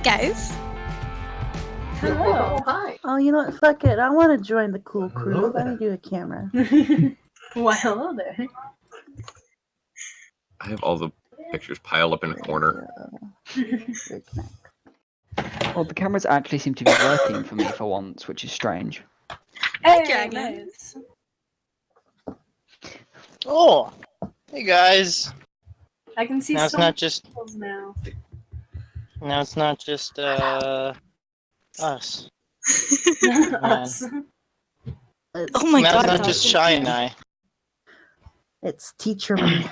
guys. Hello. Hi. Oh, you know what? Fuck it. I want to join the cool crew. Let me do a camera. Well, hello there. I have all the pictures piled up in a corner. Well, the cameras actually seem to be working for me for once, which is strange. Hey, Dragan. nice. Oh, hey guys. I can see Now it's some not just. peoples now. Now it's not just us. Us. It's, Oh my Now god. it's not just Shy and I. it's teacher me.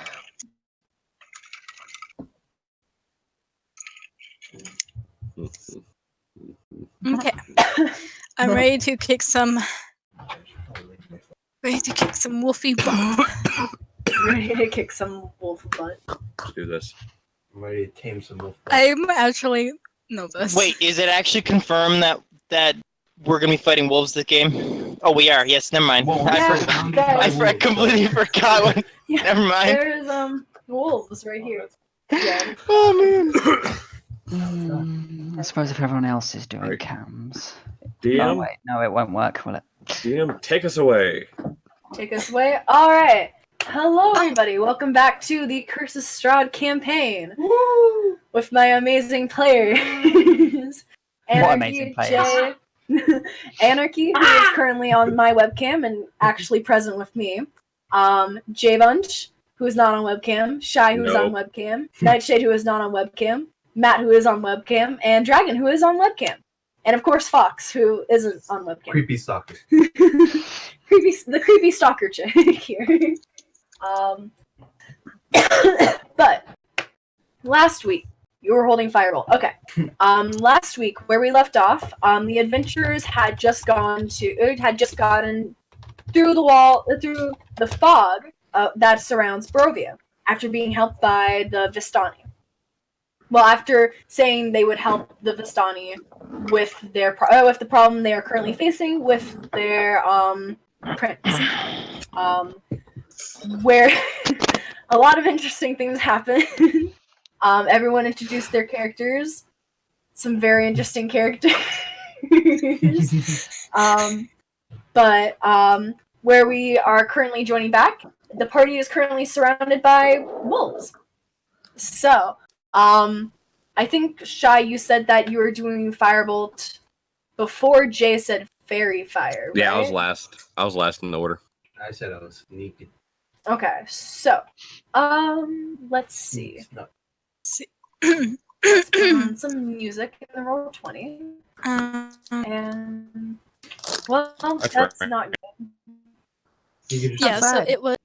Okay. I'm ready to kick some. Ready to kick some wolfy butt. Ready to kick some wolf butt. Let's do this. I'm ready to tame some wolf. I'm actually nervous. Wait, is it actually confirmed that we're gonna be fighting wolves this game? Oh, we are. Yes, never mind. I completely forgot. What, Yeah, never mind. there's wolves right here. Yeah. Oh I suppose if everyone else is doing Alright. cams. Oh DM, wait, no, it won't work, will it? DM, take us away. Take us away. All right. Hello, everybody. Welcome back to the Curse of Strahd campaign. Woo! With my amazing players. What amazing players. Anarchy, who is currently on my webcam and actually present with me. J Bunch, who is not on webcam. Shy, who is No. on webcam. Nightshade, who is not on webcam. Matt, who is on webcam. And Dragan, who is on webcam. And of course, Fox, who isn't on webcam. Creepy stalker. The creepy stalker chick here. But last week you were holding Fireball. Okay. Last week where we left off, the adventurers had just gotten through the fog that surrounds Barovia after being helped by the Vistani. Well, after saying they would help the Vistani with with the problem they are currently facing with their prince, where a lot of interesting things happen. Everyone introduced their characters, some very interesting characters. But where we are currently joining back, the party is currently surrounded by wolves. So, I think, Shy, you said that you were doing Firebolt before Jay said Fairy Fire, right? Yeah, I was last. I was last in the order. I said I was sneaky. Okay, so, let's see. No. Let's put on some music in the roll 20. And, well, that's right. not good. You can just Yeah, so Outside. it was.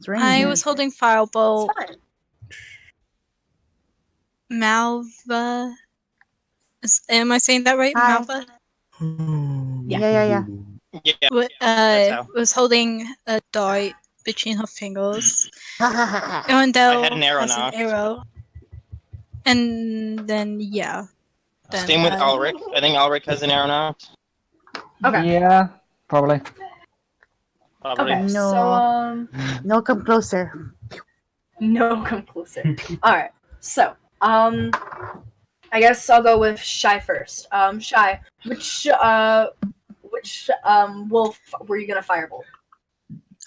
It's raining I here. was holding Firebolt. It's fine. Malva. Am I saying that right? Hi. Malva? Yeah. how. Was holding a dart between her fingers. Yeah. Aerendyl I had an arrow has knocked. an arrow. And then, yeah. Then, Same with Airic. I think Airic has an arrow now. Okay. Yeah, probably. Probably. Okay, No. so, No, come closer. no, come closer. Alright, so, I guess I'll go with Shy first. Shy, which wolf were you gonna firebolt?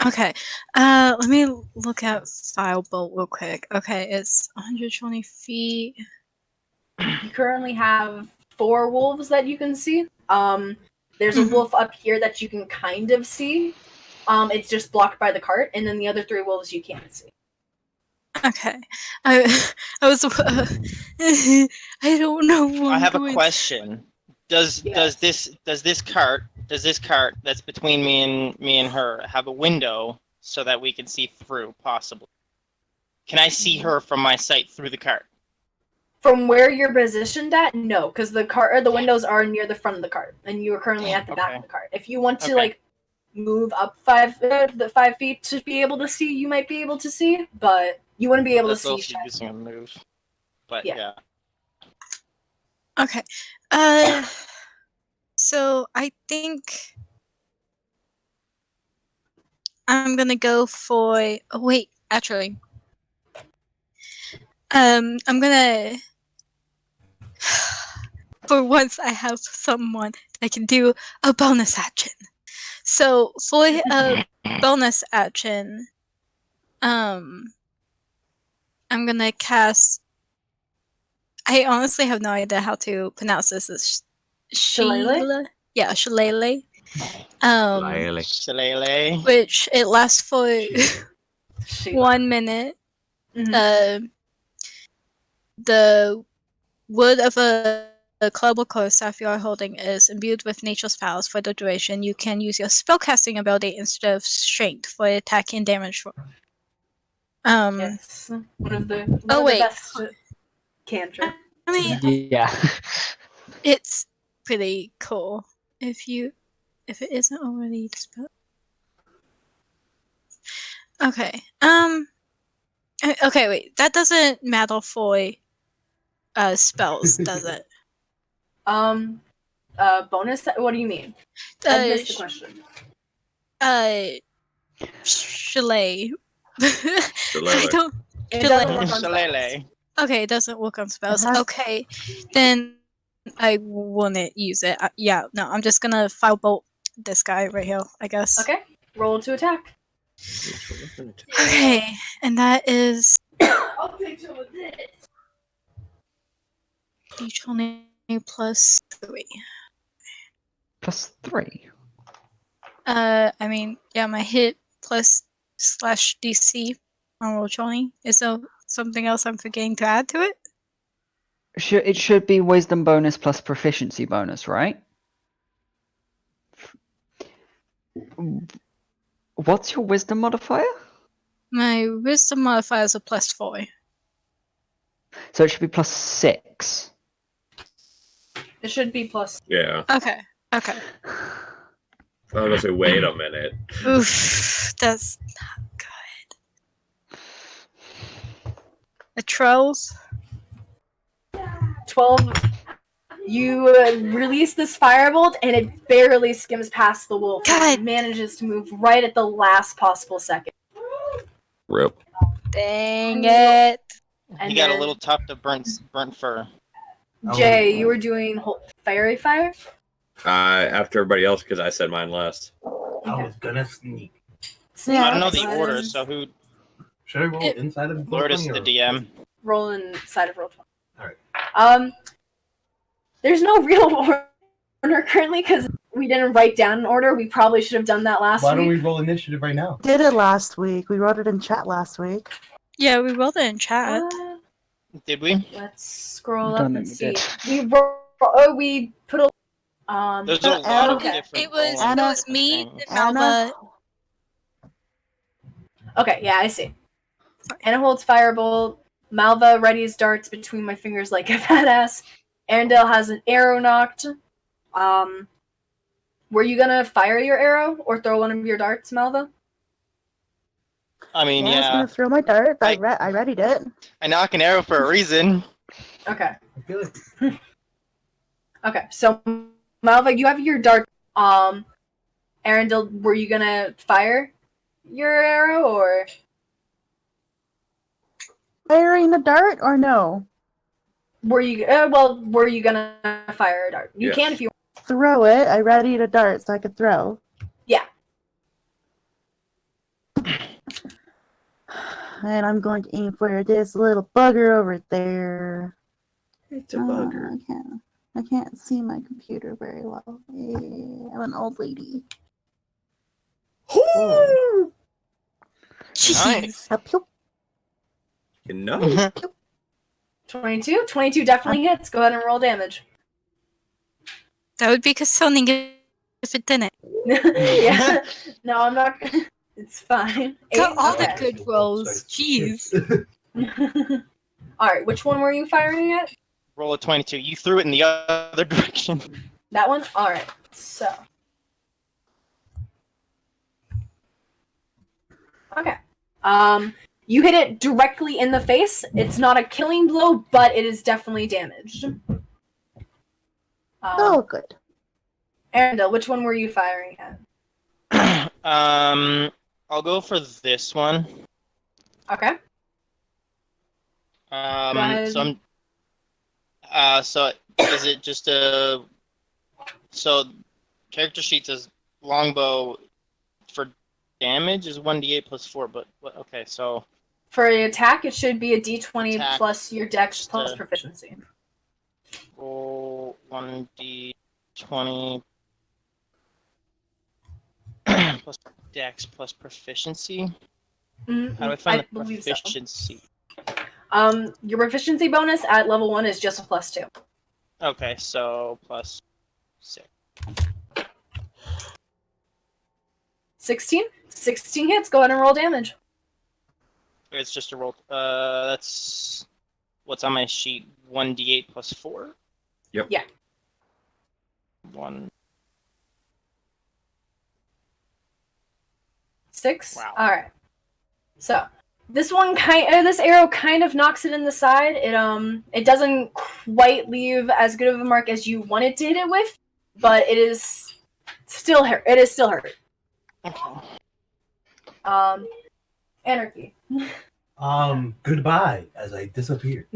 Okay. Let me look at Firebolt real quick. Okay, it's 120 feet. You currently have 4 wolves that you can see. There's a wolf up here that you can kind of see. It's just blocked by the cart, and then the other 3 wolves you can't see. Okay. I was. I don't know. What I have I'm a doing. question. Does this cart that's between me and her have a window so that we can see through, possibly? Can I see her from my sight through the cart? From where you're positioned at, no, because the windows are near the front of the cart, and you are currently at the back of the cart. If you want to like move up 5 feet to be able to see, you might be able to see, but you wouldn't be able That's to see. also using a move. But Yeah. Okay. So I think I'm gonna go for. Oh wait, actually, I'm gonna For once, I have someone that can do a bonus action. So for a bonus action, I'm gonna cast. I honestly have no idea how to pronounce this. It's Shillelagh? Sheila. Yeah, Shillelagh. Lyle. Shillelagh. Which it lasts for Sheila. 1 minute. Mhm. The wood of a club or core staff you are holding is imbued with nature's powers for the duration. You can use your spellcasting ability instead of strength for attack and damage. Yes. One of the best cantrips. I mean, Yeah. it's pretty cool if it isn't already dispelled. Okay. Okay, wait. That doesn't matter for spells, does it? Bonus. What do you mean? I missed the question. Chalet. Shillelagh. I don't. It doesn't work on Shillelagh. spells. Okay, it doesn't work on spells. Uh-huh. Okay, then I wouldn't use it. Yeah, no, I'm just gonna firebolt this guy right here, I guess. Okay. Roll to attack. Okay, and that is I'll take some of this. d20 plus 3. +3. I mean, yeah, my hit plus slash DC on roll 20. Is there something else I'm forgetting to add to it? It should be wisdom bonus plus proficiency bonus, right? What's your wisdom modifier? My wisdom modifier is a plus 4. So it should be +6. It should be plus. Yeah. Okay. I was gonna say, wait a minute. Oof, that's not good. A 12. 12. You release this firebolt, and it barely skims past the wolf. God. And manages to move right at the last possible second. Rip. Dang it. And He got a then- little tuft of burnt fur. Jay, you were doing fiery fire? After everybody else, because I said mine last. I was gonna sneak. Yeah, I don't know that's the fine. order, so who? Should I roll inside of Lourdes, Roll20 the or- DM. Roll inside of roll 20. Alright. There's no real order currently because we didn't write down an order. We probably should have done that last Why don't we week. roll initiative right now? Did it last week. We wrote it in chat last week. Yeah, we rolled it in chat. Did we? Let's scroll up Done and it, we see. did. We put a There's a lot of okay. different. It was Anna- me, things. Malva. Okay, yeah, I see. Anna holds firebolt. Malva readies darts between my fingers like a badass. Aerendyl has an arrow knocked. Were you gonna fire your arrow or throw one of your darts, Malva? I mean, I was yeah. gonna throw my dart. I I- readied it. I knock an arrow for a reason. Okay. I feel like Okay, so Malva, you have your dart. Aerendyl, were you gonna fire your arrow or? Firing the dart or no? Were you were you gonna fire a dart? You Yes. can if you Throw it. I readied a dart so I could throw. Yeah. And I'm going to aim for this little bugger over there. It's a bugger. I can't see my computer very well. I'm an old lady. Jeez. Nice. Pew. You know? 22? 22 definitely hits. Go ahead and roll damage. That would be concerning if it didn't. Yeah. No, I'm not. It's fine. Got all Okay. the good rolls. Jeez. Alright, which one were you firing at? Roll a 22. You threw it in the other direction. That one? Alright, so. Okay. You hit it directly in the face. It's not a killing blow, but it is definitely damaged. Oh, good. Aerendyl, which one were you firing at? I'll go for this one. Okay. Go ahead. So So is it just a? So character sheet says longbow for damage is 1d8 plus 4, but okay, so For an attack, it should be a d20 Attack, plus your dex just plus a- proficiency. roll 1d20 plus dex plus proficiency. Mm, How do I find the believe so. proficiency? Your proficiency bonus at level 1 is just a +2. Okay, so plus 6. 16? 16 hits. Go ahead and roll damage. It's just a roll. That's what's on my sheet. 1d8 plus 4. Yep. Yeah. 1. 6. Wow. All right. So this arrow kind of knocks it in the side. It doesn't quite leave as good of a mark as you wanted to hit it with, but it is still hurt. It is still hurt. Okay. Anarchy. Goodbye as I disappear.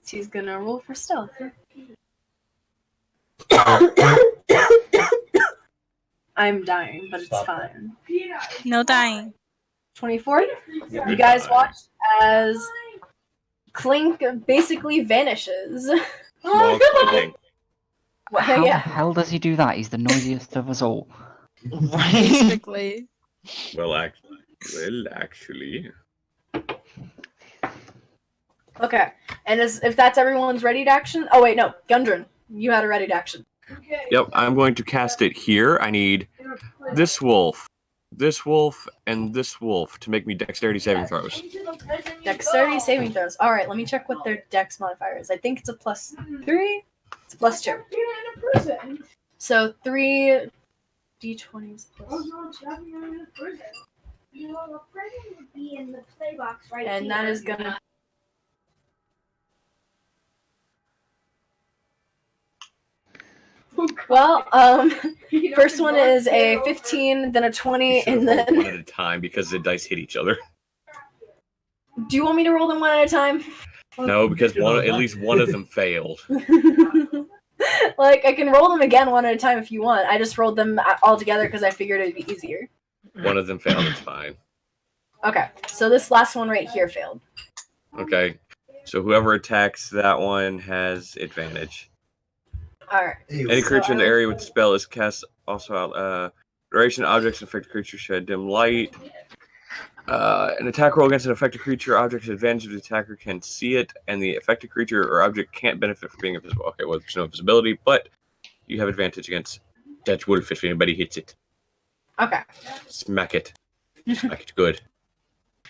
She's gonna roll for stealth. I'm dying, but it's Stop fine. No dying. 24. You guys watched as Clink basically vanishes. Small thing. How the Yeah. hell does he do that? He's the noisiest of us all. Right. Basically. Well, actually. Okay. And if that's everyone's ready to action. Oh wait, no, Gudrun, you had a ready to action. Yep, I'm going to cast it here. I need this wolf, and this wolf to make me dexterity saving throws. Dexterity saving throws. All right, let me check what their dex modifier is. I think it's a +3. It's a +2. So 3 d20s plus. And that is gonna. Well, first one is a 15, then a 20, and One then. at a time because the dice hit each other. Do you want me to roll them one at a time? No, because at least one of them failed. Like, I can roll them again one at a time if you want. I just rolled them all together because I figured it'd be easier. One of them failed. It's fine. Okay, so this last one right here failed. Okay, so whoever attacks that one has advantage. Alright. Any creature in the area with the spell is cast also out. Duration objects and affected creatures shed dim light. An attack roll against an affected creature or object has advantage if the attacker can see it, and the affected creature or object can't benefit from being invisible. Okay, well, there's no visibility, but you have advantage against that wolf if anybody hits it. Okay. Smack it. Smack it good.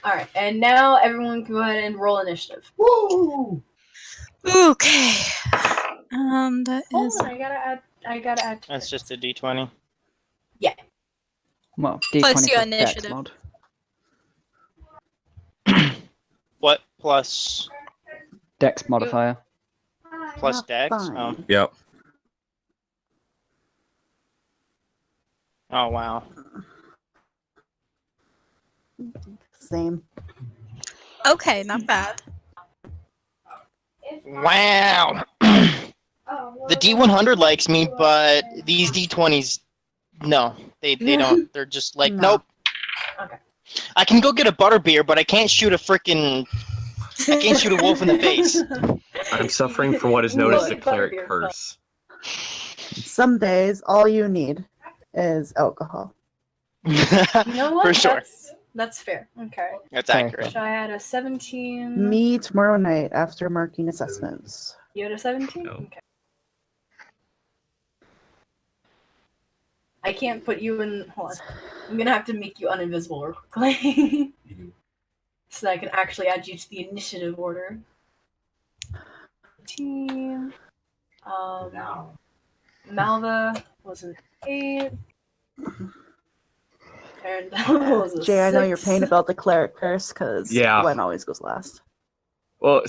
Alright, and now everyone can go ahead and roll initiative. Woo! Okay. That Hold is on, I gotta add to That's it. just a d20. Well, D20 Plus your dex initiative. mod. What plus Dex modifier. plus Not dex? fine. Oh. Yep. Oh wow. Same. okay. Not bad. Wow. The D100 likes me, but these D20s, no, they don't. They're just like, No. nope. Okay. I can go get a butterbeer, but I can't shoot a wolf in the face. I'm suffering from what is known as the Look, cleric butterbeer. curse. Some days, all you need is alcohol. You know what? For sure. That's fair. Okay. That's Okay. accurate. So I had a 17. Me tomorrow night after marking assessments. You had a 17? No. Okay. I can't put you in. Hold on. I'm gonna have to make you uninvisible real quickly. So that I can actually add you to the initiative order. Team. Malva was an 8. And was a Jay, I know you're 6. pained about the cleric curse because Yeah. Gwen always goes last. Well,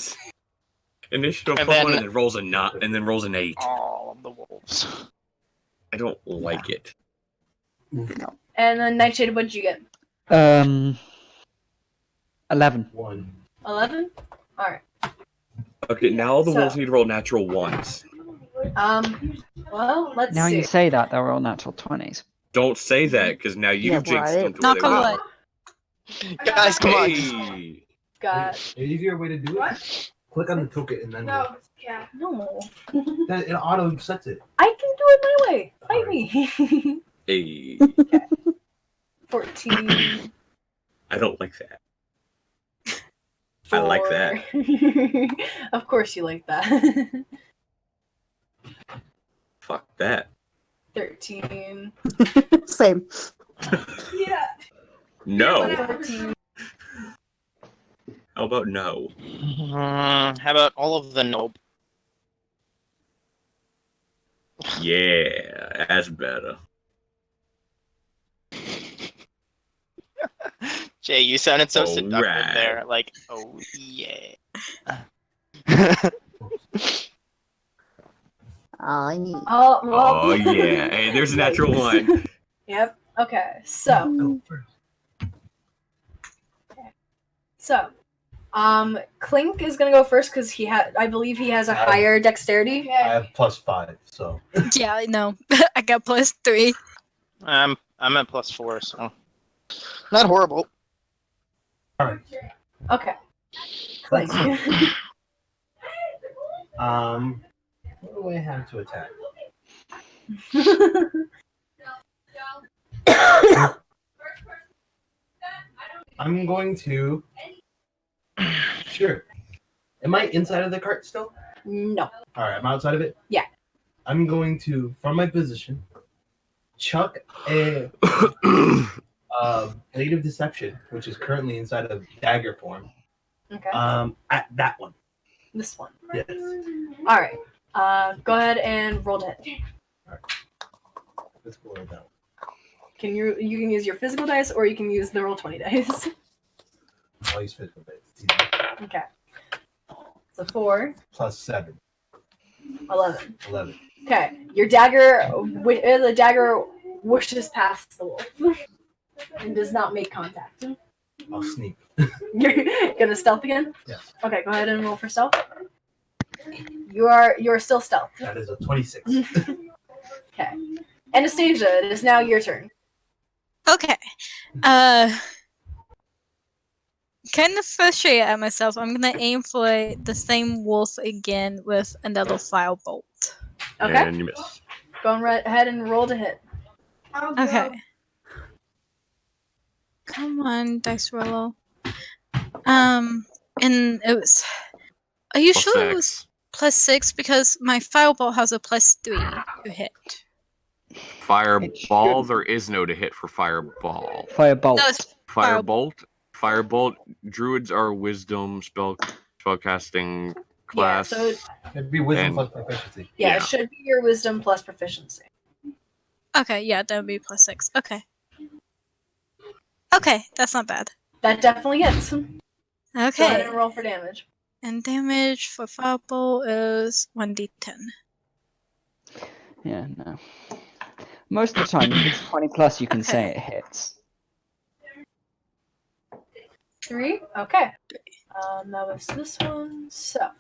initiative And plus then- one, and then rolls a not, and then rolls an 8. All of the wolves. I don't like it. And then Nightshade, what'd you get? 11. 1. 11? Alright. Okay, now all the So- wolves need to roll natural ones. Well, let's Now see. you say that, they're all natural 20s. Don't say that, because now you've Yeah, jinxed right. them to where Knock they on will. wood. Guys, come on. Hey! Got An easier way to do it? Click on the token and then no. then it auto sets it. I can do it my way. Fight me. Hey. 14. I don't like that. I like that. Of course you like that. Fuck that. 13. Same. Yeah. No. 14. How about no? How about all of the nope? Yeah, that's better. Jay, you sounded so seductive Alright. there. Like, oh yeah. I need. Oh, well. Oh yeah. Hey, there's a natural one. Yep. Okay. So, Go first. Clink is gonna go first because I believe he has a higher dexterity. I have +5, so Yeah, I know. I got +3. I'm at +4, so not horrible. alright. Okay. Clink. What do I have to attack? I'm going to. Sure. Am I inside of the cart still? No. All right, I'm outside of it. Yeah. I'm going to, from my position, chuck a blade of deception, which is currently inside of dagger form, Okay. at that one. This one. Yes. All right. Go ahead and roll to hit. Let's go with that one. You can use your physical dice or you can use the roll 20 dice. I'll use physical dice. It's easy. Okay. So 4, +7, 11. 11. Okay. Your dagger, the dagger whooshes past the wolf and does not make contact. I'll sneak. You're gonna stealth again? Yes. Okay, go ahead and roll for stealth. You're still stealth. That is a 26. Okay. Anastasia, it is now your turn. Okay. Kind of frustrated at myself. I'm gonna aim for the same wolf again with another firebolt. Okay. And you miss. Go ahead and roll to hit. Okay. Come on, dice roll. And it was. Are you Plus sure it was six. +6 because my firebolt has a +3 to hit? Fireball, there is no to hit for fireball. Firebolt. No, it's Firebolt. Druids are wisdom spellcasting class. so It'd be wisdom And- plus proficiency. yeah, Yeah. it should be your wisdom plus proficiency. okay. Yeah, that would be +6. Okay. Okay, that's not bad. That definitely hits. Go ahead Okay, and roll for damage. and damage for firebolt is 1d10. Yeah, no. Most of the time, if it's 20 plus, you can say it hits. 3. Okay. That was this one. So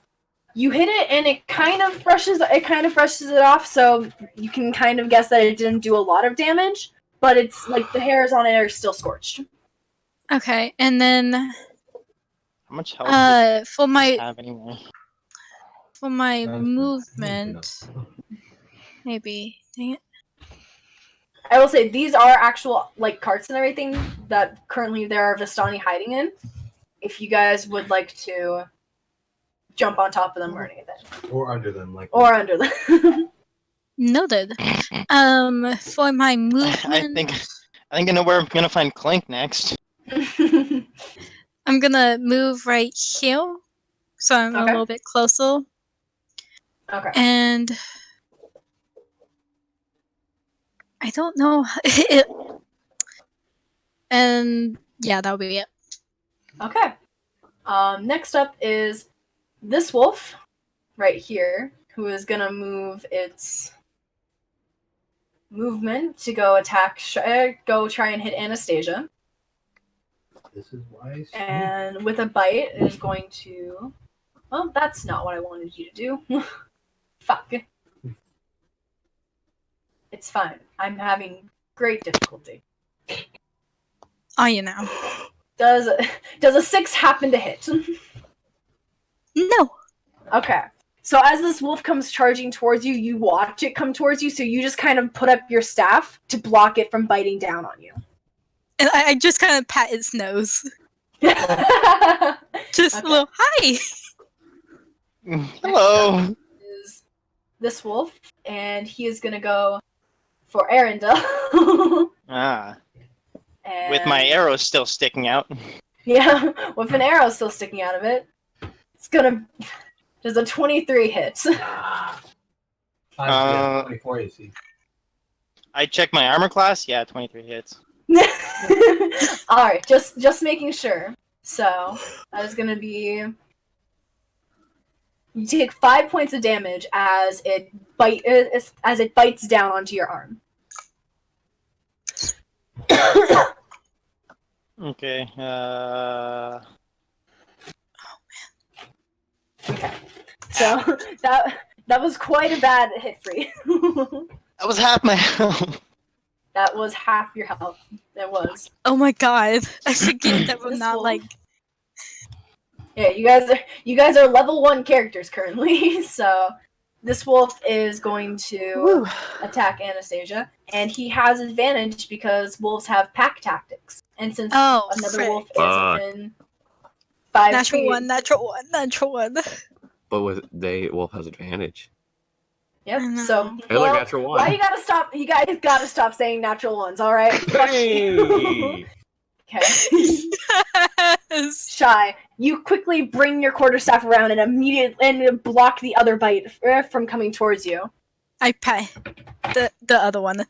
you hit it, and it kind of brushes it off. So you can kind of guess that it didn't do a lot of damage, but it's like the hairs on it are still scorched. Okay, and then How much health does for it my have anyway? movement, maybe. Dang it. I will say these are actual like carts and everything that currently there are Vistani hiding in. If you guys would like to jump on top of them or anything, Or under them, like. or under them. Noted. For my movement, I think I know where I'm gonna find Clink next. I'm gonna move right here, so I'm a Okay. little bit closer, Okay. and I don't know. And yeah, that'll be it. Okay. Next up is this wolf right here, who is gonna move its movement to go attack, go try and hit Anastasia, This is why. and with a bite, it is going to. Oh, that's not what I wanted you to do. Fuck. It's fine. I'm having great difficulty. Are you now? Does a 6 happen to hit? No. Okay. So as this wolf comes charging towards you, you watch it come towards you, so you just kind of put up your staff to block it from biting down on you. And I just kind of pat its nose. Just Okay. a little hi. Hello. Is this wolf, and he is gonna go for Aerendyl. Ah, And, with my arrow still sticking out. Yeah, with an arrow still sticking out of it. It's gonna. Does a 23 hit? 24 AC. I checked my armor class. Yeah, 23 hits. Alright, just making sure. So, that is gonna be. You take 5 points of damage as it bites down onto your arm. Okay. Okay. So that was quite a bad hit for you. That was half my health. That was half your health. That was. Oh my god. I forget that we're This not wolf- like. Yeah, you guys are level 1 characters currently. So this wolf is going to attack Anastasia, and he has advantage because wolves have pack tactics. And since Oh, another frick. wolf is Fuck. within 5 Natural feet. one, natural one, natural one. But wolf has advantage. Yep. I know. So Hey, look, natural one. why you gotta stop? You guys gotta stop saying natural ones. All right. Fuck you. Hey! Okay. Yes. Shy, you quickly bring your quarterstaff around and block the other bite from coming towards you. I pat the other one.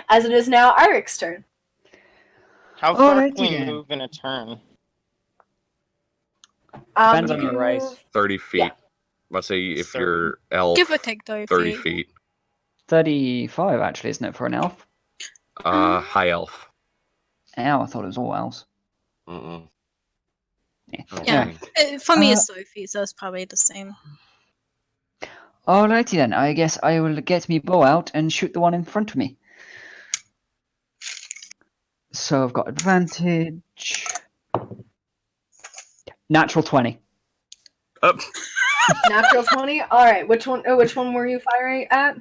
As it is now Airic's turn. How far Alrighty can we then. move in a turn? Depends You on the can race. move- 30 feet. Yeah. Let's say if 30. you're elf, Give or take 30 30 feet. feet. 35, actually, isn't it, for an elf? High elf. Ow, I thought it was all elves. Mm-mm. Yeah. Okay. For me, it's 30 feet, so it's probably the same. Alrighty then, I guess I will get me bow out and shoot the one in front of me. So I've got advantage. Natural 20. Up. Natural 20. All right. Which one were you firing at?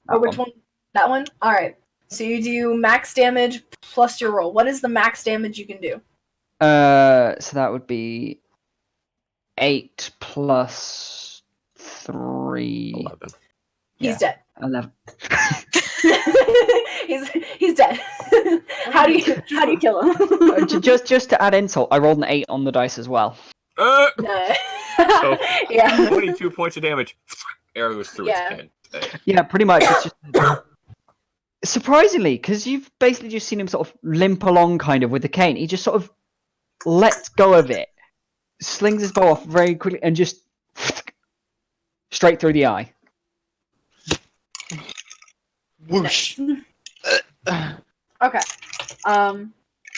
Or which one? That one. All right. So you do max damage plus your roll. What is the max damage you can do? So that would be 8 plus 3. 11. He's Yeah. dead. 11. he's dead. How do you kill him? Just to add insult, I rolled an 8 on the dice as well. No. So- Yeah. 22 points of damage. Arrow goes through Yeah. its head. Yeah, pretty much. It's just... Surprisingly, because you've basically just seen him sort of limp along kind of with the cane, he just sort of lets go of it, slings his bow off very quickly, and just straight through the eye. Whoosh. Okay.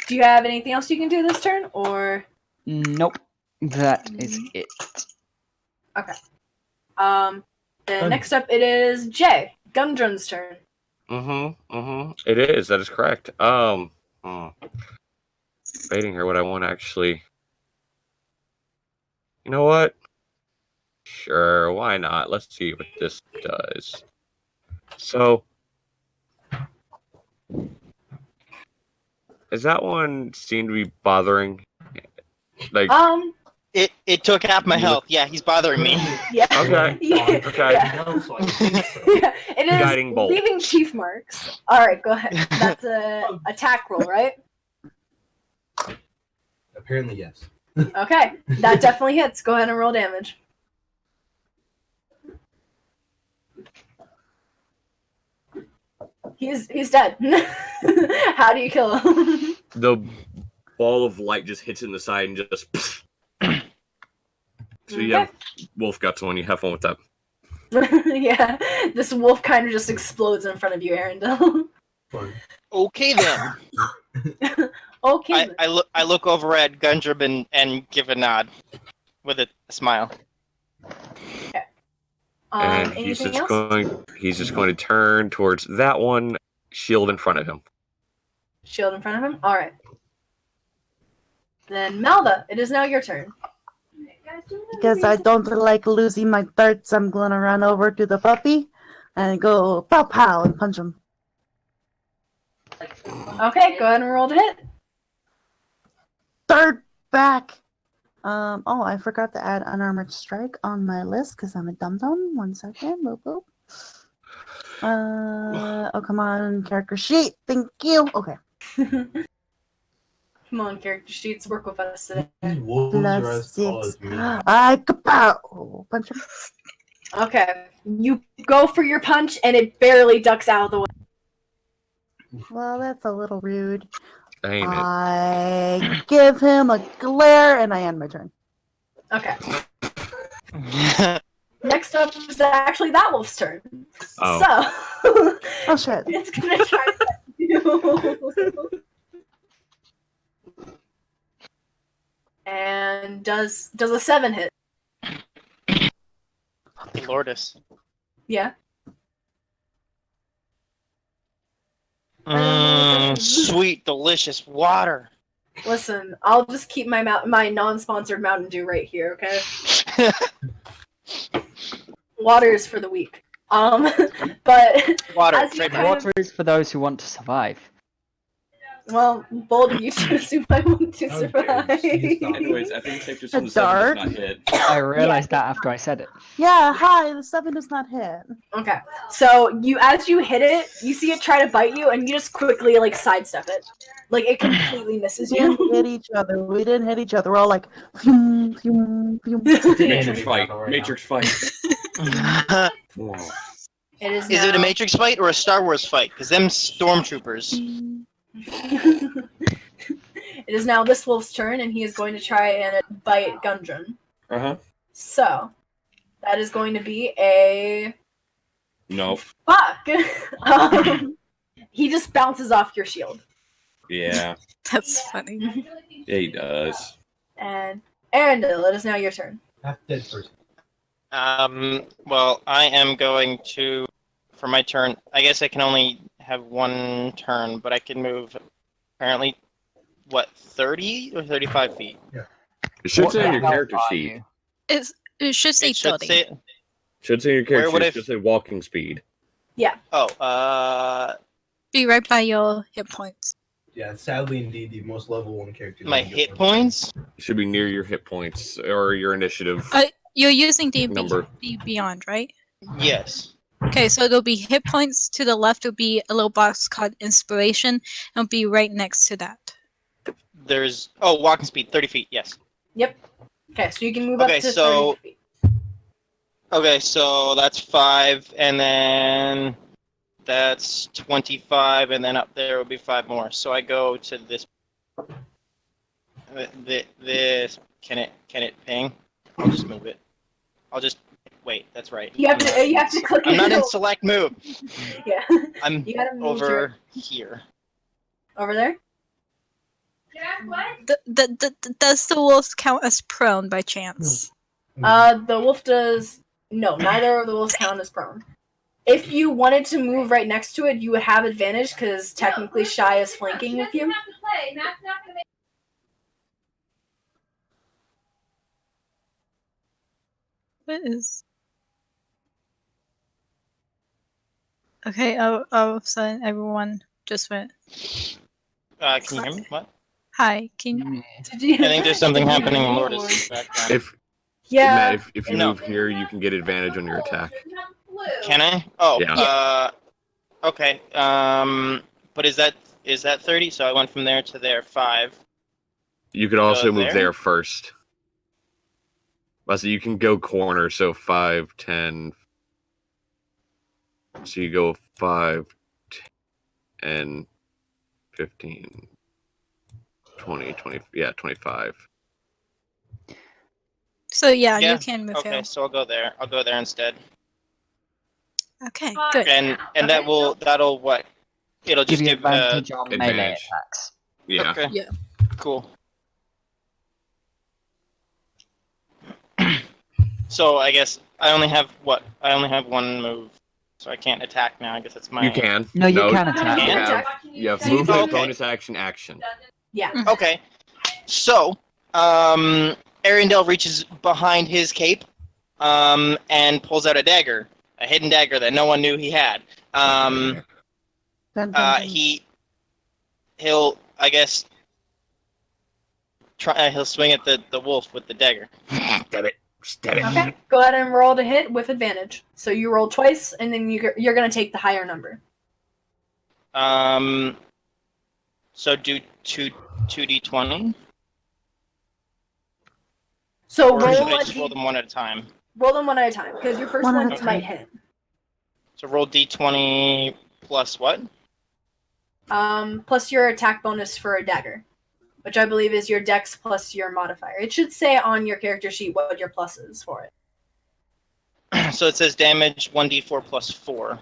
Do you have anything else you can do this turn, or? Nope. That is it. Then next up it is Jay. Gudrun's turn. It is. That is correct. Debating here what I want actually. You know what? Sure, why not? Let's see what this does. So, is that one seem to be bothering? Like, It took half my health. Yeah, he's bothering me. Yeah. Okay. Yeah. Okay. Yeah. No, so I think so. Yeah, it is Guiding bolt. leaving chief marks. All right, go ahead. That's a attack roll, right? Apparently, yes. Okay, that definitely hits. Go ahead and roll damage. He's dead. How do you kill him? the ball of light just hits in the side and just. So you have wolf guts on. You have fun with that. Yeah, this wolf kind of just explodes in front of you, Aerendyl. Fun. Okay then. Okay. I look over at Gudrun and give a nod. with a smile. And he's Anything just else? he's just going to turn towards that one, shield in front of him. Shield in front of him? Alright. Then Malva, it is now your turn. Because I don't like losing my darts, I'm gonna run over to the puppy and go pow pow and punch him. Okay, go ahead and roll to hit. Third back. Oh, I forgot to add unarmored strike on my list because I'm a dum dum. 1 second. Boop, boop. Oh, come on, character sheet. Thank you. Okay. Come on, character sheets, work with us today. These wolves are Plus as tall 6. as me. I kapow! Punch him. Okay, you go for your punch and it barely ducks out of the way. Well, that's a little rude. Ain't it? I give him a glare and I end my turn. Okay. Next up is actually that wolf's turn. Oh. So, Oh shit. it's gonna try to you. And does a 7 hit? Lourdes. Yeah. Sweet, delicious water. Listen, I'll just keep my my non-sponsored Mountain Dew right here, okay? Water is for the weak. But Water. as you Trademark. kind of- Water is for those who want to survive. well, bold of you to assume I want to How survive. dare you stop. Anyways, I think it's safe to A assume the 7 dart? does not hit. I realized that after I said it. Yeah, hi, the 7 does not hit. Okay, so as you hit it, you see it try to bite you, and you just quickly like sidestep it. Like it completely misses We you. didn't hit each other. We didn't hit each other. We're all like, phew, phew, phew. Matrix fight. Matrix fight. Whoa. It is. Is it a now- Matrix fight or a Star Wars fight? Because them stormtroopers. It is now this wolf's turn, and he is going to try and bite Gudrun. Uh-huh. So that is going to be a No. fuck. He just bounces off your shield. Yeah. That's funny. Yeah, he does. And Aerendyl, it is now your turn. Half dead person. Well, I am going to, for my turn, I guess I can only have one turn, but I can move, apparently, what, 30 or 35 feet? It should What say in your the hell character are sheet. you? It should say It should 30. say, Should say in your character Where would sheet. I It should say walking speed. Be right by your hit points. Yeah, sadly indeed, the most level 1 character. my hit points? It should be near your hit points or your initiative You're using the number. Beyond, right? Yes. Okay, so it'll be hit points. To the left will be a little box called Inspiration, and it'll be right next to that. There's, walking speed, 30 feet, yes. Okay, so you can move Okay, up to so- 30 feet. Okay, so that's 5, and then that's 25, and then up there will be 5 more. So I go to this. This can it ping? I'll just move it. I'll just wait. That's right. You have to click. I'm not in it. select move. Yeah, I'm you gotta move to over here. over there. Does the wolf count as prone by chance? The wolf does no. Neither of the wolves count as prone. If you wanted to move right next to it, you would have advantage because technically Shy is flanking with you. What is? Okay, all of a sudden everyone just went, Can you hear me? What? hi, can you? Did you? I think there's something Did you happening in hear Lourdes' background. If Yeah. Matt, if you No. move here, you can get advantage on your attack. Can I? Oh, Yeah. Okay. But is that 30? So I went from there to there, 5. You could also move there? there first. So you can go corner, so 5, 10. So you go 5, 10, 15, 20, 20, yeah, 25. So yeah, Yeah, you can move Okay, here. so I'll go there. I'll go there instead. Okay, good. And that'll what? It'll Give just you give advantage on melee advantage. attacks. Yeah. Okay. Yeah. Cool. So I guess I only have what? I only have one move, so I can't attack now. I guess it's my. You can. No, you can attack. You have So you movement, can- bonus action, action. Yeah. Okay. So, Aerendyl reaches behind his cape, and pulls out a dagger, a hidden dagger that no one knew he had. Dun, dun, dun. He'll, I guess, try. He'll swing at the wolf with the dagger. Stab it. Stab it. Okay. Go ahead and roll to hit with advantage. So you roll twice, and then you're gonna take the higher number. So do 2d20. So Or roll should I a just roll them one at a time? roll them one at a time because your first One at one a time. might hit. So roll d20 plus what? Plus your attack bonus for a dagger, which I believe is your dex plus your modifier. It should say on your character sheet what your plus is for it. So it says damage 1d4 plus 4.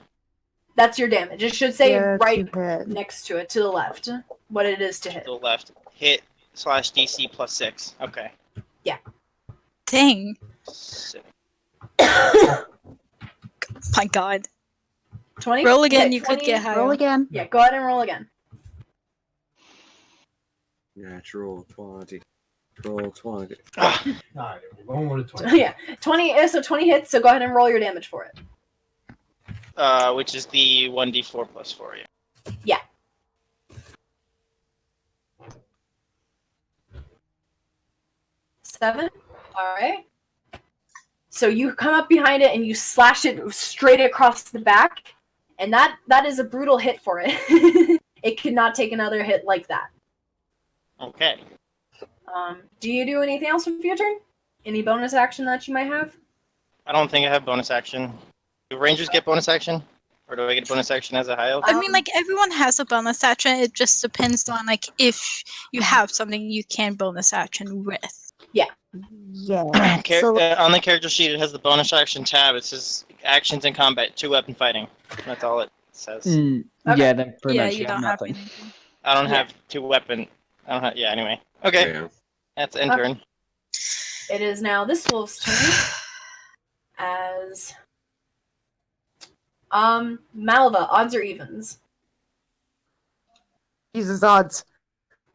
That's your damage. It should say Yeah, right to hit. next to it, to the left, what it is to To hit. the left. Hit / DC plus 6. Okay. Dang. 6. My God. 20? Roll again, Okay, you could 20. get higher. Roll again. Yeah, go ahead and roll again. Natural 20. Roll 20. Ah, Alright, we're going with a 20. Yeah, 20. So 20 hits. So go ahead and roll your damage for it. which is the 1d4 plus 4. Yeah. 7. All right. So you come up behind it and you slash it straight across the back, and that is a brutal hit for it. It could not take another hit like that. Okay. Do you do anything else with your turn? Any bonus action that you might have? I don't think I have bonus action. Do Rangers get bonus action? Or do I get bonus action as a high elf? I mean, like, everyone has a bonus action. It just depends on, like, if you have something you can bonus action with. Yeah. So, On the character sheet, it has the bonus action tab. It says actions in combat, 2 weapon fighting. That's all it says. Okay. Yeah, then pretty Yeah, much you you have don't have nothing. anything. I don't Yeah. have 2 weapon. I don't have. Yeah. Anyway. Okay. Yeah. That's end turn. It is now this wolf's turn. As Malva, odds or evens? Jesus odds.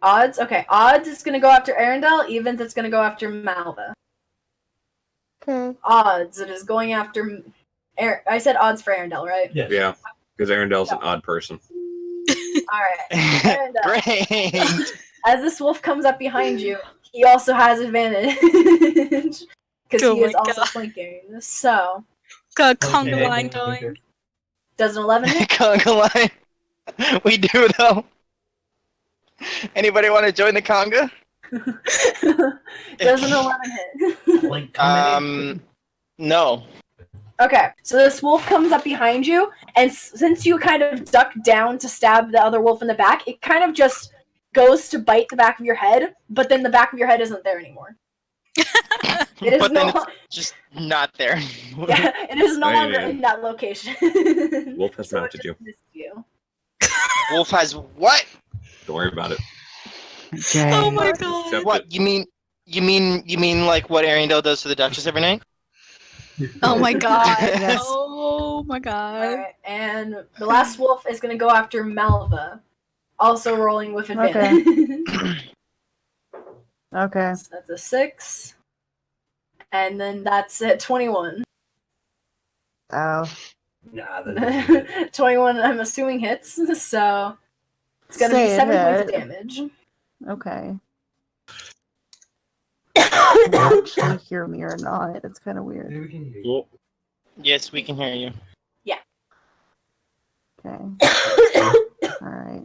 Odds? Okay, odds is gonna go after Aerendyl, evens it's gonna go after Malva. Okay. Odds, it is going after I said odds for Aerendyl, right? Yes. Yeah. Because Arendell's an odd person. Alright. Aerendyl, Great. as this wolf comes up behind you, he also has advantage. Because Oh he is my also God. flanking. So, Got a Okay, conga line okay. going. does an 11 hit? Conga line. We do though. Anybody want to join the conga? Does an 11 hit? Like, comedy. No. Okay, so this wolf comes up behind you, and since you kind of duck down to stab the other wolf in the back, it kind of just goes to bite the back of your head, but then the back of your head isn't there anymore. It is But then no, it's just not there. yeah, it is no Hey, longer hey. in that location. Wolf has So it mounted just you. missed you. Wolf has what? Don't worry about it. Okay. Oh my Accept God. What? it. You mean like what Aerendyl does to the Duchess every night? Oh my God. Yes. Oh my God. Alright, and the last wolf is going to go after Malva, also rolling with Okay. advantage. Okay. So that's a 6. And then that's at 21. Ow. Nah, that doesn't hit. 21, I'm assuming hits, so it's going to be Say it 7 points of hit. damage. Okay. Can you actually hear me or not? It's kind of weird. Maybe we can hear you. Well, Yes, we can hear you. Okay. Alright.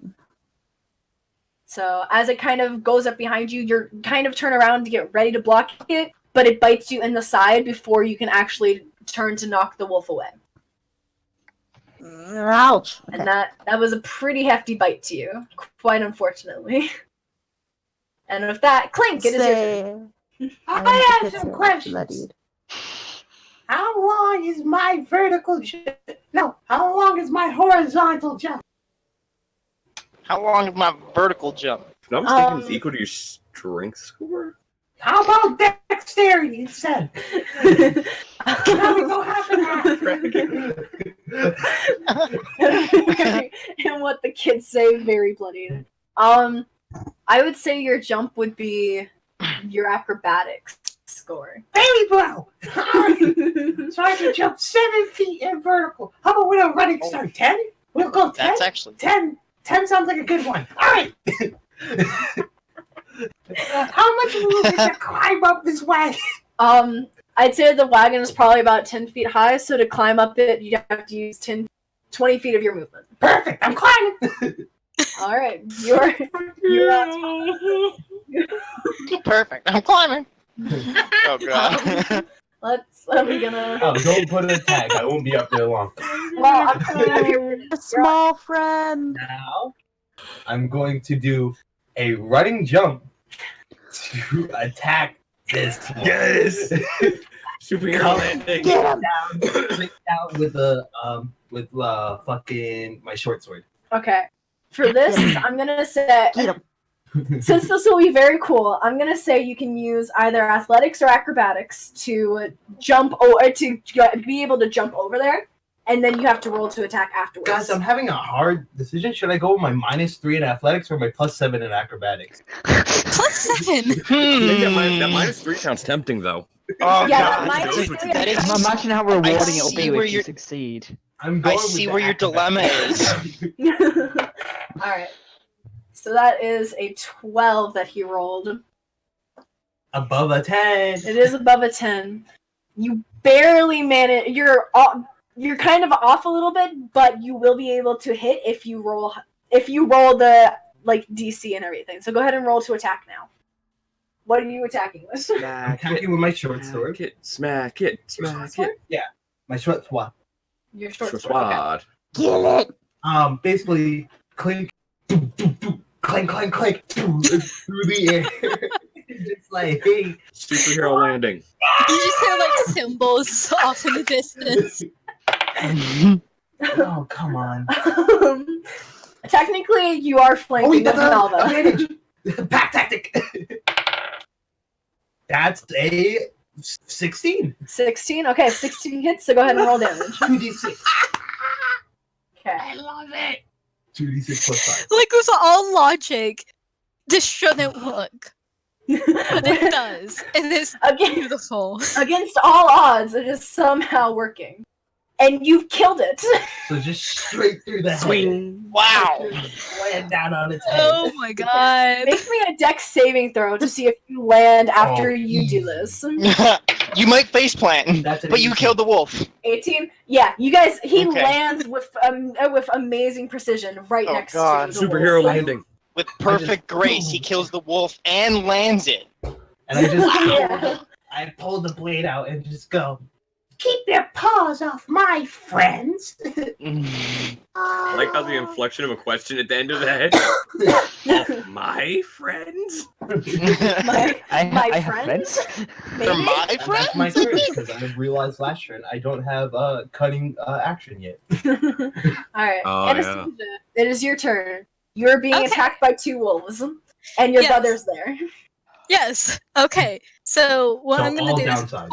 So as it kind of goes up behind you, you're kind of turn around to get ready to block it, but it bites you in the side before you can actually turn to knock the wolf away. Ouch. Okay. And that was a pretty hefty bite to you, quite unfortunately. And with that, Clink, it is your turn. Say- I have It's some a questions. bloodied. How long is my vertical jump? No, how long is my horizontal jump? How long is my vertical jump? if I'm not mistaken, Um, it's equal to your strength score? How about dexterity instead? Now we go half and half. And what the kids say, very bloody. I would say your jump would be your acrobatics score. Baby blow! So I can jump 7 feet in vertical. How about we don't running start 10? We'll go 10? That's actually 10 sounds like a good one. Alright! How much will we get to climb up this wagon? I'd say the wagon is probably about 10 feet high, so to climb up it, you have to use 20 feet of your movement. Perfect, I'm climbing! Alright, you're on perfect. I'm climbing. Oh god. we're gonna... Oh, don't put a tag. I won't be up there long. Well, I'm gonna have your... A small friend. Now, I'm going to do a running jump to attack this. Yes! Superhero landing. Get him. Down with fucking my short sword. Okay. For this, I'm gonna say... Get him. Since this will be very cool, I'm gonna say you can use either athletics or acrobatics to jump or to be able to jump over there, and then you have to roll to attack afterwards. Guys, I'm having a hard decision. Should I go with my -3 in athletics or my +7 in acrobatics? +7. That -3 sounds tempting, though. Oh Yeah, god. -3. That is- Imagine how rewarding I it'll see be where if you you're- succeed. I'm going I see with where the your dilemma acrobatics. is. Alright. So that is a 12 that he rolled. Above a 10. It is above a 10. You barely manage. You're kind of off a little bit, but you will be able to hit if you roll the like DC and everything. So go ahead and roll to attack now. What are you attacking with? I'm attacking with my short sword. Smack it. My short sword. Your short sword. Okay. Swad. Kill it. Basically, clink, clink, clink, clink, through the air. Just like, hey. Superhero landing. You just hear like cymbals off in the distance. Oh, come on. Technically, you are flanking with that's Malva. advantage. Pack tactic. That's a 16. 16? Okay, 16 hits, so go ahead and roll damage. 2d6. Okay. love it. 2d6 plus 5. Like with all logic, this shouldn't work. But it does. It is beautiful. Against all odds, it is somehow working. And you've killed it. So just straight through the head. Swing. Wow. Land down on its head. Oh my god. Make me a dex saving throw to see if you land after you do this. You might faceplant, That's an but you 18. killed the wolf. 18? Yeah, you guys, he Okay. lands with amazing precision right Oh, next God. to the Superhero wolf. landing. With perfect grace, he kills the wolf and lands it. And I just Yeah. I pull the blade out and just go. Keep their paws off my friends. I like how the inflection of a question at the end of that. Of my friends? My I have friends? friends. They're Maybe? my And that's friends? my turn because I realized last turn I don't have cutting action yet. Alright. Oh, Anastasia, it is your turn. You're being Okay. attacked by 2 wolves. And your Yes. brother's there. Yes. Okay. So what So I'm gonna all do downside.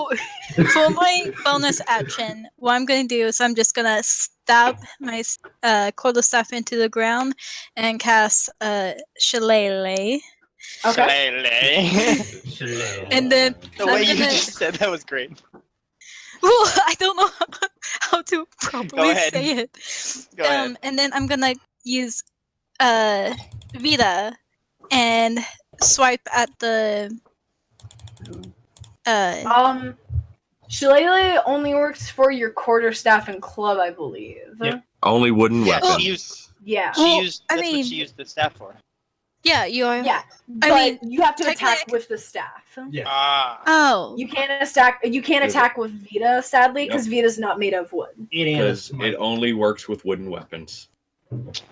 is for my bonus action, what I'm gonna do is I'm just gonna stab my quarterstaff into the ground and cast Shillelagh. Okay. Shillelagh. And then The I'm way you gonna- just said that was great. well, I don't know how to properly ahead. say it. Go ahead. And then I'm gonna use Vita and swipe at the Shillelagh only works for your quarterstaff and club, I believe. Yep. Only wooden Yeah, weapons. she used. Yeah. She Well, used. I That's what mean- she used the staff for. yeah, you are. Yeah. I But mean, you have to attack technically- with the staff. Yeah. Ah. Oh. You can't attack with Vita, sadly, because Vita's not made of wood. Because it only works with wooden weapons.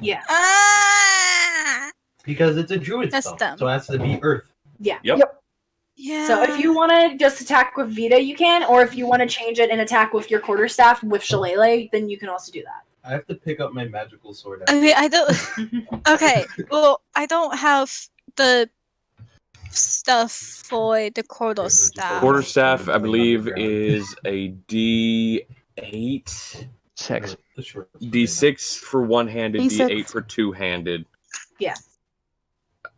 Yeah. Ah! Because it's a druid That's spell, dumb. so it has to be earth. Yeah. Yep. Yeah. So if you want to just attack with Vita, you can, or if you want to change it and attack with your quarterstaff with Shillelagh, then you can also do that. I have to pick up my magical sword. I mean, I don't. Okay. Well, I don't have the stuff for the quarterstaff? Quarterstaff, I believe, is a D8. 6. D6 for one-handed, D6. D8 for two-handed. Yeah.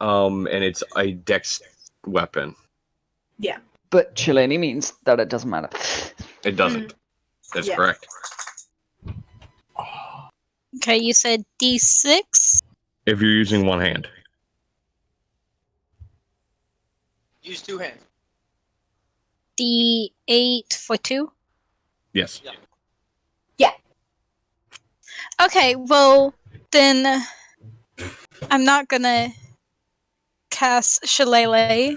And it's a dex weapon. But Chileni means that it doesn't matter. It doesn't. That's Yeah. correct. Okay, you said D6? If you're using one hand. Use 2 hands. D8 for 2? Yes. Okay, well, then I'm not gonna cast Shillelagh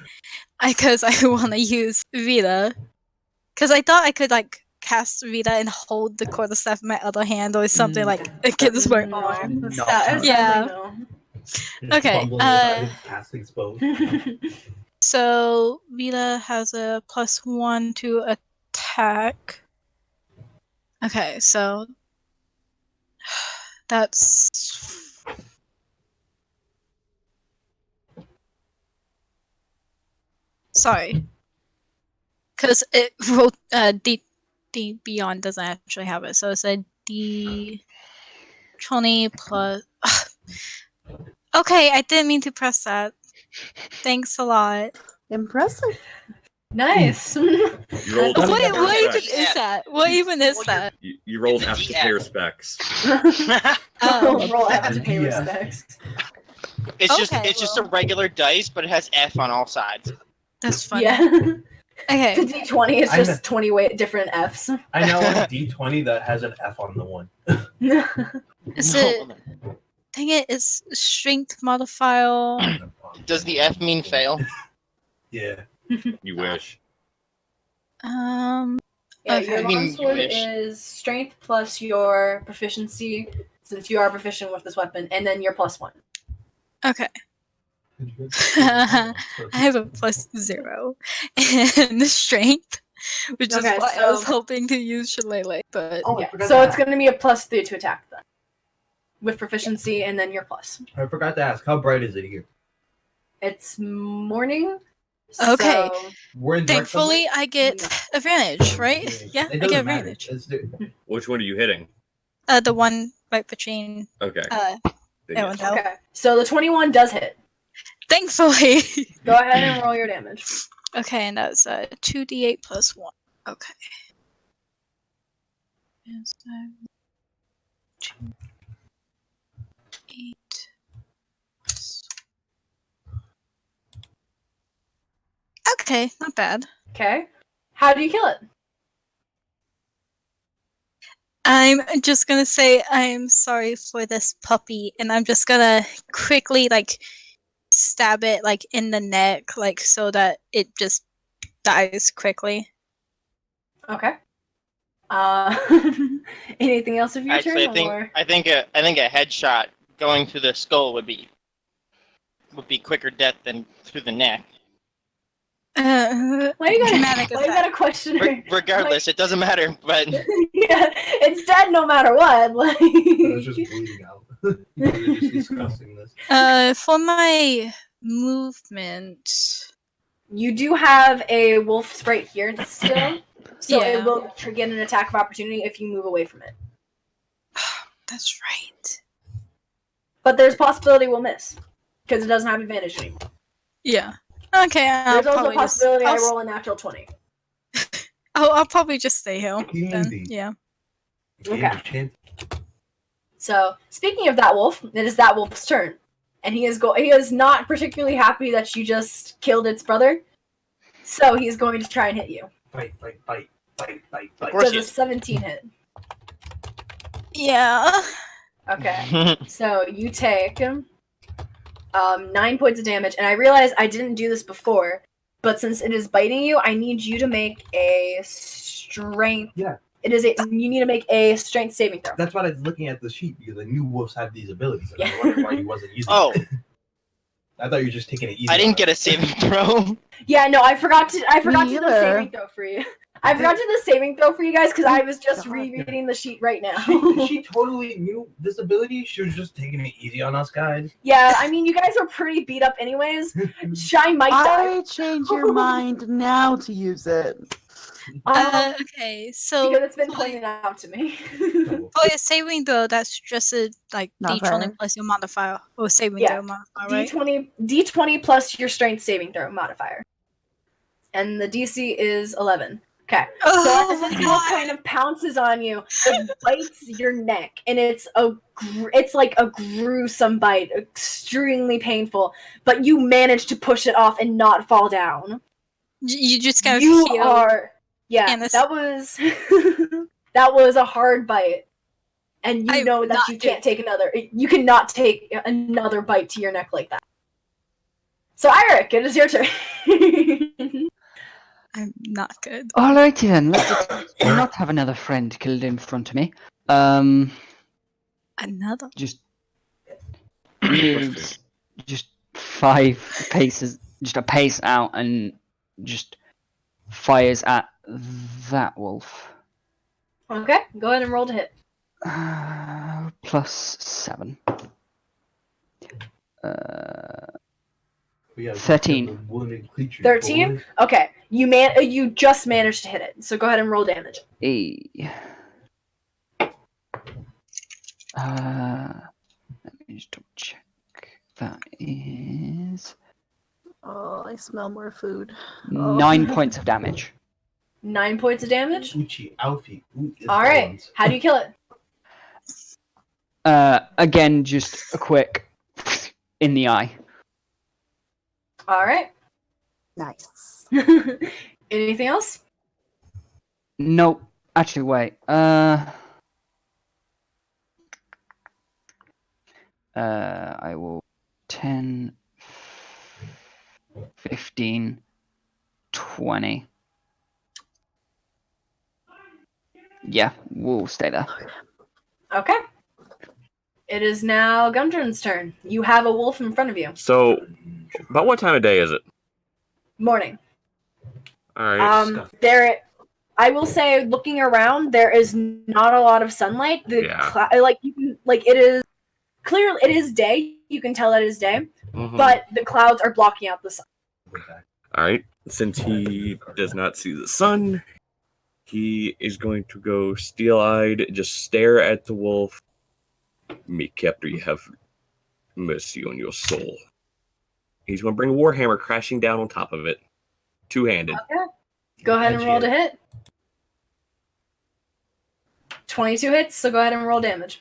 because I want to use Vita. Because I thought I could, like, cast Vita and hold the quarterstaff in my other hand or something like against my arm. Yeah. No. Okay, Fumbling aside, casting exposed. So Vita has a +1 to attack. Okay, so that's sorry, because it rolled D Beyond doesn't actually have it, so it's a D20 plus. Okay, I didn't mean to press that. Thanks a lot. Impressive. Nice. You rolled What, F to pay what even respects. is that? What even is that? You rolled It's a F to DF. pay respects. Roll F to pay Yeah. respects. It's Okay, just a regular dice, but it has F on all sides. That's funny. Yeah. Okay. The D20 is I just 20 different Fs. I know a D20 that has an F on the one. Is it? Dang it! Is strength modifier? Does the F mean fail? Yeah. You wish. Yeah, Okay. your I mean, longsword you wish. is strength plus your proficiency, since you are proficient with this weapon, and then your +1. Okay. I have a +0 and strength, which Okay, is why I was so- hoping to use Shillelagh, but Oh, I Yeah, forgot so to it's ask. going to be a +3 to attack then, with proficiency, and then your plus. I forgot to ask, how bright is it here? It's morning. Okay. So We're in dark thankfully I get advantage, right? Yeah, It I doesn't get matter. advantage. Which one are you hitting? The one right between Okay. Then yes. yes. okay, so the 21 does hit. thankfully. Go ahead and roll your damage. Okay, and that's 2d8 plus 1. Okay. Is that 2d8? Okay, not bad. Okay, how do you kill it? I'm just gonna say I'm sorry for this puppy, and I'm just gonna quickly like stab it like in the neck, like so that it just dies quickly. Okay. Anything else of your Actually, turn? Or? I think a headshot going through the skull would be quicker death than through the neck. Why you gotta, dramatic why you gotta question her? Regardless, it doesn't matter. But Yeah, it's dead no matter what. Like. It was just bleeding out. You were just discussing this. For my movement, You do have a wolf sprite here still, so Yeah. it will get an attack of opportunity if you move away from it. that's right. But there's possibility we'll miss because it doesn't have advantage anymore. Yeah. Okay. There's also a possibility I I'll, roll a natural 20. I'll probably just stay here then. Easy. Yeah. Okay. So speaking of that wolf, it is that wolf's turn, and he is not particularly happy that you just killed its brother. So he's going to try and hit you. Fight, fight, fight, fight, fight, fight. course Does he a is. 17 hit? Yeah. Okay. So you take 9 points of damage, and I realize I didn't do this before, but since it is biting you, I need you to make a strength. Yeah. You need to make a strength saving throw. That's what I was looking at the sheet because I knew wolves have these abilities. And Yeah. I wondered why he wasn't using Oh. it. I thought you were just taking it easy. I didn't get a saving throw. Yeah, no, I forgot to do the either. saving throw for you. I forgot to do the saving throw for you guys because I was just rereading the sheet right now. She totally knew this ability. She was just taking it easy on us guys. Yeah, I mean, you guys are pretty beat up anyways. Shy might die. I change your mind now to use it. Okay, so Because it's been pointed out to me. for a saving throw, that's just a Not D20 fair. plus your modifier or saving Yeah, throw modifier, right? D20 plus your strength saving throw modifier. And the DC is 11. Okay. Oh So as my this wolf God. kind of pounces on you, it bites your neck, and it's like a gruesome bite, extremely painful. But you manage to push it off and not fall down. You just gotta You feel. are, yeah. And That was that was a hard bite, and you I'm know that not you can't take another. You cannot take another bite to your neck like that. So Airic, it is your turn. I'm not good. Alrighty then, let's just not have another friend killed in front of me. Another. Just moves just 5 paces, just a pace out, and just fires at that wolf. Okay, go ahead and roll to hit. +7. We gotta 13. get the wounded creature, 13? boys. Okay, you just managed to hit it, so go ahead and roll damage. Let me just double check. That is Oh, I smell more food. 9 points of damage. 9 points of damage? Uchi, Alfie. Alright, how do you kill it? Again, just a quick in the eye. Alright. Nice. Anything else? Nope. Actually, wait. I will 10, 15, 20. Yeah, we'll stay there. Okay. It is now Gudrun's turn. You have a wolf in front of you. So, about what time of day is it? Morning. All right. I will say, looking around, there is not a lot of sunlight. Yeah. It is clear. It is day. You can tell that it is day, Mhm. but the clouds are blocking out the sun. All right. Since he does not see the sun, he is going to go steel-eyed, just stare at the wolf. May Captor, have mercy on your soul. He's going to bring a warhammer crashing down on top of it, two-handed. Okay. Go ahead and roll to hit. 22 hits. So go ahead and roll damage.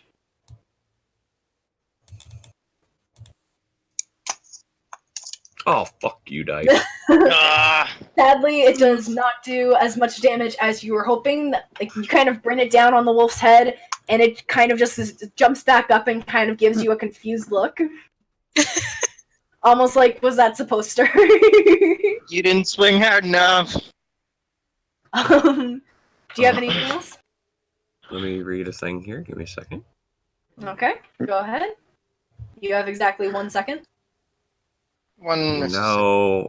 Oh, fuck you, dice. Sadly, it does not do as much damage as you were hoping. Like, you kind of bring it down on the wolf's head, and it kind of just jumps back up and kind of gives you a confused look. Almost like, was that supposed to hurt? You didn't swing hard enough. Do you have anything else? Let me read a thing here. Give me a second. Okay, go ahead. You have exactly 1 second. One.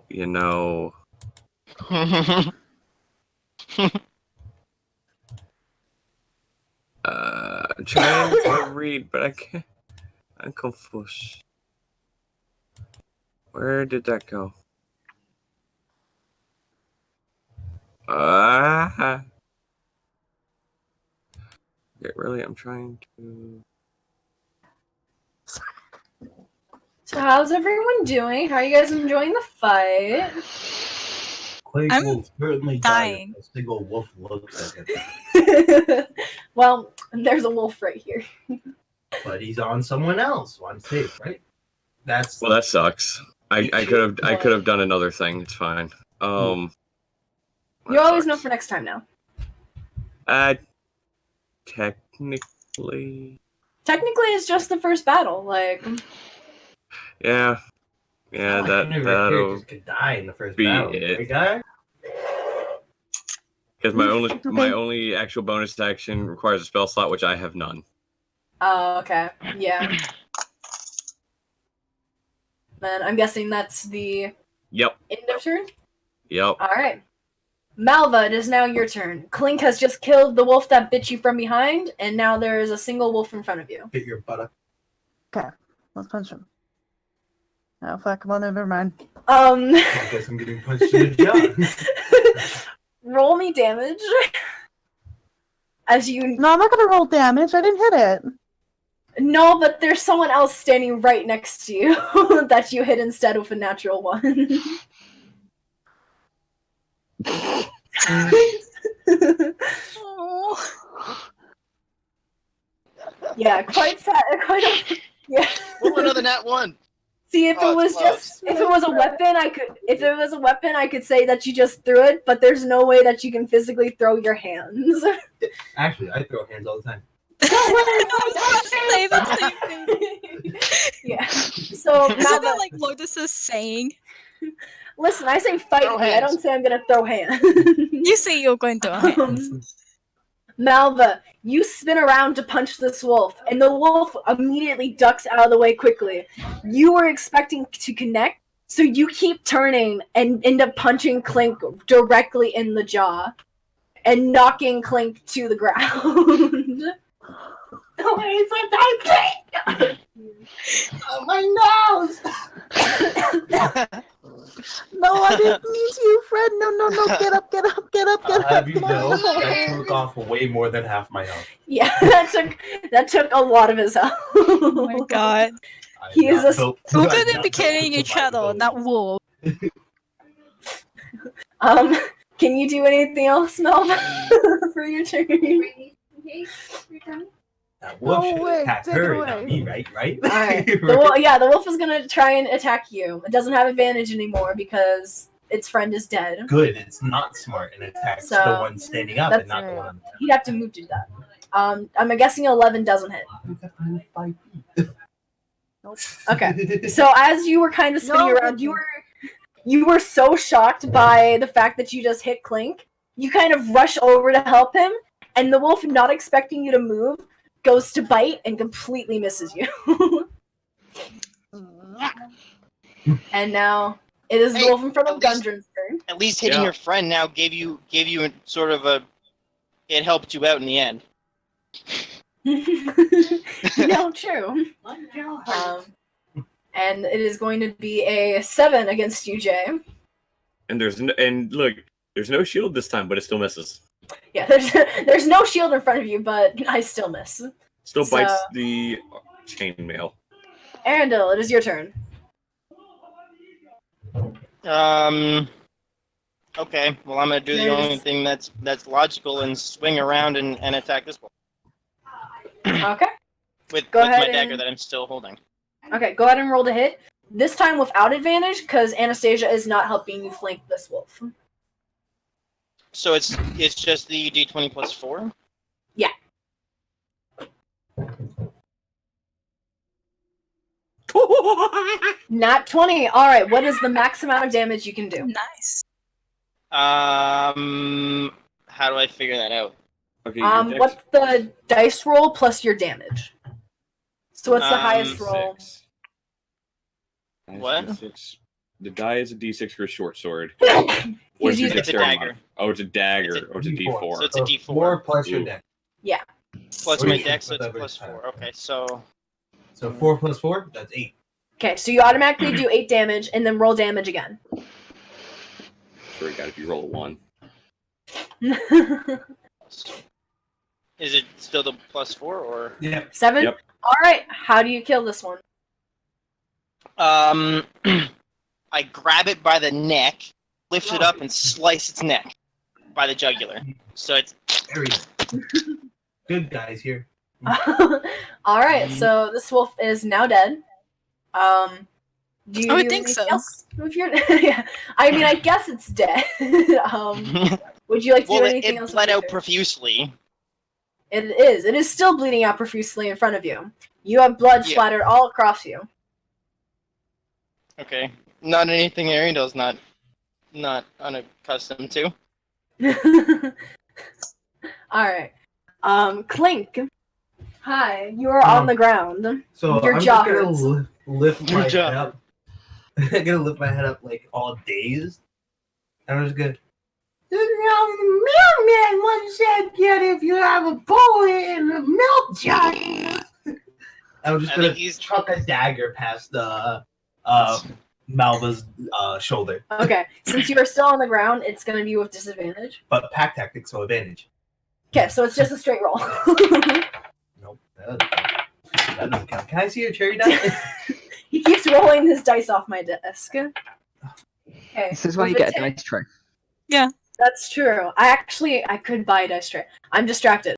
You know. I'm trying to read, but I can't. I'm confused. Where did that go? Okay, really? I'm trying to. So how's everyone doing? How are you guys enjoying the fight? Quake I'm will certainly dying. die if a single wolf looks at him. Well, there's a wolf right here. But he's on someone else. So I'm safe, right? That's Well, that sucks. I could have done another thing. It's fine. You that always know sucks. for next time now. Technically. Technically, it's just the first battle. Like, Yeah. Yeah, not like any of our that'll characters could die in the first be battle, it. right, guys? Because my only actual bonus action requires a spell slot, which I have none. oh, okay, yeah. Then I'm guessing that's the Yep. end of turn. Yep. All right. Malva, it is now your turn. Clink has just killed the wolf that bit you from behind, and now there is a single wolf in front of you. Hit your buttock. Okay, let's punch him. Oh, fuck, well, never mind. I guess I'm getting punched in the jaw. Roll me damage. As you... No, I'm not gonna roll damage. I didn't hit it. No, but there's someone else standing right next to you that you hit instead with a natural 1. Yeah, quite sad. Quite a, yeah. Roll another nat 1. See, if it was just if it was a weapon, I could say that you just threw it, but there's no way that you can physically throw your hands. Actually, I throw hands all the time. Say the same thing. Yeah. So Isn't that like Lotus's saying? listen, I say fight Throw me. I hands. don't say I'm gonna throw hands. You say you're going to hands. Malva, you spin around to punch this wolf, and the wolf immediately ducks out of the way quickly. You were expecting to connect, so you keep turning and end up punching Clink directly in the jaw and knocking Clink to the ground. Oh, my nose! No, I didn't mean to, Fred. No, get up, get up, get up, get up. Have you No. know that took off way more than half my health. Yeah, that took a lot of his health. Oh my god. He is a- Who couldn't be carrying each other? That wolf. Can you do anything else, Malva, for your turn? That wolf Oh, should wait, attack take her, it not away. me, right? Alright. The wolf is gonna try and attack you. It doesn't have advantage anymore because its friend is dead. Good, it's not smart and attacks So, the one standing up and not the one on the He'd have to move to do that. I'm guessing 11 doesn't hit. Okay. So as you were kind of spinning No. around, you were so shocked by the fact that you just hit Clink. You kind of rush over to help him, and the wolf, not expecting you to move, goes to bite and completely misses you. And now it is the Hey, wolf in front of at least- Gudrun's turn. At least hitting Yeah. your friend now gave you a, sort of a. It helped you out in the end. No, true. And it is going to be a 7 against you, Jay. And look, there's no shield this time, but it still misses. Yeah, there's no shield in front of you, but I still miss. Still bites So- the chainmail. Aerendyl, it is your turn. Okay. Well, I'm gonna do the only thing that's logical and swing around and attack this one Okay. with Go my ahead dagger and- that I'm still holding. Okay, go ahead and roll to hit. This time without advantage, because Anastasia is not helping you flank this wolf. So it's just the D20 plus 4. Yeah. Not 20. Alright, what is the max amount of damage you can do? Nice. How do I figure that out? Okay, your dex- What's the dice roll plus your damage? So what's the highest roll? D6. That's What? D6. The die is a D6 for a short sword. He's What's your using- It's a dexterity dagger. mod? Oh, it's a dagger. It's a Or it's a D4. So it's a D4. 4 plus your Ooh. deck. Plus Or my you dex, should so put it's that plus with 4. Okay, so So 4 plus 4, that's 8. Okay, so you automatically do 8 damage and then roll damage again. Sure, God, if you roll a 1. is it still the plus 4 or? Yeah. 7? Yep. Alright, how do you kill this one? I grab it by the neck, lift it up, and slice its neck by the jugular. So it's Very good guys here. Alright, so this wolf is now dead. Do you I would do think anything so. else with your... Yeah. I mean, I guess it's dead. Would you like to well, do it anything else? with bled your out turn? profusely. It is. It is still bleeding out profusely in front of you. You have blood Yeah. splattered all across you. Okay, not anything Aerendyl's not unaccustomed to. Alright. Clink. Hi, you are on the ground. So Your I'm jaw just hurts. gonna lift Your my jaw head up. I'm gonna lift my head up like all dazed. And I'm just gonna The mailman once said that if you have a bullet in a milk jug. I'm just I gonna think he's- chuck a dagger past the Malva's shoulder. Okay, since you are still on the ground, it's gonna be with disadvantage. But pack tactics, so advantage. Okay, so it's just a straight roll. Nope, that doesn't count. Can I see your cherry die? He keeps rolling his dice off my desk. Okay. This is why you with get a dice tray. That's true. I could buy a dice tray. I'm distracted.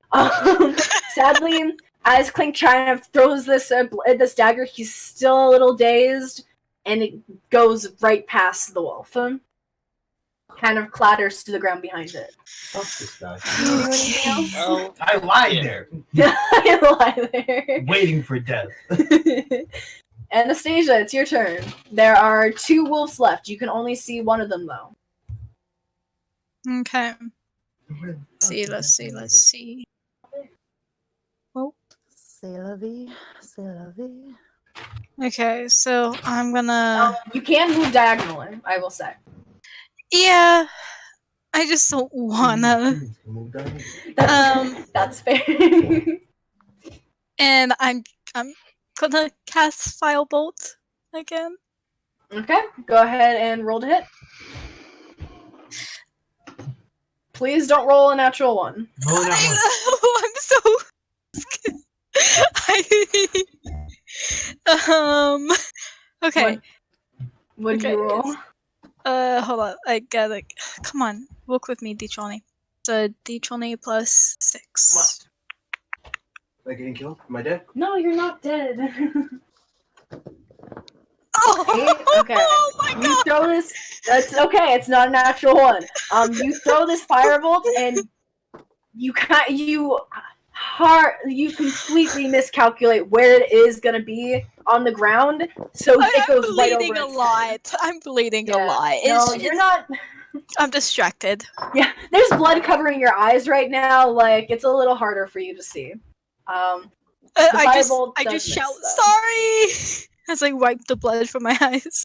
Sadly, as Clink kind of throws this dagger, he's still a little dazed, and it goes right past the wolf. Kind of clatters to the ground behind it. Fuck this guy. Do you do anything else? Well, I lied Yeah. there, I lie there. waiting for death. Anastasia, it's your turn. There are 2 wolves left. You can only see one of them, though. Okay. Let's see. C'est la vie, c'est la vie. Okay, so I'm gonna. You can move diagonally, I will say. Yeah, I just don't wanna. That's fair. And I'm gonna cast Firebolt again. Okay, go ahead and roll to hit. Please don't roll a natural 1. Roll that one. I'm so scared. Okay. Would Okay, you roll? Hold on. I gotta. Come on, work with me, D20. So D20 plus 6. What? Am I getting killed? Am I dead? No, you're not dead. Oh, Okay. oh my You god! throw this. That's okay. It's not a natural 1. You throw this firebolt and you completely miscalculate where it is gonna be on the ground, so it goes I'm right over bleeding a its head. lot. I'm bleeding a Yeah. lot. No, you're not. I'm distracted. Yeah, there's blood covering your eyes right now. Like it's a little harder for you to see. I just firebolt does just miss, shout though. sorry as I wipe the blood from my eyes.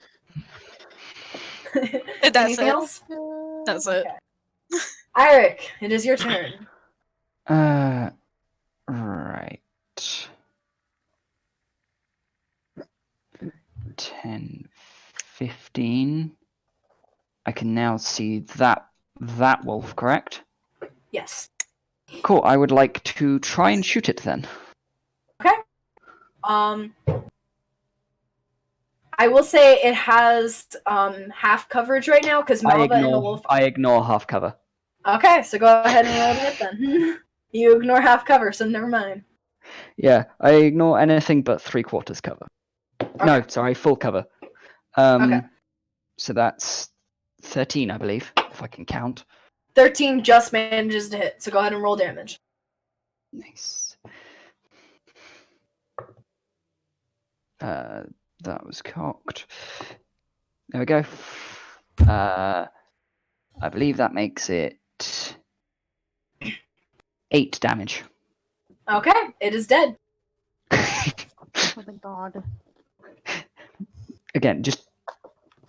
That's Anything it. else? That's it. Okay. Airic, it is your turn. Right. 10, 15. I can now see that wolf, correct? Yes. Cool. I would like to try and shoot it then. I will say it has half coverage right now because Malva and the wolf. I ignore half cover. Okay, so go ahead and roll to hit then. You ignore half cover, so never mind. Yeah, I ignore anything but 3/4 cover. No, sorry, full cover. Okay. So that's 13, I believe, if I can count. 13 just manages to hit, so go ahead and roll damage. Nice. That was cocked. There we go. I believe that makes it 8 damage. Okay, it is dead. Oh my god. Again, just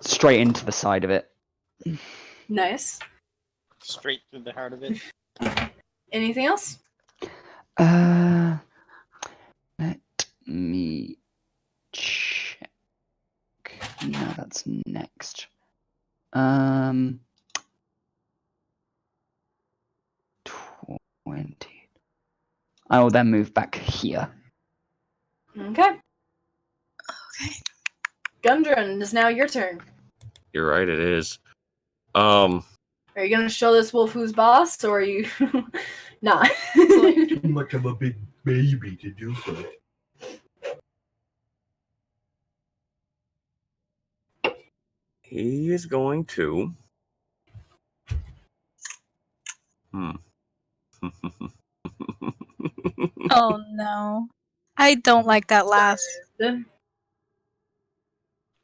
straight into the side of it. Nice. straight through the heart of it. Anything else? Let me check. No, that's next. 20. I will then move back here. Okay. Okay. Gudrun, it is now your turn. You're right, it is. Are you gonna show this wolf who's boss, or are you not? Too much of a big baby to do so. He is going to. Oh no. I don't like that laugh.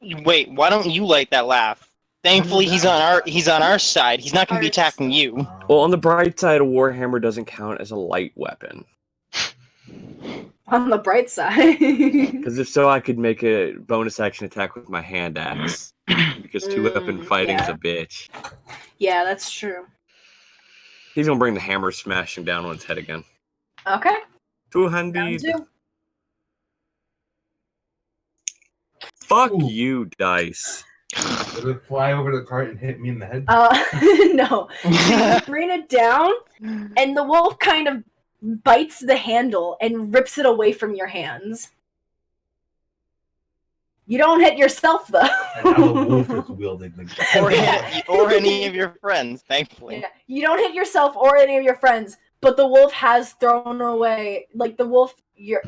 Wait, why don't you like that laugh? Thankfully, he's on our side. He's not going to be attacking you. Well, on the bright side, a warhammer doesn't count as a light weapon. On the bright side. Because if so, I could make a bonus action attack with my hand axe. Because two-weapon fighting is a bitch. Yeah, that's true. He's gonna bring the hammer smashing down on its head again. Okay. Two-handed. Round 2. Fuck Ooh. you, dice. Does it fly over the cart and hit me in the head? No. So you bring it down, and the wolf kind of bites the handle and rips it away from your hands. You don't hit yourself, though. And now the wolf is wielding the or any of your friends, thankfully. Yeah. You don't hit yourself or any of your friends, but the wolf has thrown away, like, the wolf,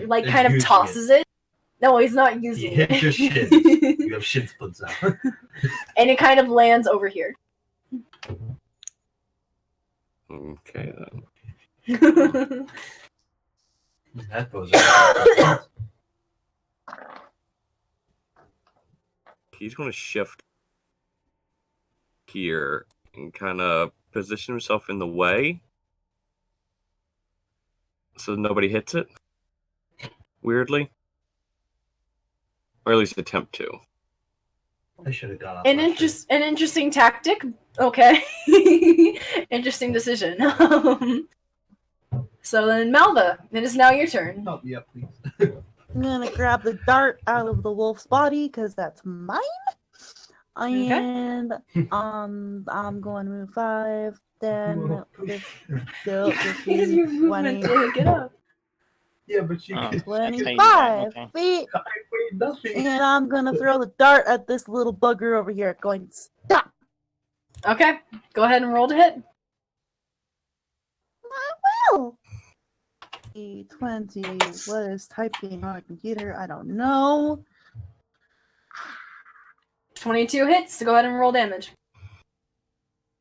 like, It's kind of using tosses it. No, he's not He using hits it. your shins. You have shin splits now. And it kind of lands over here. Okay, then. That goes up. He's gonna shift here and kind of position himself in the way so nobody hits it. Weirdly. Or at least attempt to. I should have got off. An my interesting tactic. Okay. Interesting decision. So then, Malva, it is now your turn. Help me up, please. I'm gonna grab the dart out of the wolf's body because that's mine. And I'm going to move 5, then 15, 20, Get up. Yeah, but you can 25 Okay. feet. I weigh nothing. And I'm gonna throw the dart at this little bugger over here. Going, stop! Okay, go ahead and roll to hit. Well, 20. What is typing on a computer? I don't know. 22 hits, so go ahead and roll damage.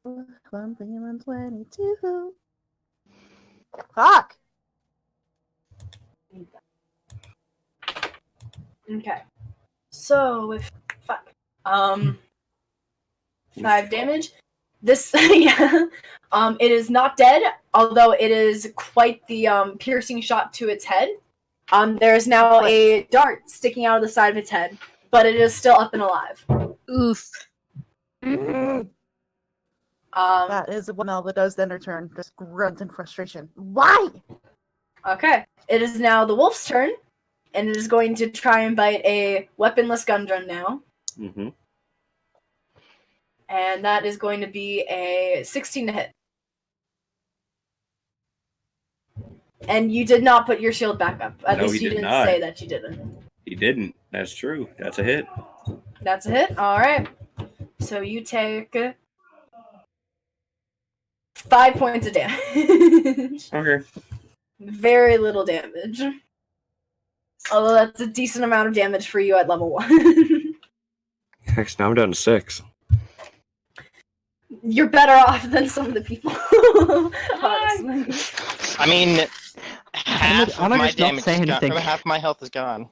I'm feeling 22. Fuck! Okay. So with 5 damage. This it is not dead, although it is quite the piercing shot to its head. There is now a dart sticking out of the side of its head, but it is still up and alive. Oof. That is what Malva does then her turn. Just grunt in frustration. Why? Okay. It is now the wolf's turn, and it is going to try and bite a weaponless Gudrun now. Mm-hmm. And that is going to be a 16 to hit. And you did not put your shield back up. At No, least he you did didn't not. say that you didn't. He didn't. That's true. That's a hit. That's a hit. All right. So you take 5 points of damage. Okay. Very little damage. Although that's a decent amount of damage for you at level 1. Next, now I'm down to 6. You're better off than some of the people. Honestly. I mean, half I'm of not my just not damage saying is gone. anything. Half my health is gone.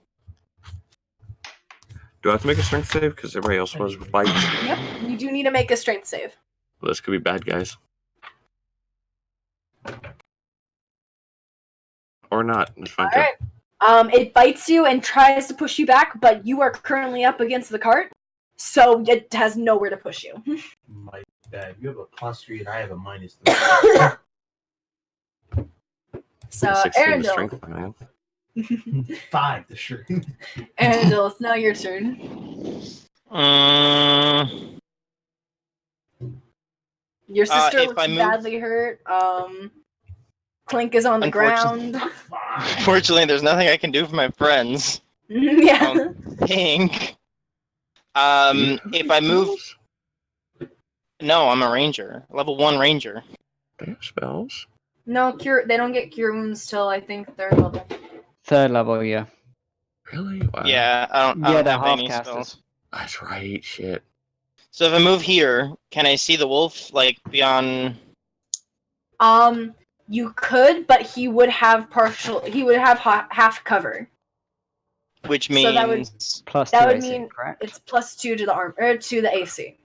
Do I have to make a strength save? Because everybody else was with bites. Yep. You do need to make a strength save. Well, this could be bad, guys. Or not. It's fine, too. Alright. It bites you and tries to push you back, but you are currently up against the cart, so it has nowhere to push you. My bad. You have a +3 and I have a -3. So, 16 to Aerendyl. strength, man. 5 to sure. Aerendyl, it's now your turn. Your sister if looks I move- badly hurt. Clink is on the ground. Unfortunately, there's nothing I can do for my friends. Yeah. Pink. If I move, no, I'm a ranger, level 1 ranger. They have spells. No, they don't get cure wounds till I think 3rd level. 3rd level, yeah. Really? Wow. Yeah, I don't Yeah, they're have half any casters. spells. That's right. Shit. So if I move here, can I see the wolf like beyond? You could, but he would have half cover. Which So means that would- Plus That 2 would AC, mean correct? it's +2 to the arm or to the AC.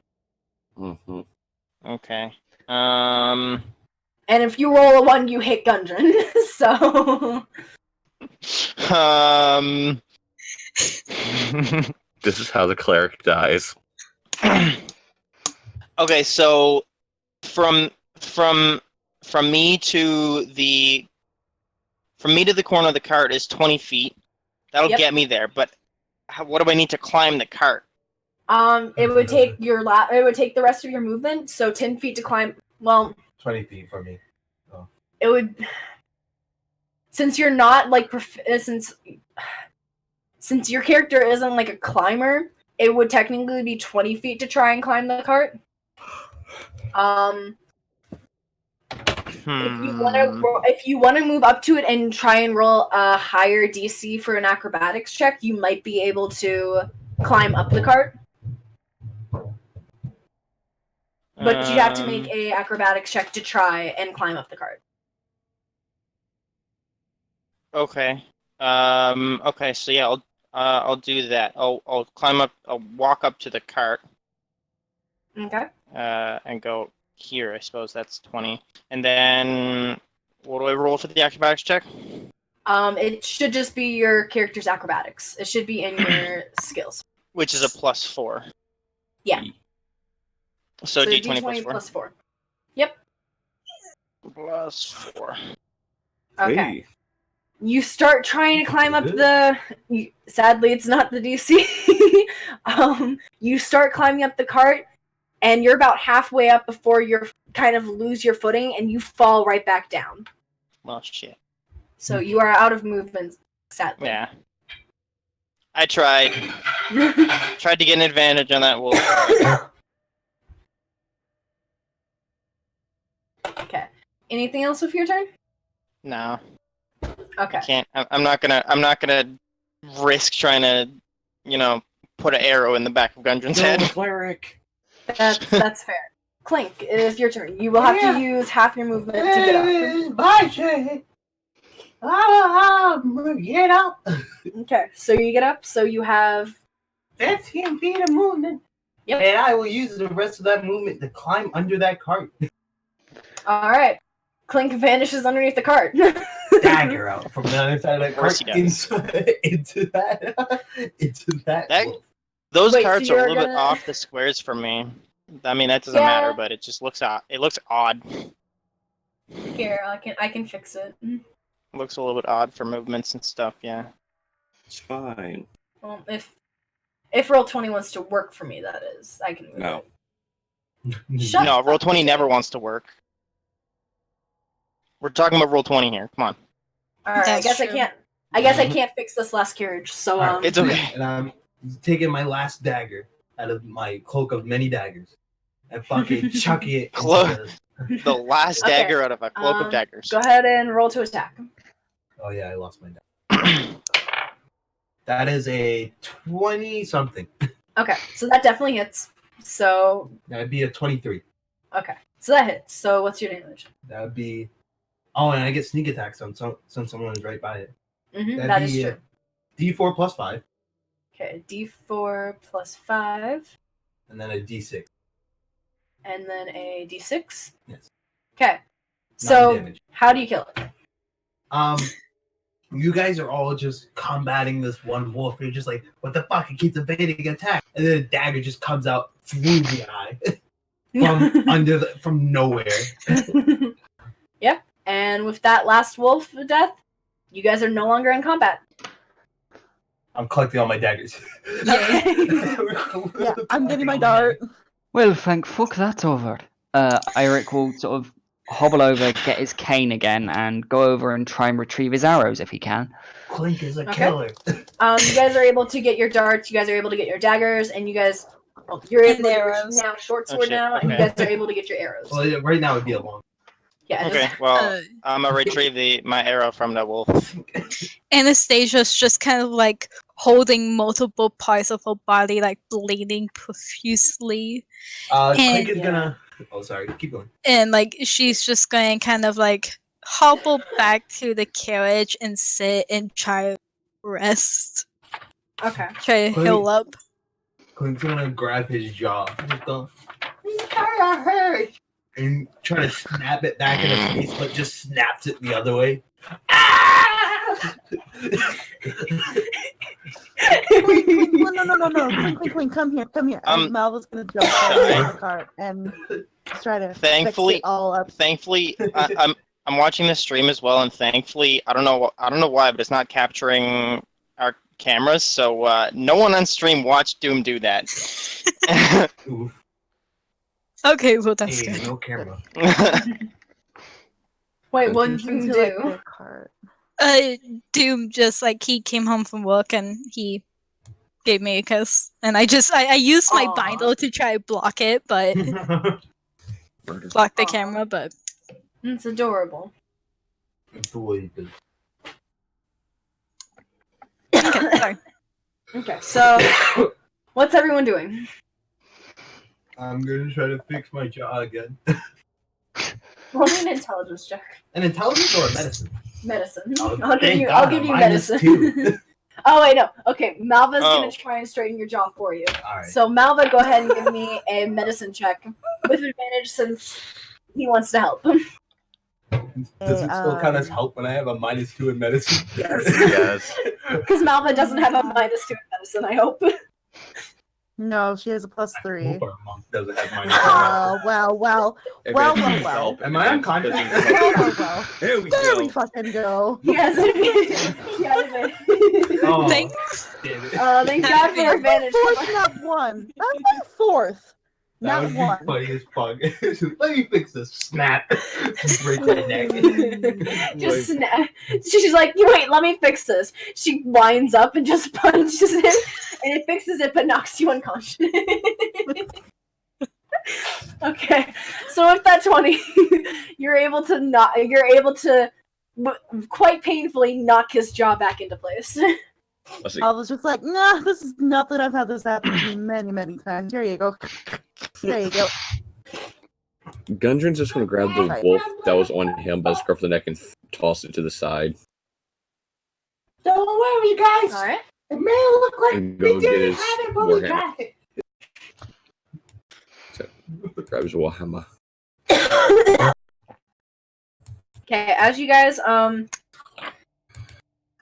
Mm-hmm. okay. And if you roll a 1, you hit Gudrun. So This is how the cleric dies. Okay, so from from me to the corner of the cart is 20 feet. That'll Yep. get me there. But what do I need to climb the cart? It would take it would take the rest of your movement. So 10 feet to climb. Well, 20 feet for me. it would. Since you're not like since your character isn't like a climber, it would technically be 20 feet to try and climb the cart. If you want to move up to it and try and roll a higher DC for an acrobatics check, you might be able to climb up the cart. But you'd have to make a acrobatics check to try and climb up the cart. Okay. Okay. So yeah, I'll do that. I'll climb up. I'll walk up to the cart. Okay. And go here. I suppose that's 20. And then, what do I roll for the acrobatics check? It should just be your character's acrobatics. It should be in your skills. Which is a +4. Yeah. So D20 D20 plus 4. +4. Yep. +4. Okay. Hey. You start trying to climb up the. Sadly, it's not the DC. You start climbing up the cart, and you're about halfway up before you kind of lose your footing, and you fall right back down. Well, shit. So you are out of movement, sadly. Yeah. I tried. Tried to get an advantage on that wolf. Okay. Anything else with your turn? No. Okay. I can't. I'm not gonna risk trying to, put an arrow in the back of Gudrun's head. Cleric. That's fair. Clink, it is your turn. You will have to use half your movement to get up. My turn. Get up. Okay, so you get up, so you have 15 feet of movement. Yep. And I will use the rest of that movement to climb under that cart. Alright. Clink vanishes underneath the cart. Dagger out from the other side of that course cart he does. into that wolf. Those Wait, carts so are a you're little bit gonna- off the squares for me. I mean, that doesn't Yeah. matter, but it just looks odd. It looks odd. Here, I can fix it. It looks a little bit odd for movements and stuff. Yeah. It's fine. Well, if Roll20 wants to work for me, that is, I can move No. it. Shut No, up, Roll20 Jay. never wants to work. We're talking about Roll20 here. Come on. Alright, I That's guess true. I can't fix this last carriage. So Alright, It's okay. And I'm taking my last dagger out of my cloak of many daggers and fucking chucking it. into Clo- the- The last Okay, dagger out of a cloak of daggers. go ahead and roll to attack. Oh yeah, I lost my dagger. That is a 20 something. Okay, so that definitely hits. So That'd be a 23. okay, so that hits. So what's your damage? That would be. Oh, and I get sneak attacks on since someone is right by it. That'd That is be, true. D4 plus 5, Okay, D4 plus 5, and then a D6. and then a D6. Yes. Okay, so damage. how do you kill it? You guys are all just combating this one wolf. You're just like, what the fuck? It keeps evading attack, and then a dagger just comes out through the eye from nowhere. Yep, and with that last wolf death, you guys are no longer in combat. I'm collecting all my daggers. Yeah, I'm getting my dart. Well, thank fuck that's over. Airic will sort of hobble over, get his cane again, and go over and try and retrieve his arrows if he can. Clink is a Okay. killer. You guys are able to get your darts, you guys are able to get your daggers, and you guys, you're able And to get your arrows. now short Oh, sword shit, now, and you okay. guys are able to get your arrows. Well, yeah, right now it'd be a long. Yeah. Okay, just- well, I'm gonna retrieve my arrow from the wolf. Anastasia's just kind of like holding multiple parts of her body, like bleeding profusely. Clink is Yeah. gonna. Oh, sorry. Keep going. And like she's just going to kind of like hobble back to the carriage and sit and try to rest. Okay. Try to heal up. Clink's gonna grab his jaw. Just go. "Hurry!" And try to snap it back in his face, but just snaps it the other way. No. Queen, come here. Um, Malva's gonna jump on the cart and Just try to Thankfully- fix it all up. Thankfully, I'm watching the stream as well, and thankfully, I don't know why, but it's not capturing our cameras. So no one on stream watched Doom do that. Oof. Okay, well that's Hey, good. no camera. Wait, what did Into, you like, do? their cart. Doom just like he came home from work and he gave me a kiss, and I used my Aw. binder to try to block it, but block the Aw. camera. But It's adorable. Deleted. okay, sorry. Okay, so what's everyone doing? I'm gonna try to fix my jaw again. Roll me an intelligence check. An intelligence or a medicine? Medicine. Oh, I'll give thank you. God, I'll give a you minus medicine. 2. Oh wait, no. Okay, Malva's Oh. gonna try and straighten your jaw for you. Alright. So Malva, go ahead and give me a medicine check with advantage since he wants to help. Does it still count as help when I have a -2 in medicine? Yes. Yes. Because Malva doesn't have a -2 in medicine, I hope. No, she has a +3. Hope our monk doesn't have -2. Well. If Well, it well, doesn't well. help, Am I it unconscious? doesn't help. Well. There we There we go. fucking go. He has advantage. He has advantage. Oh, Thanks. damn it. Thank God for advantage. Fourth, not one. That's my fourth. That Not would be one. funny as fuck. Let me fix this. Snap. Break my neck. Just snap. She's like, wait, let me fix this. She winds up and just punches him, and it fixes it, but knocks you unconscious. Okay, so with that 20, you're able to quite painfully knock his jaw back into place. Let's see. I was just like, nah, this is nothing. I've had this happen to me many, many times. Here you go. There you go. Gudrun's just gonna grab the wolf that was on him by the scruff of the neck and toss it to the side Don't worry, guys. All right. It may look like and we go get didn't his have it, but we warhammer. got it. Grab his warhammer. Okay, as you guys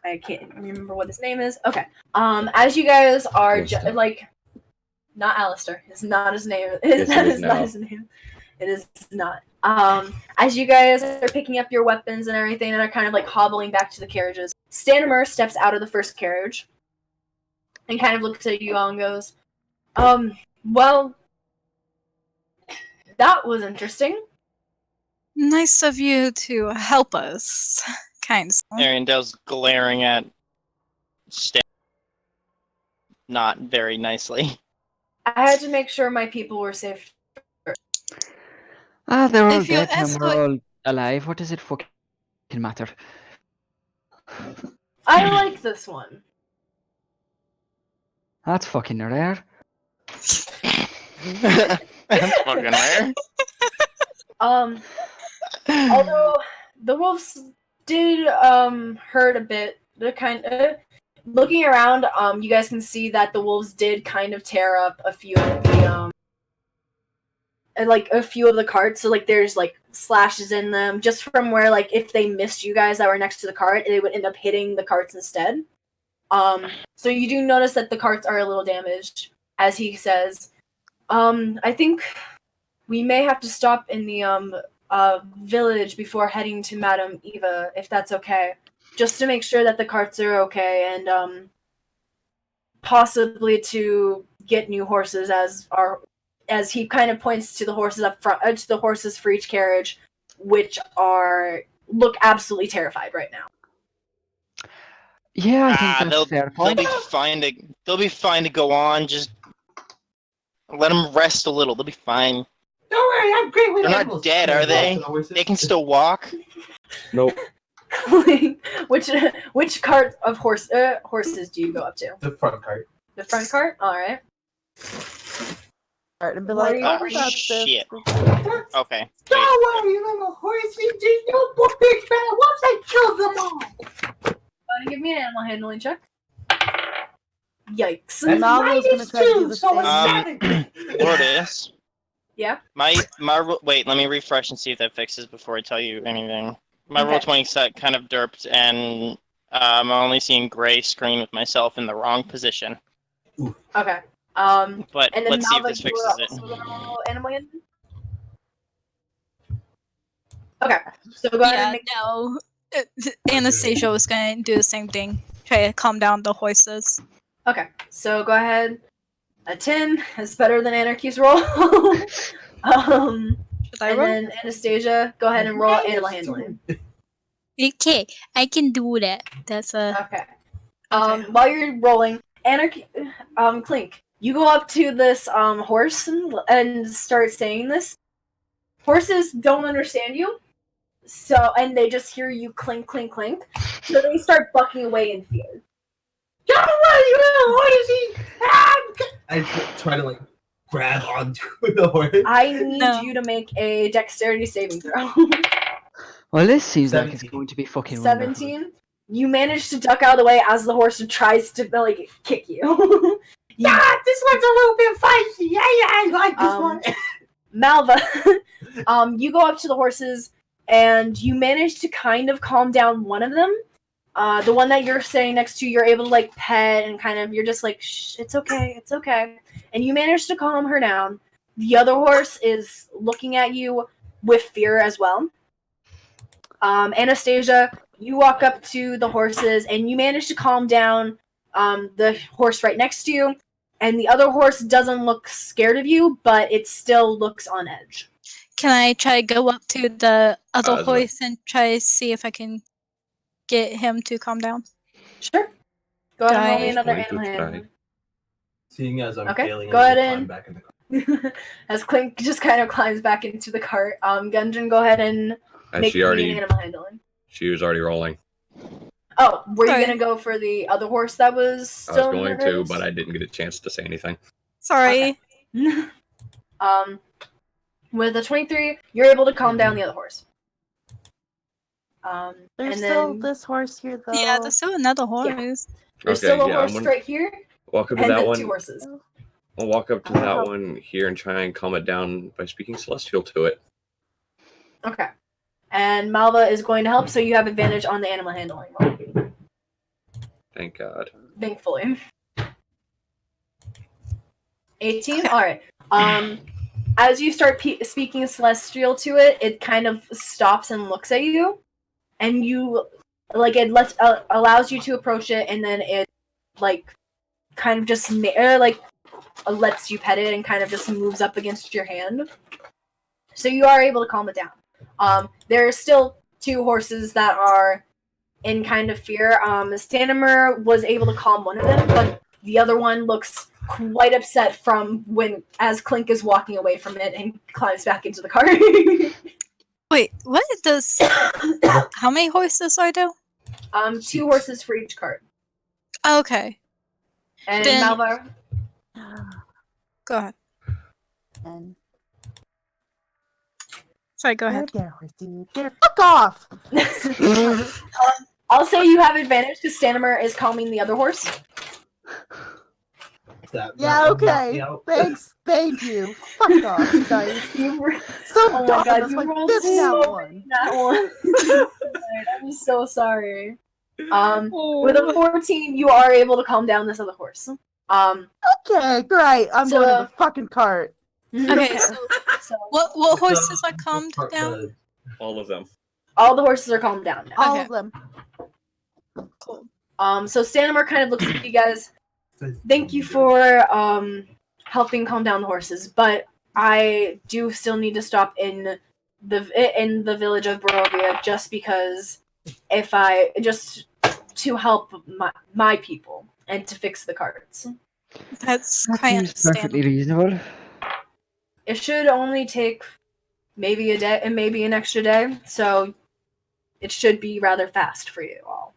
I can't remember what his name is. Okay. As you guys are Alistair. like not Alistair. It's not his name. Yes, That it is is not now. his name. It is not. As you guys are picking up your weapons and everything and are kind of like hobbling back to the carriages, Stanimer steps out of the first carriage and kind of looks at you all and goes, well, that was interesting. Nice of you to help us, kind soul. Aerendyl's glaring at Stan not very nicely. I had to make sure my people were safe. Ah, they're all If you dead and ask we're what- all alive. What does it fucking matter? I like this one. That's fucking rare. That's fucking rare. Although the wolves did hurt a bit, they're kind of looking around. You guys can see that the wolves did kind of tear up a few of the like a few of the carts. So like there's like slashes in them just from where like if they missed you guys that were next to the cart, they would end up hitting the carts instead. So you do notice that the carts are a little damaged, as he says. I think we may have to stop in the village before heading to Madame Eva, if that's okay. Just to make sure that the carts are okay and possibly to get new horses as he kind of points to the horses up front, to the horses for each carriage, which look absolutely terrified right now. Yeah, I think that's they'll a fair they'll point. be fine to go on. Just let them rest a little. They'll be fine. Don't worry, I'm great with They're not animals. dead, are they? They can still walk. Nope. Which cart of horses do you go up to? The front cart. The front cart? Alright. And be What like, are oh, you- we got this. shit. Okay. Wait. Don't worry, little horsey. There's no more big bad wolves. I killed them all. Want to give me an animal handling check? Yikes. And Malva's gonna try to do the -2, so same. it's 7. Lourdes. Yeah? Wait, let me refresh and see if that fixes before I tell you anything. My Okay. roll 20 set kind of derped, and I'm only seeing gray screen with myself in the wrong position. Okay. But And then let's see if Malva, this you were fixes it. also gonna roll animal handling? Okay, so go ahead and Yeah, make. no. Anastasia was gonna do the same thing. Try to calm down the horses. Okay, so go ahead. A 10 is better than Anarchy's roll. Should I And roll? then Anastasia, go ahead and roll animal handling. Okay, I can do that. That's a Okay. okay. While you're rolling, Anarchy, Clink, you go up to this horse and start saying this. Horses don't understand you, and they just hear you clink, clink, clink. So they start bucking away in fear. Get away, what is he? I try to like grab onto the horse. I need No. you to make a dexterity saving throw. Well, this seems like it's 17. going to be fucking wonderful. 17. You manage to duck out of the way as the horse tries to like kick you. Yeah, this one's a little bit feisty. Yeah, I like this one. Malva, you go up to the horses and you manage to kind of calm down one of them. The one that you're standing next to, you're able to like pet and kind of, you're just like, shh, it's okay, it's okay. And you manage to calm her down. The other horse is looking at you with fear as well. Anastasia, you walk up to the horses and you manage to calm down the horse right next to you. And the other horse doesn't look scared of you, but it still looks on edge. Can I try to go up to the other no. horse and try to see if I can get him to calm down? Sure. Go ahead and roll me I- another Going to animal try. handling. Seeing as I'm Okay, failing, go I ahead climb and- back in the car. As Clink just kind of climbs back into the cart, Gudrun, go ahead and make She me an already, animal handling. she was already rolling. Oh, were you Sorry. gonna go for the other horse that was I was still in going the to, race? but I didn't get a chance to say anything. Sorry. Okay. With a 23, you're able to calm down the other horse. There's and still then this horse here, though. Yeah, there's still another horse. there's Okay, still a yeah, horse I'm gonna right here, walk up to and that then one. 2 horses. I'll walk up to that Oh. one here and try and calm it down by speaking Celestial to it. Okay. And Malva is going to help, so you have advantage on the animal handling roll. Thank God. Thankfully. 18? Okay. Alright. As you start speaking Celestial to it, it kind of stops and looks at you. And you, like, it allows you to approach it, and then it, like, kind of just, lets you pet it and kind of just moves up against your hand. So you are able to calm it down. There are still 2 horses that are in kind of fear. Stanimer was able to calm one of them, but the other one looks quite upset from as Clink is walking away from it and climbs back into the car. Wait, what does... How many horses are there? 2 horses for each cart. Okay, And Then- Malva, go ahead. And Sorry, go ahead. there, horsey. Get fuck off! I'll say you have advantage because Stanimer is calming the other horse. Yeah, okay. Thanks, thank you. Fuck off, you guys. So Oh my dumb. god, That's you my rolled 5th so now one. that one. I'm so sorry. With a 14, you are able to calm down this other horse. Okay, great. I'm So, going to the fucking cart. Okay, so so what horses are calmed down? All of them. all the horses are calmed down now. All Okay. of them. Cool. So Stanimer kind of looks at you guys. Thank you for helping calm down the horses, but I do still need to stop in the village of Barovia just because just to help my people and to fix the carts. That's That quite seems perfectly understandable. reasonable. It should only take maybe a day and maybe an extra day, so it should be rather fast for you all.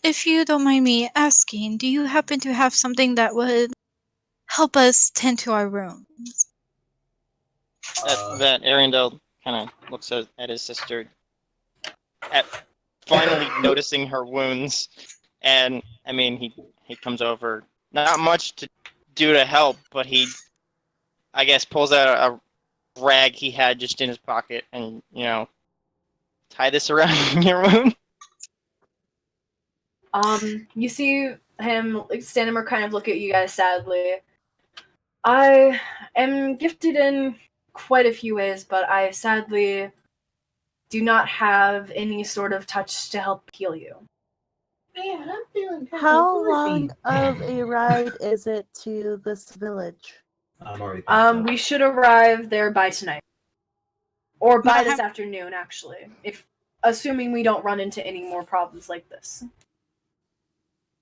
If you don't mind me asking, do you happen to have something that would help us tend to our rooms? That Aerendyl kind of looks at his sister, at finally noticing her wounds, and I mean he comes over. Not much to do to help, but he, I guess, pulls out a rag he had just in his pocket, and tie this around your wound. You see him, Stanimer, kind of look at you guys sadly. I am gifted in quite a few ways, but I sadly do not have any sort of touch to help heal you. Man, I'm feeling kind How of long of a ride is it to this village? I'm already. We should arrive there by tonight. Or by Not this have- afternoon, actually. If assuming we don't run into any more problems like this.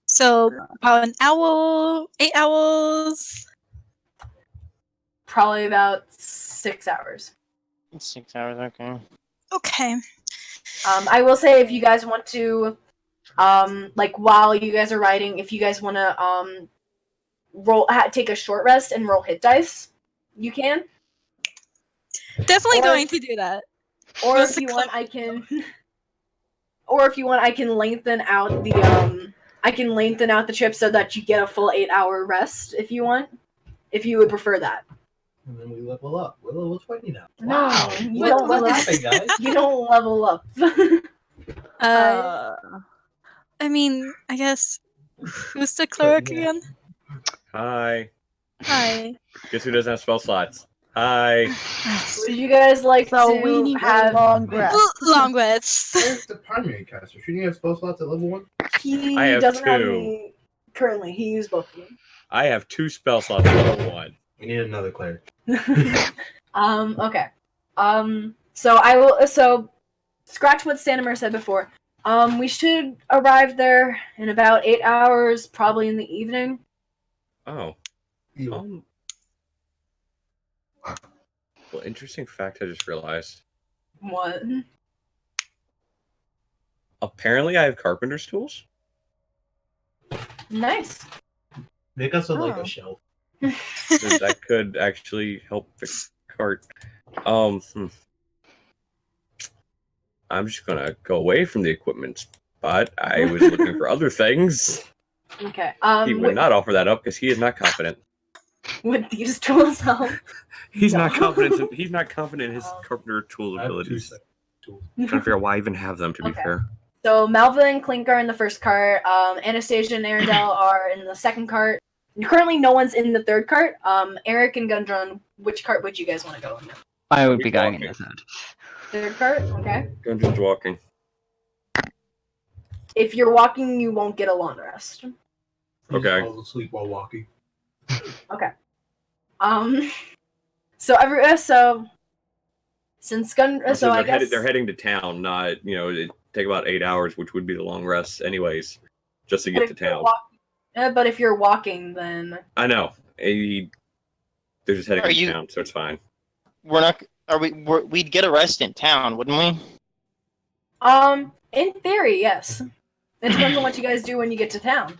So about an hour, 8 hours. Probably about 6 hours. 6 hours, okay. Okay. I will say if you guys want to, like while you guys are riding, if you guys want to take a short rest and roll hit dice, you can. Definitely Or- going to do that. Or What's if the you want, I can. Or if you want, I can lengthen out the trip so that you get a full 8-hour rest. If you want, if you would prefer that. And then we level up. We're level 20 now. No, Wow. you What- don't What's level. happening, guys? You don't level up. I mean, I guess who's the cleric yeah. again? Hi. Hi. Guess who doesn't have spell slots? Hi. Would you guys like So to we need have? a long rest. Long rests. Where's the primary caster? Shouldn't you have spell slots at level 1? He I have doesn't have 2. any currently. He used both of them. I have 2 spell slots at level 1. We need another cleric. Okay. So I will. So, scratch what Stanimir said before. We should arrive there in about 8 hours, probably in the evening. Oh. You. Well, interesting fact I just realized. What? Apparently I have carpenter's tools. Nice. Make us like Oh. a shelf. That could actually help fix the cart. I'm just gonna go away from the equipment spot. I was looking for other things. Okay. He would not offer that up because he is not confident. Would these tools help? He's No. not confident. He's not confident in his carpenter tools I have 2 abilities. sets of tools. I'm trying to figure out why I even have them. To be Okay. fair, So Malva and Clink are in the first cart. Anastasia and Aerendyl are in the second cart. Currently, no one's in the third cart. Airic and Gudrun, which cart would you guys want to go in? I would He's be going in walking. the third. Third cart. Okay. Gudrun's walking. If you're walking, you won't get a long rest. You Okay. just fall asleep while walking. Okay. So since Gun, so I guess they're heading to town. Not it take about 8 hours, which would be the long rest, anyways, just to but get to if you're town. but if you're walking, then I know. They're just heading Are to you- town, so it's fine. We're not. We'd get a rest in town, wouldn't we? in theory, yes. It depends on what you guys do when you get to town.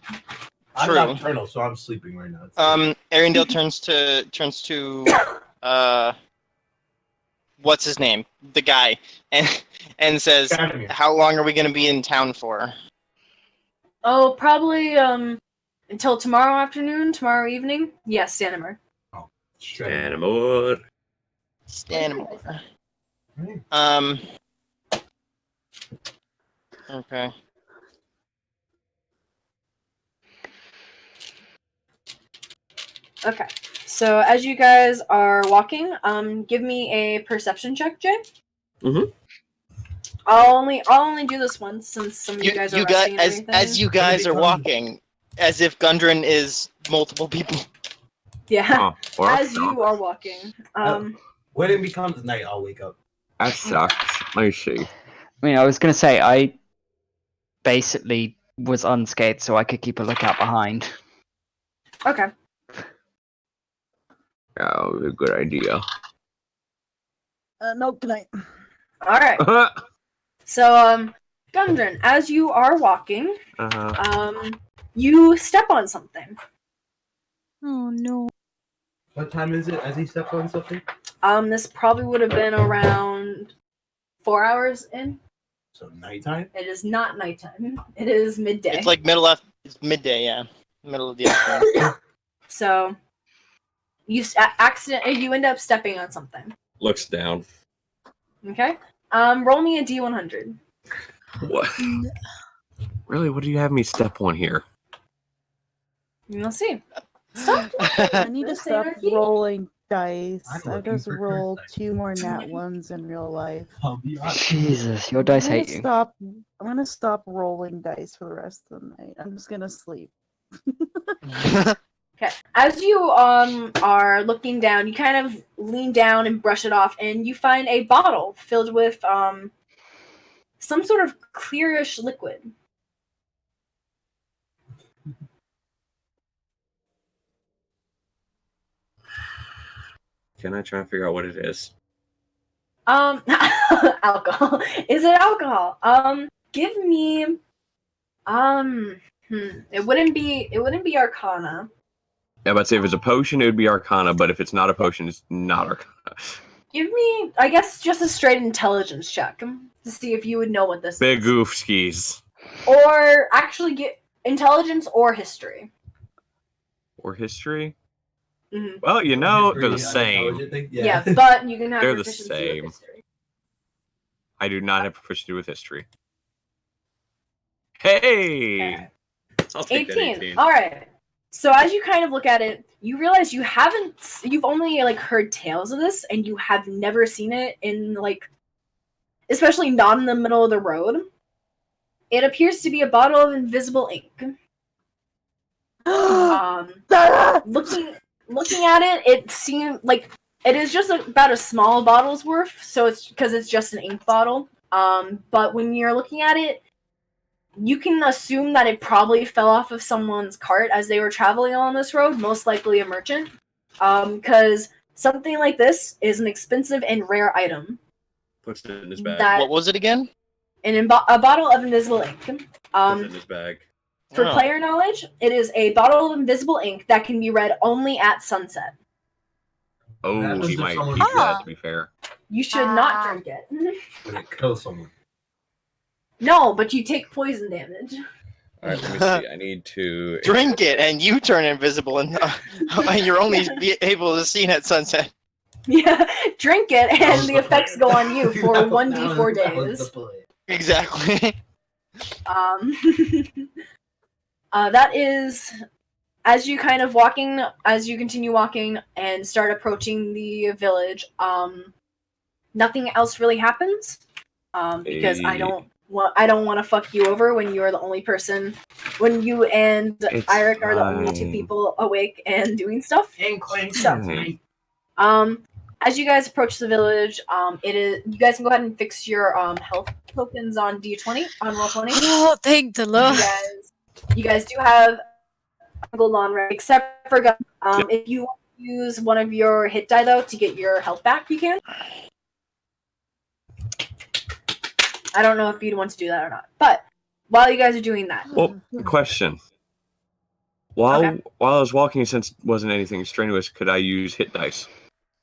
I'm True. nocturnal, so I'm sleeping right now. Aerendyl turns to what's his name? The guy, and says, Academy. "How long are we gonna be in town for?" Oh, probably until tomorrow afternoon, tomorrow evening. Yes, Stanimir. Animal. Stanimore. Right. Okay. Okay. So as you guys are walking, give me a perception check, Jay. Mhm. I'll only do this once since some of you guys are You guys, resting and everything. as you guys are become- walking, as if Gudrun is multiple people. Yeah. Oh, well, As you are walking. When it becomes night, I'll wake up. that sucks. Let me see. I mean, I was going to say, I basically was unscathed so I could keep a lookout behind. Okay. Oh, a good idea. No, good night. All right. So Gudrun, as you are walking, you step on something. Oh no. What time is it as he steps on something? This probably would have been around 4 hours in. So nighttime? It is not nighttime. It is midday. It's like it's midday, yeah, middle of the afternoon. So you you end up stepping on something. Looks down. Okay. Roll me a D100. What? Really? What do you have me step on here? You'll see. Stop. I need to Let's say stop Anarchy. rolling dice. I'm I looking just for rolled curse 2 more nat ones in real life. I'll be honest. Jesus, your dice hate you. I'm gonna stop rolling dice for the rest of the night. I'm just gonna sleep. Okay. As you are looking down, you kind of lean down and brush it off, and you find a bottle filled with some sort of clearish liquid. Can I try and figure out what it is? Alcohol. Is it alcohol? Give me it wouldn't be Arcana. Yeah, but say if it's a potion, it would be Arcana, but if it's not a potion, it's not Arcana. Give me, I guess, just a straight intelligence check to see if you would know what this Big is. goof skis. Or actually get intelligence or history. Or history? Mm-hmm. Well, you know, they're the History, same. unintelligent thing? Yeah, but you can have They're the proficiency same. with history. I do not have proficiency with history. Hey! Okay. I'll take 18. that 18. All right. So as you kind of look at it, you realize you've only like heard tales of this, and you have never seen it in like, especially not in the middle of the road. It appears to be a bottle of invisible ink. Looking at it, it seems like it is just about a small bottle's worth. So it's because it's just an ink bottle. But when you're looking at it, you can assume that it probably fell off of someone's cart as they were traveling on this road, most likely a merchant. Because something like this is an expensive and rare item. Puts it in his bag. What was it again? A bottle of invisible ink. Puts it in his bag. For Oh. player knowledge, it is a bottle of invisible ink that can be read only at sunset. Oh, happens he if might someone keep that, Ah. to be fair. You should not drink it. Would it kill someone? No, but you take poison damage. Alright, let me see. I need to... Drink it, and you turn invisible, and you're only able to see it at sunset. Yeah, drink it, That and was the the effects plan. go on you for That 1d4 was the days. plan. Exactly. That is as you continue walking and start approaching the village. Nothing else really happens. Because I don't want to fuck you over when you are the only person, when you and It's Airic are the only two fine. people awake and doing stuff. And Clank. So, as you guys approach the village, you guys can go ahead and fix your health tokens on D20 on roll 20. Oh, thank the Lord. You guys do have gold on red, except for if you want to use one of your hit die though to get your health back, you can. I don't know if you'd want to do that or not, but while you guys are doing that, Well, question. While I was walking, since it wasn't anything strenuous, could I use hit dice?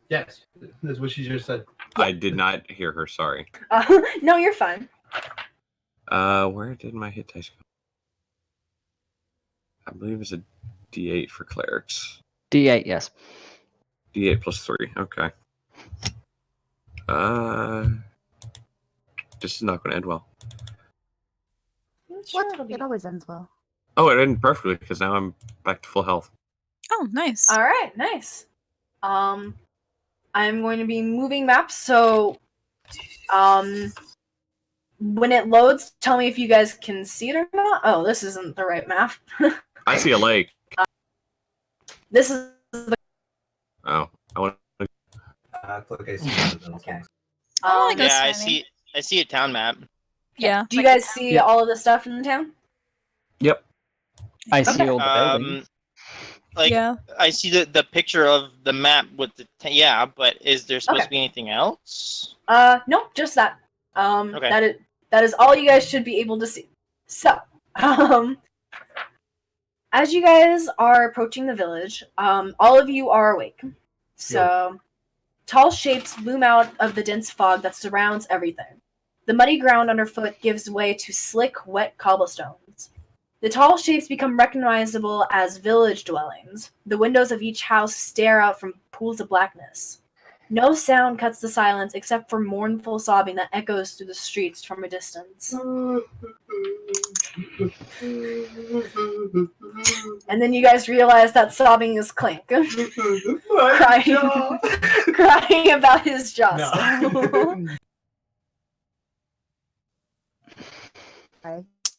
Yes, that's what she just said. I did not hear her, sorry. no, you're fine. Where did my hit dice go? I believe it's a D8 for clerics. D8, yes. D8 plus 3, okay. This is not going to end well. Sure, it'll be. It always ends well. Oh, it ended perfectly, because now I'm back to full health. Oh, nice. All right, nice. I'm going to be moving maps, so when it loads, tell me if you guys can see it or not. Oh, this isn't the right map. I see a lake. This is the Oh, I want to... I think I see one of those Okay. ones. I like Yeah, us I signing. see a town map. Yeah. Do you guys see all of the stuff in the town? Yep. I see Okay. all the buildings. Yeah. I see the picture of the map with the but is there supposed Okay. to be anything else? No, just that. Okay. That is all you guys should be able to see. So, as you guys are approaching the village, all of you are awake. So, tall shapes loom out of the dense fog that surrounds everything. The muddy ground underfoot gives way to slick, wet cobblestones. The tall shapes become recognizable as village dwellings. The windows of each house stare out from pools of blackness. No sound cuts the silence except for mournful sobbing that echoes through the streets from a distance. And then you guys realize that sobbing is Clink. crying, crying about his jaw.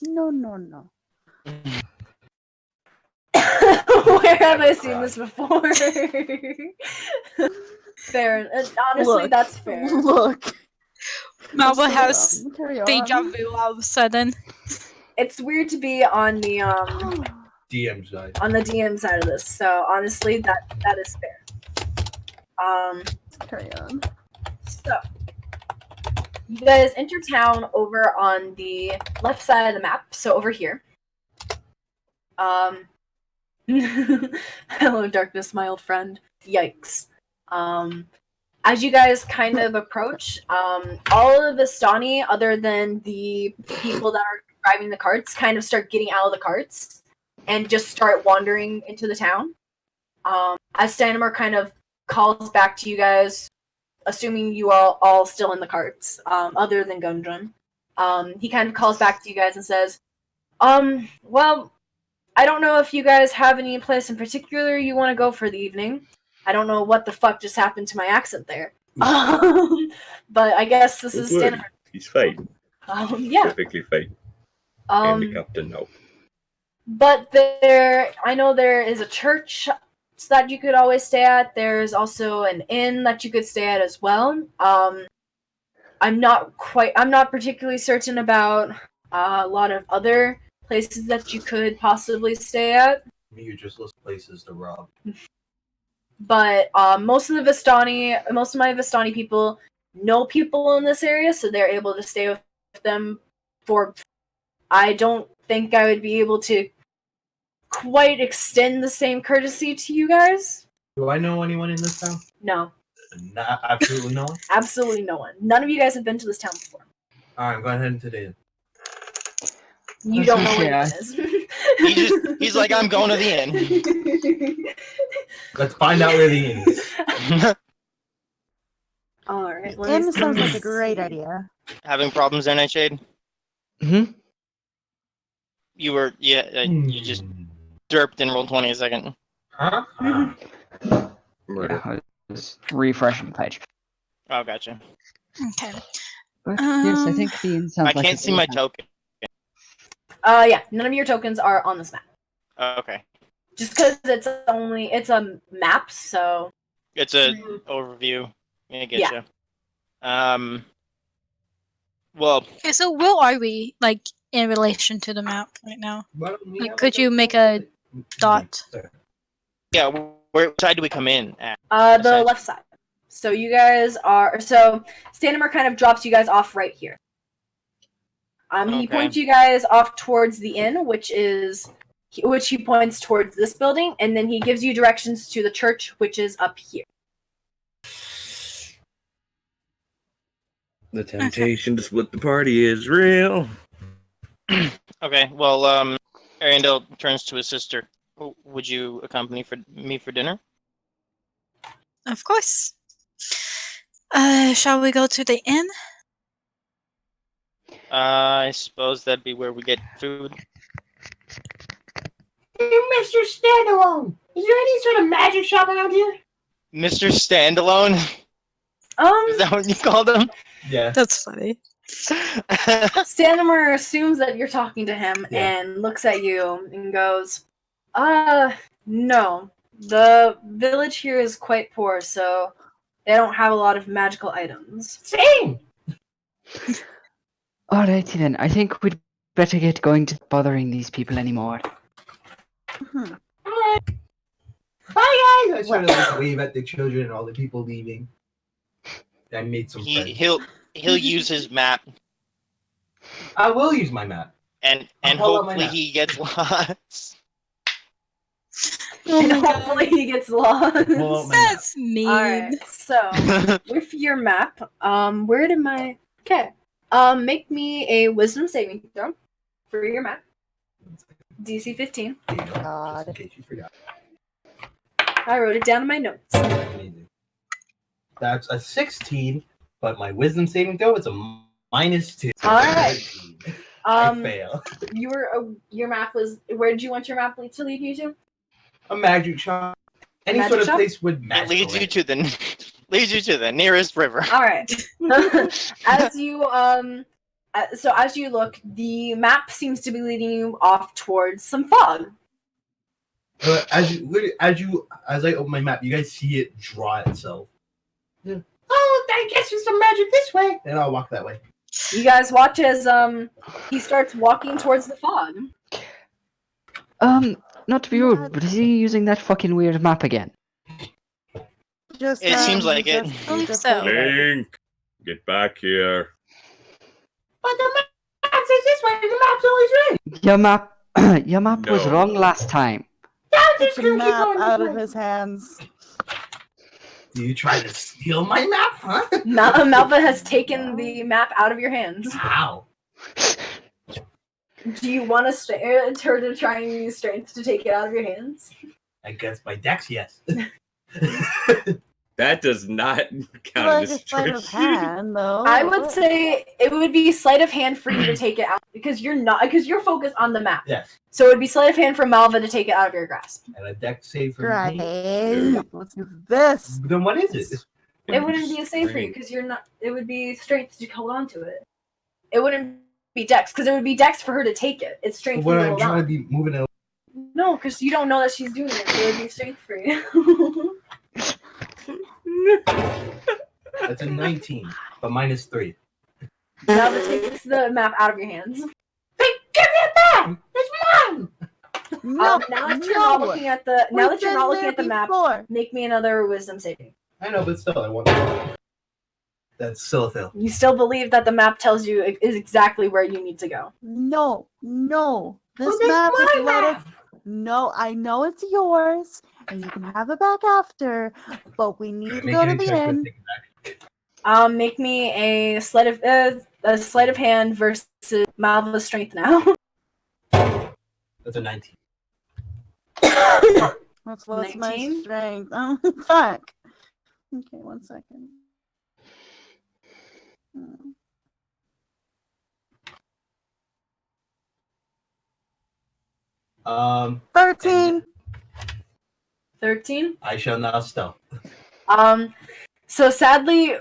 No. Where have I seen this before? Fair. Honestly, Look, that's fair. Look. Malva has Carry on. deja vu all of a sudden. It's weird to be on the DM side. on the DM side of this. So honestly, that is fair. Carry on. So you guys enter town over on the left side of the map. So over here. Hello, darkness, my old friend. Yikes. As you guys kind of approach, all of the Vistani, other than the people that are driving the carts, kind of start getting out of the carts and just start wandering into the town. As Stanimir kind of calls back to you guys, assuming you are all still in the carts, other than Gudrun, he kind of calls back to you guys and says, well, I don't know if you guys have any place in particular you want to go for the evening. I don't know what the fuck just happened to my accent there. But I guess this is Stanimir. He's fine. Yeah. Perfectly fine. And the captain now. But I know there is a church that you could always stay at. There's also an inn that you could stay at as well. I'm not particularly certain about a lot of other places that you could possibly stay at. You just list places to rob. But most of my Vistani people know people in this area, so they're able to stay with them for. I don't think I would be able to quite extend the same courtesy to you guys. Do I know anyone in this town? No. Absolutely no one? Absolutely no one. None of you guys have been to this town before. Alright, go ahead into the inn. You don't know where it is. He's like, I'm going to the inn. Let's find out where the inn is. Alright. Inn sounds like a great idea. Having problems there, Nightshade? Mm-hmm. You just derped in roll 20 a second. Huh? Yeah, I was refreshing the page. Oh, gotcha. Okay. But yes, I think the inn sounds I like can't see my token. Yeah, none of your tokens are on this map. Okay. Just because it's a map, so It's a overview. I get you. Well, Okay, so where are we, like, in relation to the map right now? Like, could you make a dot? yeah, where side do we come in at? the left side. So you guys are Stanimir kind of drops you guys off right here. He Okay. points you guys off towards the inn, which he points towards this building, and then he gives you directions to the church, which is up here. The temptation to split the party is real. Okay, well, Aerendyl turns to his sister. Would you accompany me for dinner? Of course. Shall we go to the inn? I suppose that'd be where we get food. Hey, Mr. Standalone, is there any sort of magic shop around here? Mr. Standalone? Is that what you called him? Yeah. That's funny. Stanimir assumes that you're talking to him and looks at you and goes, no. The village here is quite poor, so they don't have a lot of magical items. Same! Alrighty then, I think we'd better get going to bothering these people anymore. Alright. Bye, guys! I sort of like wave at the children and all the people leaving. I made some friends. He'll use his map I will use my map. and I'll pull out my hopefully map. he gets lost. And hopefully he gets lost. Pull out my map. That's mean. Alright, so with your map, where did my make me a wisdom saving throw for your map. DC 15. There you go, God. just in case you forgot. I wrote it down in my notes. Amazing. That's a 16, but my wisdom saving throw is a -2. All right. I fail. Your map was. Where did you want your map to lead you to? A magic shop. Any Magic sort of shop? place with It magic. leads you to the nearest river. All right. As you so as you look, the map seems to be leading you off towards some fog. As I open my map, you guys see it draw itself. Yeah. Oh, I guess there's some magic this way. And I'll walk that way. You guys watch as he starts walking towards the fog. Not to be rude, but is he using that fucking weird map again? Just, It seems like it. I believe so. Link, get back here. But the map says this way, the map's always right. Your map was No. wrong last time. Yeah, I'm Take just the gonna keep map going out this of way. his hands. Do you try to steal my map, huh? Malva has taken the map out of your hands. How? Do you want her to try and use strength to take it out of your hands? I guess by dex, yes. That does not count Like as a sleight of strength. hand, though. I would say it would be sleight of hand for you to take it out because you're focused on the map. Yes. So it would be sleight of hand for Malva to take it out of your grasp. And a dex save for me. Right. Let's do this. Then what is it? It wouldn't be a save for you because you're not. It would be strength to hold on to it. It wouldn't be dex because it would be dex for her to take it. It's strength for What you to I'm hold trying to on. be moving it. No, because you don't know that she's doing it. So it would be strength for you. That's a 19, but -3. Malva takes the map out of your hands. Hey, give me it back! It's mine! No, Now that you're not looking at the map, Before. make me another wisdom saving. I know, but still, I want that. That's still a fail. You still believe that the map tells you is exactly where you need to go. No. This Well, that's map is my a lot of. map. No, I know it's yours, and you can have it back after, but we need to Make go to any the check to end. take it back. Make me a sleight of hand versus Malva's strength now. That's a 19. What's my 19? strength? Oh, fuck. Okay, 1 second. Um, 13. 13. I shall now stealth. So sadly,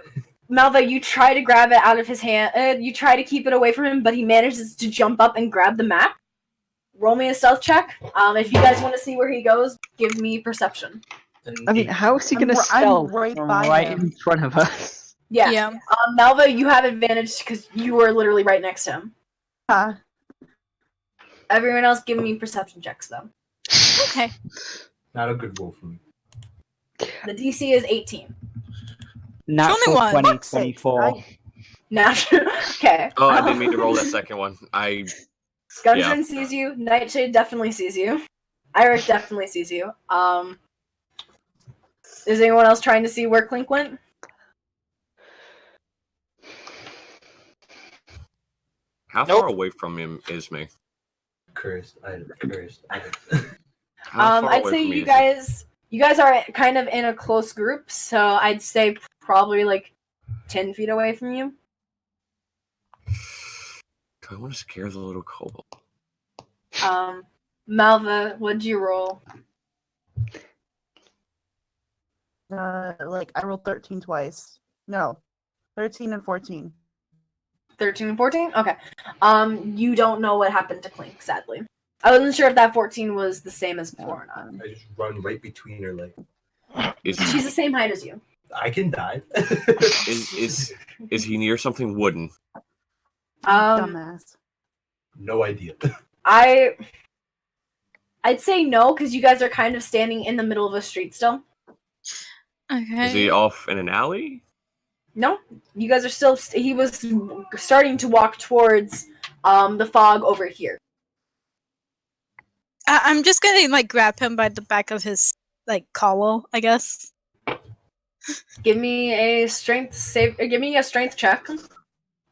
Malva, you try to grab it out of his hand. You try to keep it away from him, but he manages to jump up and grab the map. Roll me a stealth check. If you guys want to see where he goes, give me perception. I mean, how is he going to I'm stealth right from by right him. in front of us? Yeah. Malva, you have advantage because you were literally right next to him. Everyone else, give me perception checks though. Okay. Not a good roll for me. The DC is 18. Natural one. 20, Fuck's sakes, 24. Okay. Oh, I didn't mean to roll that second one. Gudrun sees you. Nightshade definitely sees you. Airic definitely sees you. Is anyone else trying to see where Clink went? How Nope. far away from him is me? Cursed. How far I'd away say from me you is he? guys are kind of in a close group, so I'd say probably like 10 feet away from you. Do I want to scare the little kobold? Malva, what'd you roll? I rolled 13 twice. No, 13 and 14. 13 and 14? Okay. You don't know what happened to Clink, sadly. I wasn't sure if that 14 was the same as before or not. I just run right between her legs. She's the same height as you. I can die. Is he near something wooden? Dumbass. No idea. I'd say no, because you guys are kind of standing in the middle of a street still. Okay. Is he off in an alley? No, you guys are still. He was starting to walk towards the fog over here. I'm just gonna grab him by the back of his collar, I guess. Give me a strength save. Give me a strength check,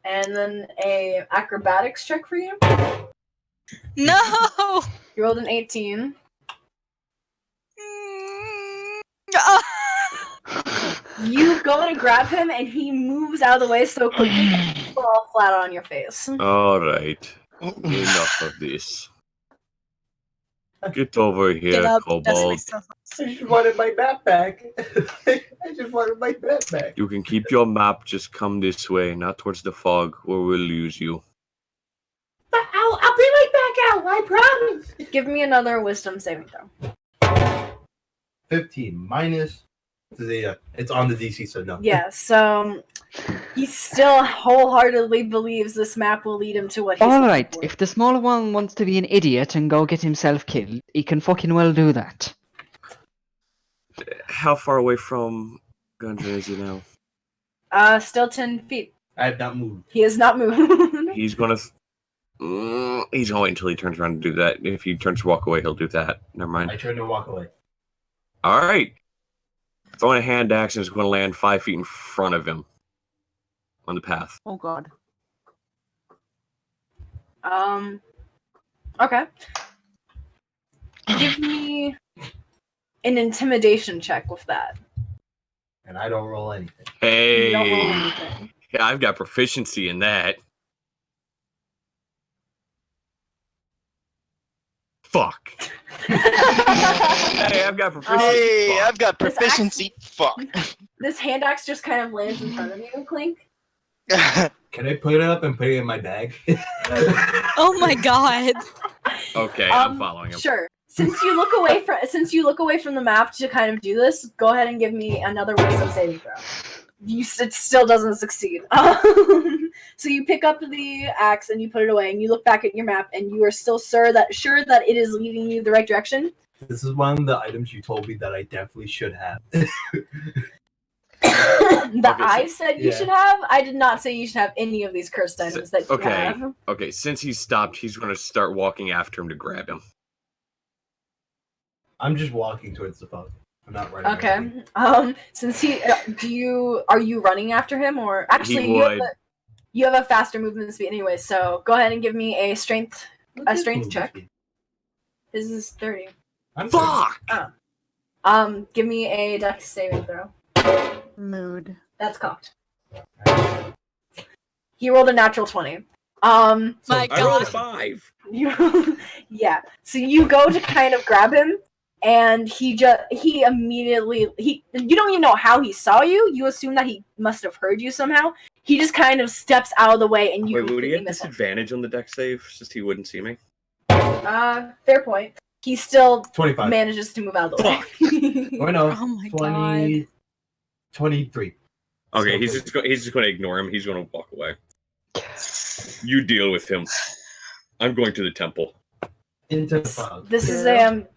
and then a acrobatics check for you. No. You rolled an 18. You go to grab him, and he moves out of the way so quickly that you fall flat on your face. All right. Enough of this. Get over here, Get up, dust Kobold. myself. I just wanted my map back. I just wanted my map back. You can keep your map. Just come this way, not towards the fog, or we'll lose you. But I'll be right back out. I promise. Give me another wisdom saving throw. 15 minus. It's on the DC, so no. Yeah, so he still wholeheartedly believes this map will lead him to what he's looking Alright, for. if the smaller one wants to be an idiot and go get himself killed, he can fucking well do that. How far away from Gudrun is he now? Still 10 feet. I have not moved. He has not moved. He's gonna. He's gonna wait until he turns around to do that. If he turns to walk away, he'll do that. Never mind. I turned to walk away. All right. Throwing a hand axe is going to land 5 feet in front of him on the path. Oh god. Okay. Give me an intimidation check with that. And I don't roll anything. Hey, You don't roll anything. yeah, I've got proficiency in that. Fuck. Hey, I've got proficiency. Hey, Fuck. I've got This proficiency. Fuck. This hand axe just kind of lands in front of you, Clink. Can I put it up and put it in my bag? Oh my god. Okay, I'm following him. Sure. Since you look away from the map to kind of do this, go ahead and give me another wisdom saving throw. It still doesn't succeed. So you pick up the axe and you put it away, and you look back at your map, and you are still sure that it is leading you the right direction. This is one of the items you told me that I definitely should have. I said you should have. I did not say you should have any of these cursed items that you Okay. have. Okay, since he's stopped, he's going to start walking after him to grab him. I'm just walking towards the phone. I'm not running. Okay. Since he, are you running after him, or actually you have a faster movement speed anyway? So go ahead and give me a strength check. This is 30. Fuck! Give me a dex saving throw. Mood. That's cocked. He rolled a natural 20. My I rolled a God. 5. Yeah. So you go to kind of grab him, and he immediately you don't even know how he saw you. You assume that he must have heard you somehow. He just kind of steps out of the way, and you Wait, would he completely have miss him. disadvantage on the deck save since he wouldn't see me? Fair point. He still 25. manages to move out of the way. Or no, Oh my 20, 23. Okay, he's just going to ignore him. He's going to walk away. You deal with him. I'm going to the temple. Into the fog. This is the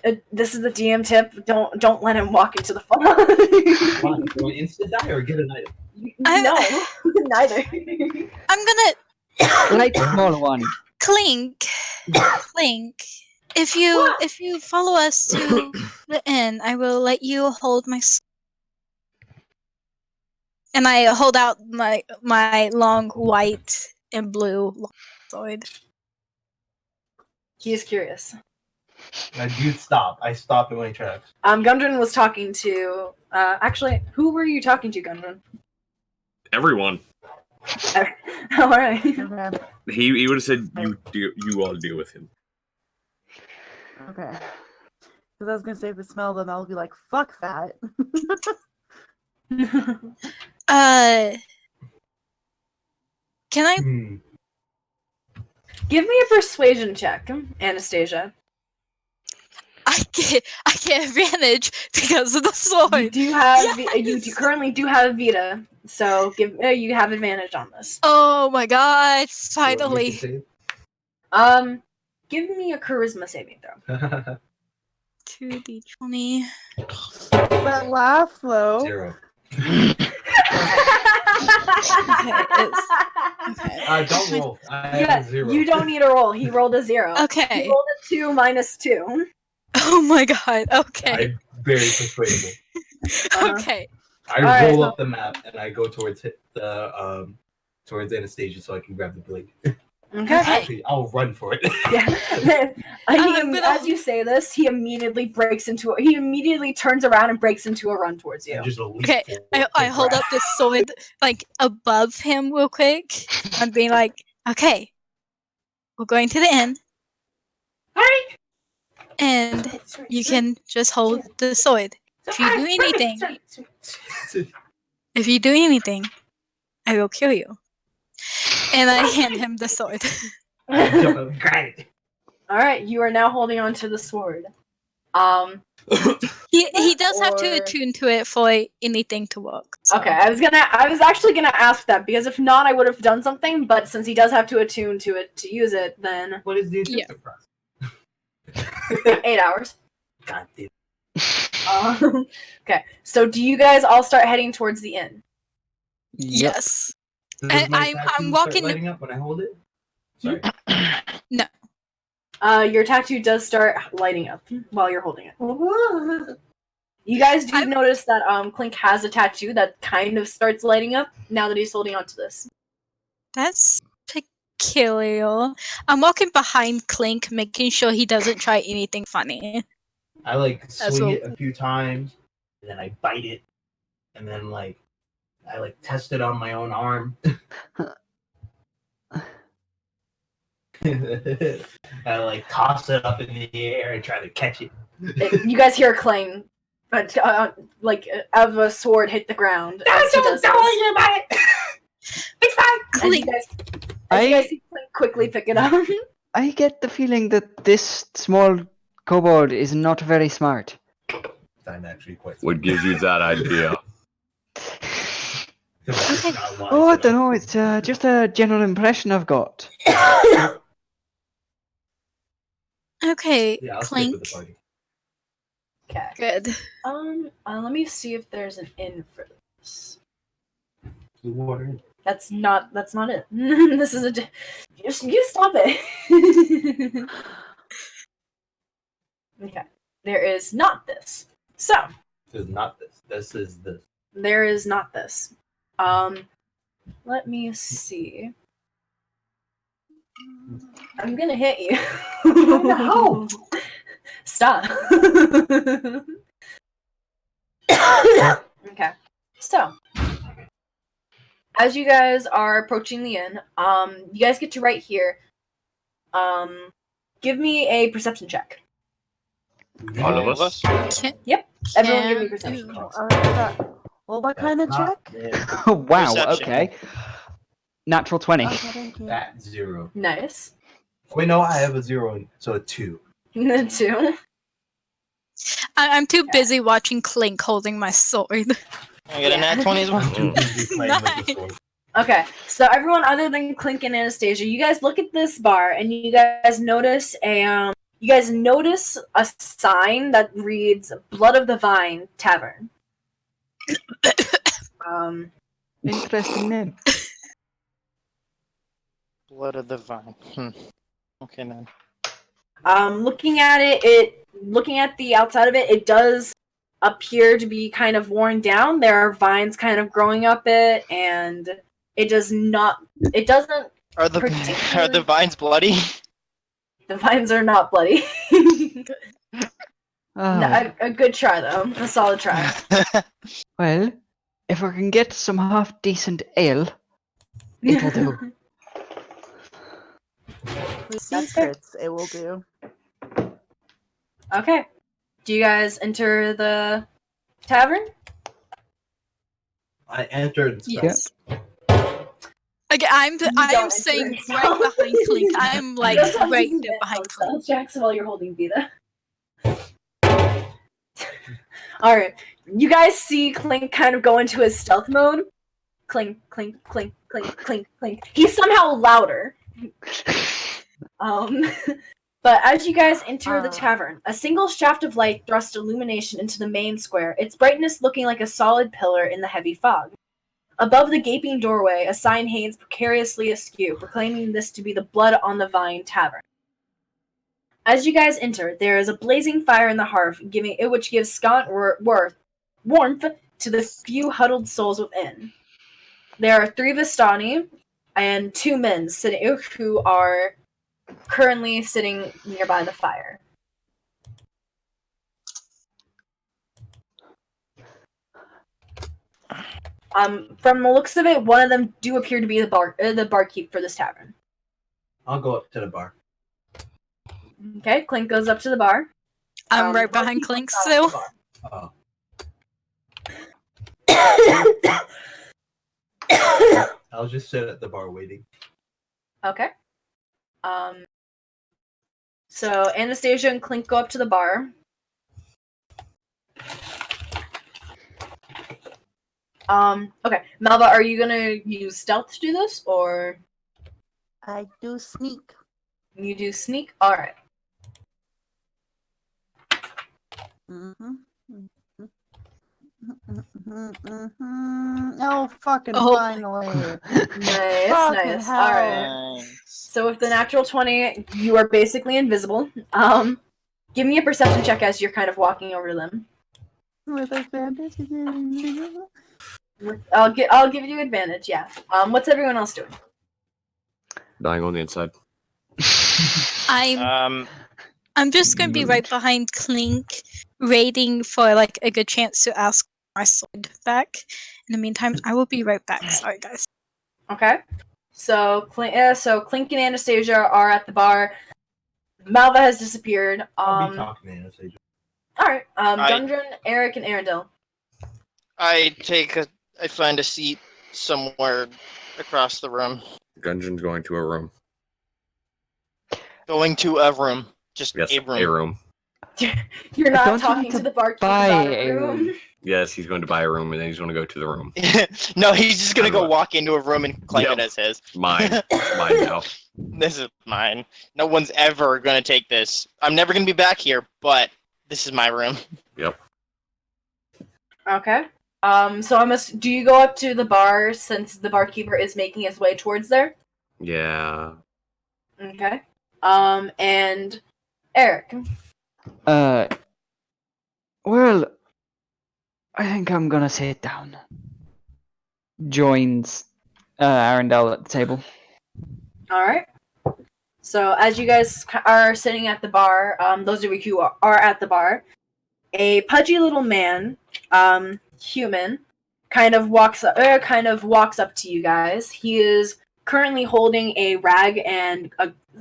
DM tip. Don't let him walk into the fog. Why? Going instant die or get an item? No, neither. I'm gonna Like the smaller one. Clink. If you follow us to the inn, I will let you hold my and I hold out my long white and blue sword. He is curious. I do stop. I stop in my tracks. Gudrun was talking to. Actually, who were you talking to, Gudrun? Everyone. All right. Okay. He would have said you all deal with him. Okay. Because I was gonna say if it smelled them, I'll be like, fuck that. Can I? Give me a persuasion check, Anastasia. I get advantage because of the sword. You do have currently do have Vita, so you have advantage on this. Oh my god! Finally. Give me a charisma saving throw. 2d20. That laugh though. 0. Okay. Don't roll. I Yeah, have a 0. you don't need a roll. He rolled a 0. Okay. He rolled a 2 minus 2. Oh my god. Okay. I'm very persuadable. Okay. I Alright, roll so- up the map and I go towards towards Anastasia so I can grab the blade. Okay. Actually, I'll run for it. Yeah. As you say this, he immediately turns around and breaks into a run towards you. And just leap Okay, forward I to hold grab. up the sword like above him real quick. I'm being like, okay, we're going to the inn, and you can just hold the sword. If you do anything, I will kill you. And I hand him the sword. Jump up and grab it. All right, you are now holding on to the sword. He does have to Or- attune to it for anything to work. So. Okay, I was actually gonna ask that because if not, I would have done something. But since he does have to attune to it to use it, then What is the Yeah. attention process? 8 hours. God damn. Okay, so do you guys all start heading towards the inn? Yep. Yes. Does And my I'm tattoo start walking- lighting up when I hold it? Sorry. Your tattoo does start lighting up while you're holding it. You guys do notice that Clink has a tattoo that kind of starts lighting up now that he's holding on to this. That's peculiar. I'm walking behind Clink, making sure he doesn't try anything funny. I like That's swing what- it a few times, and then I bite it, and then like I like test it on my own arm. I like toss it up in the air and try to catch it. You guys hear a clang, but of a sword hit the ground. As he does this. worry about it. It's fine. And you guys see Clink quickly pick it up. I get the feeling that this small kobold is not very smart. I'm actually quite. What gives you that idea? Oh, I don't know. It's just a general impression I've got. Okay, Yeah, I'll stick Clink. with the party. Okay. Good. Let me see if there's an inn for this. The water. That's not it. This is you stop it. Okay. There is not this. So, This is not this. This is this. there is not this. Let me see. I'm gonna hit you. No. Stop. Okay. So, as you guys are approaching the inn, you guys get to right here. Give me a perception check. All of us? Everyone give me a perception check. Well, what kind of Not check? this. Wow, Perception. okay. Natural 20. Okay, thank you. That 0. Nice. Wait, no, I have a 0, so a 2. 2. I'm too busy watching Clink holding my sword. I get a nat 20 as well. I'm too busy playing with the sword. Okay, so everyone other than Clink and Anastasia, you guys look at this bar and you guys notice a sign that reads "Blood of the Vine Tavern." Interesting name. Blood of the Vine. Okay, then. Looking at the outside of it, it does appear to be kind of worn down. There are vines kind of growing up it, and it doesn't. Are the Particularly- vines bloody? The vines are not bloody. Oh, No, a good try though, a solid try. well, if we can get some half decent ale, it'll do. With That's fair. secrets, it will do. Okay. Do you guys enter the tavern? I entered. Yes. Okay, I'm don't staying enter right yourself. behind Clink. I'm like That's how right you there get behind those Clink. stealth checks while you're holding Vita. Alright. You guys see Clink kind of go into his stealth mode. Clink, clink, clink, clink, clink, clink. He's somehow louder. But as you guys enter the tavern, a single shaft of light thrusts illumination into the main square, its brightness looking like a solid pillar in the heavy fog. Above the gaping doorway, a sign hangs precariously askew, proclaiming this to be the Blood on the Vine Tavern. As you guys enter, there is a blazing fire in the hearth, which gives scant warmth to the few huddled souls within. There are 3 Vistani, and 2 men sitting who are currently sitting nearby the fire. From the looks of it, one of them do appear to be the barkeep for this tavern. I'll go up to the bar. Okay, Clink goes up to the bar. I'm right behind Clink still. Oh. I'll just sit at the bar waiting. Okay. So Anastasia and Clink go up to the bar. Okay. Malva, are you gonna use stealth to do this, or I do sneak. you do sneak? Alright. Oh, fucking Oh. finally. Nice, Fucking nice. hell. Alright. Nice. So with the natural 20, you are basically invisible. Give me a perception check as you're kind of walking over to them. With advantage. I'll give you advantage, yeah. What's everyone else doing? Dying on the inside. I'm just gonna be right behind Clink, waiting for like a good chance to ask my sword back. In the meantime, I will be right back. Sorry, guys. Okay. So Clink and Anastasia are at the bar. Malva has disappeared. I'll be talking to Anastasia. Alright. Gudrun, Airic, and Aerendyl. I find a seat somewhere across the room. Gudrun's going to a room. Going to a room. Just Yes, a room. a room. You're not Don't you talking need to to the barkeep buy about a a room. Yes, he's going to buy a room and then he's going to go to the room. No, he's just gonna I'm go not- walk into a room and claim Yep. it as his. Mine. Mine now. This is mine. No one's ever gonna take this. I'm never gonna be back here, but this is my room. Yep. Okay. So do you go up to the bar since the barkeeper is making his way towards there? Yeah. Okay. And Airic. Well, I think I'm gonna sit down. Joins Aerendyl at the table. Alright. So as you guys are sitting at the bar, those of you who are at the bar, a pudgy little man, human, kind of walks up to you guys. He is currently holding a rag and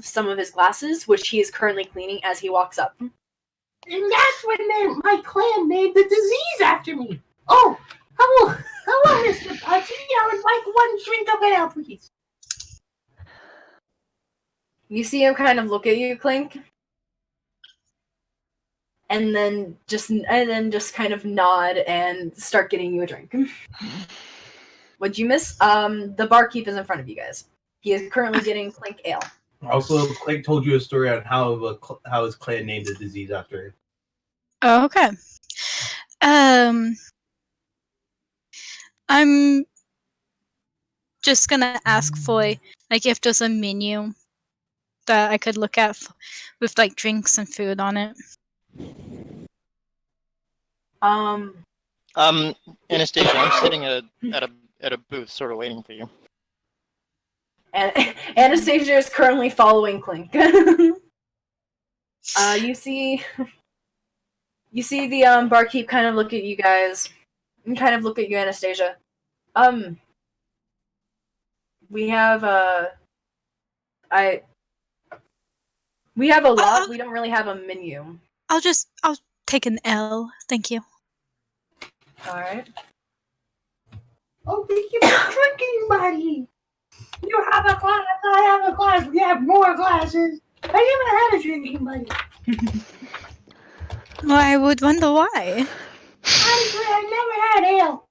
some of his glasses, which he is currently cleaning as he walks up. And that's when my clan named the disease after me. Oh, hello, Mr. Putty. I would like 1 drink of ale, please. You see him kind of look at you, Clink, and then just kind of nod and start getting you a drink. What'd you miss? The barkeep is in front of you guys. He is currently getting Clink ale. Also, Clink told you a story on how his clan named the disease after him. Oh, okay. I'm just gonna ask for like if there's a menu that I could look at with like drinks and food on it. Anastasia, I'm sitting at a booth, sort of waiting for you. And Anastasia is currently following Clink. You see the barkeep kind of look at you guys, and kind of look at you, Anastasia. We have we have a lot. We don't really have a menu. I'll take an L. Thank you. All right. Oh, thank you for drinking, buddy. You have a glass, I have a glass. We have more glasses. I never had a drinking buddy. Well, I would wonder why. Honestly, I never had ale.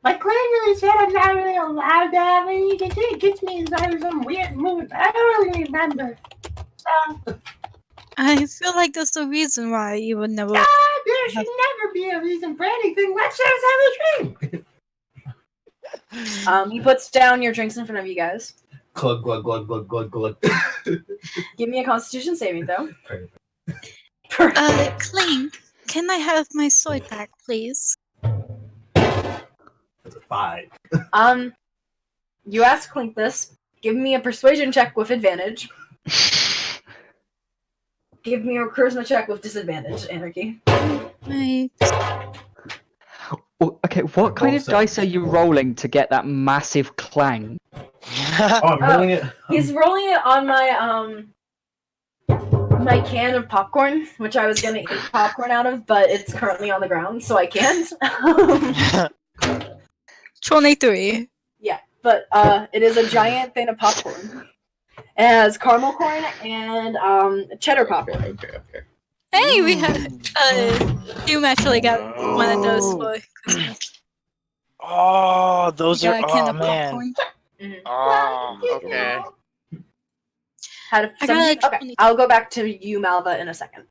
My clan really said I'm not really allowed to have any. They say it gets me inside some weird mood. I don't really remember. I feel like there's a reason why you would never. There should never be a reason for anything. Let's just have a drink. He puts down your drinks in front of you guys. Glug, glug, glug, glug, glug, glug. Give me a Constitution saving throw. Clink, can I have my sword back, please? That's a 5. You ask Clink this. Give me a persuasion check with advantage. Give me a charisma check with disadvantage, Anarchy. Right. Oh, okay, what kind of Also- dice are you rolling to get that massive clang? Oh, I'm rolling it. He's rolling it on my my can of popcorn, which I was gonna eat popcorn out of, but it's currently on the ground, so I can't. 23. Yeah, but it is a giant thing of popcorn. It has caramel corn and cheddar popcorn. Okay. Hey, we had Doom actually got one of those for Christmas. Oh, those Got are. a can Oh of man. popcorn. Oh, okay. Had a I got a 17. Okay, 22. I'll go back to you, Malva, in a second.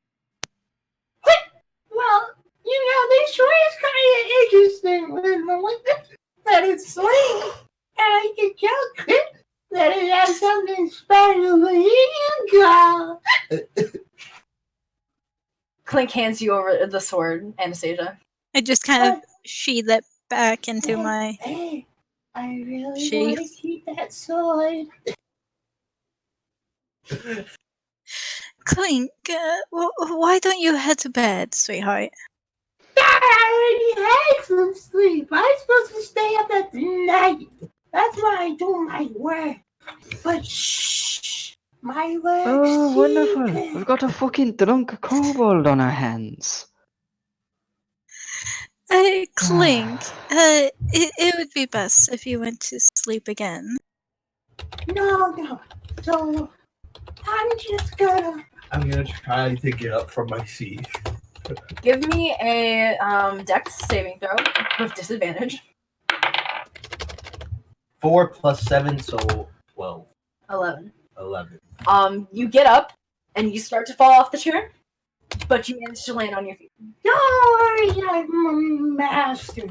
Well, this story is kind of interesting. That it's sweet, and I can tell that it has something special for you, girl. Clink hands you over the sword, Anastasia. I just kind of sheath it back into my Hey, I really want to sheath. keep that sword. Clink, why don't you head to bed, sweetheart? I already had some sleep. I'm supposed to stay up at night. That's when I do my work. But shh, my work. Oh, wonderful. We've got a fucking drunk kobold on our hands. Clink, it would be best if you went to sleep again. No. So I'm just gonna. I'm gonna try to get up from my seat. Give me a Dex saving throw with disadvantage. 4 plus 7, so 12. 11. 11. You get up and you start to fall off the chair, but you manage to land on your feet. Don't worry, I'm a master.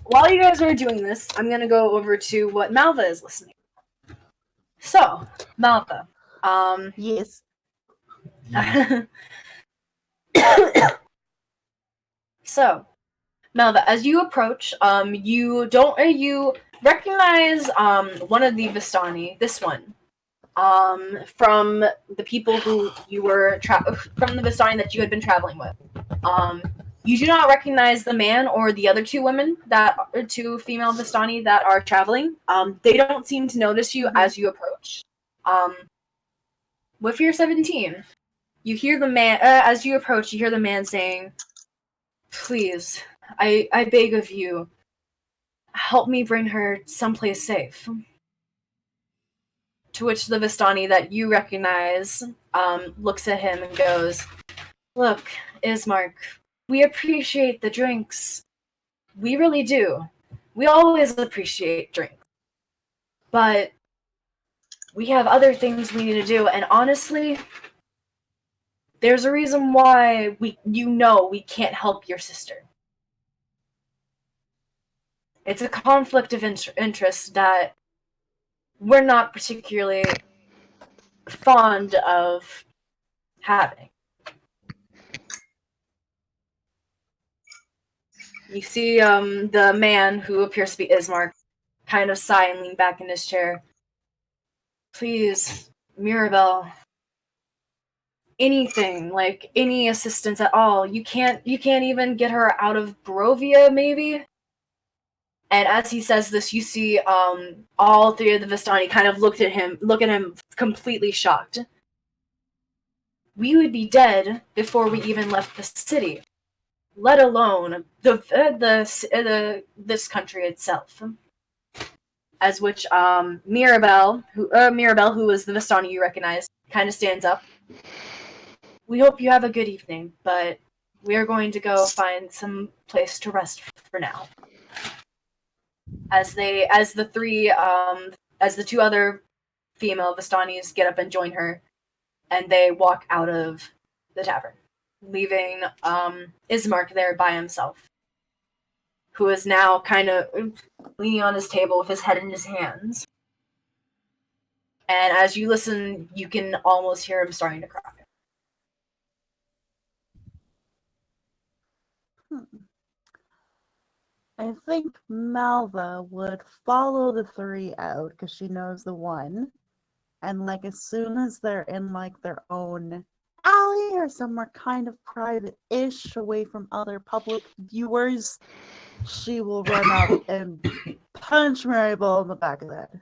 While you guys are doing this, I'm gonna go over to what Malva is listening. So, Malva, Yes. so, Malva, as you approach, you recognize one of the Vistani, this one, from the people who you were from the Vistani that you had been traveling with. You do not recognize the man or the other two women two female Vistani that are traveling. They don't seem to notice you as you approach. With your 17, you hear the man as you approach. You hear the man saying, "Please, I beg of you, help me bring her someplace safe." To which the Vistani that you recognize looks at him and goes, "Look, Ismark, we appreciate the drinks. We really do. We always appreciate drinks. But we have other things we need to do, and honestly, there's a reason why we can't help your sister. It's a conflict of interest that we're not particularly fond of having." You see the man who appears to be Ismark kind of sigh and lean back in his chair. "Please, Mirabelle, anything, like any assistance at all. You can't even get her out of Barovia, maybe?" And as he says this, you see all three of the Vistani kind of look at him completely shocked. "We would be dead before we even left the city, let alone this country itself." As which Mirabelle, who was the Vistani you recognize, kind of stands up. "We hope you have a good evening, but we are going to go find some place to rest for now." As the two other female Vistanis get up and join her, and they walk out of the tavern, leaving Ismark there by himself, who is now kind of leaning on his table with his head in his hands. And as you listen, you can almost hear him starting to cry. I think Malva would follow the three out because she knows the one. And like as soon as they're in like their own alley or somewhere kind of private-ish away from other public viewers, she will run up and punch Maribel in the back of the head.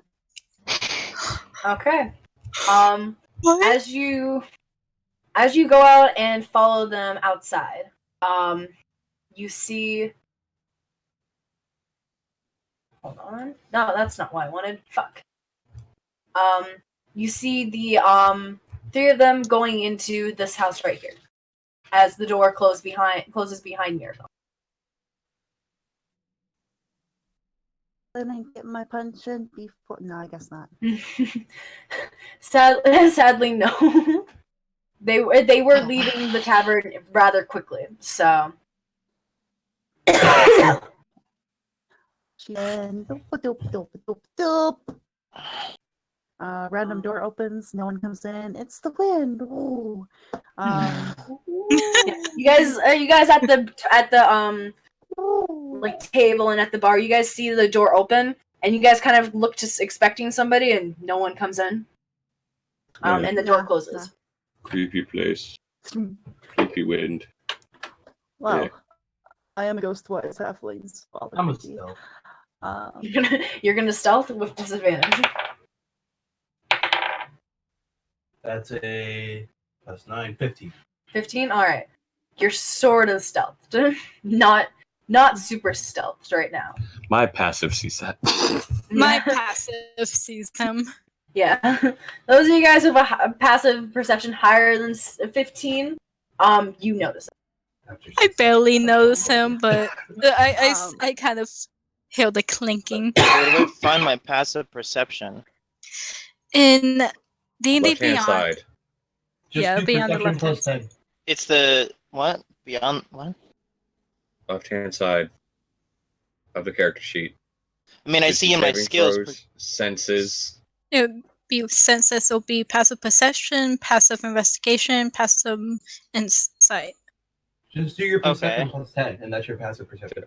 Okay. What? As you go out and follow them outside, you see. Hold on. No, that's not what I wanted. Fuck. You see the three of them going into this house right here, as the door closes behind Mirabel. Then I get my punch in before. No, I guess not. Sadly, no. They were leaving the tavern rather quickly, so. And random door opens. No one comes in. It's the wind. Ooh. You guys at the like table and at the bar. You guys see the door open, and you guys kind of look just expecting somebody, and no one comes in. And the door closes. Creepy place. Creepy wind. Well, Yeah. I am a ghost twice, halflings. I'm a stealth. You're gonna stealth with disadvantage. That's a +9, 15. 15? Alright. You're sort of stealthed. Not super stealthed right now. My passive sees that. My passive sees them. Yeah. Those of you guys with a passive perception higher than 15, you notice it. I barely notice him, but I kind of hear the clinking. Where do I find my passive perception? In D&D Left-hand Beyond. side. Just Yeah, do beyond the perception left hand +10. It's the what? Beyond what? Left-hand side of the character sheet. I mean, I see in my Saving skills. throws, senses. It would be senses will be passive perception, passive investigation, passive insight. Just do your perception Okay. +10, and that's your passive perception.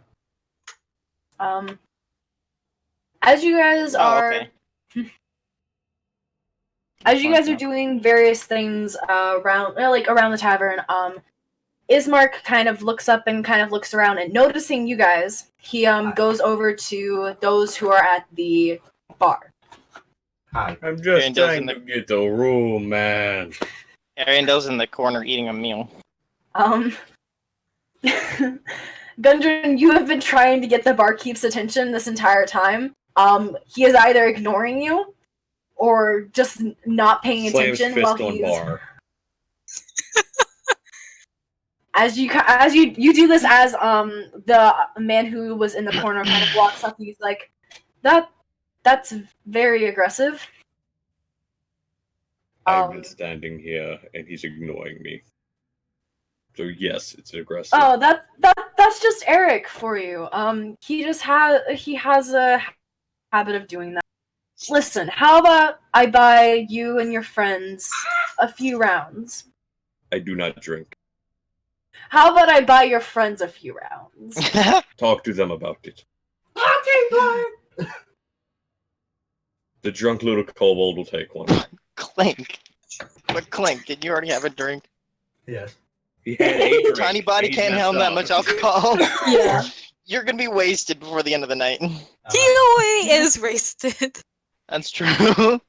As you guys are okay. as you guys are doing various things around the tavern, Ismark kind of looks up and kind of looks around, and noticing you guys, he goes over to those who are at the bar. Hi. I'm just Aerendyl's trying in the- to get the room, man. Arendyl's in the corner eating a meal. Gudrun, you have been trying to get the barkeep's attention this entire time. He is either ignoring you or just not paying Slams attention while fist on he's. bar. As you do this, as the man who was in the corner kind of walks up, and he's like, "That's very aggressive." I've been standing here, and he's ignoring me. So yes, it's aggressive. Oh, that's just Airic for you. He has a habit of doing that. Listen, how about I buy you and your friends a few rounds? I do not drink. How about I buy your friends a few rounds? Talk to them about it. Okay, The drunk little kobold will take one. Clink. But Clink, did you already have a drink? Yes. He had a drink. Tiny body He's can't messed handle that up. much alcohol. Yeah. You're gonna be wasted before the end of the night. He already is wasted. That's true.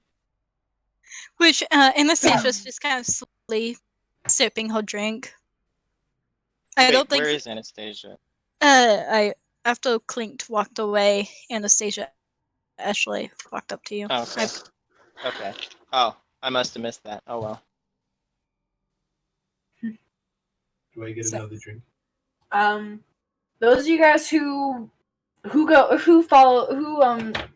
Which Anastasia's just kind of slowly sipping her drink. I don't think. Where is Anastasia? After Clinked walked away, Anastasia actually walked up to you. Oh, okay. Okay. Oh, I must have missed that. Oh well. Do I get another drink? Those of you guys who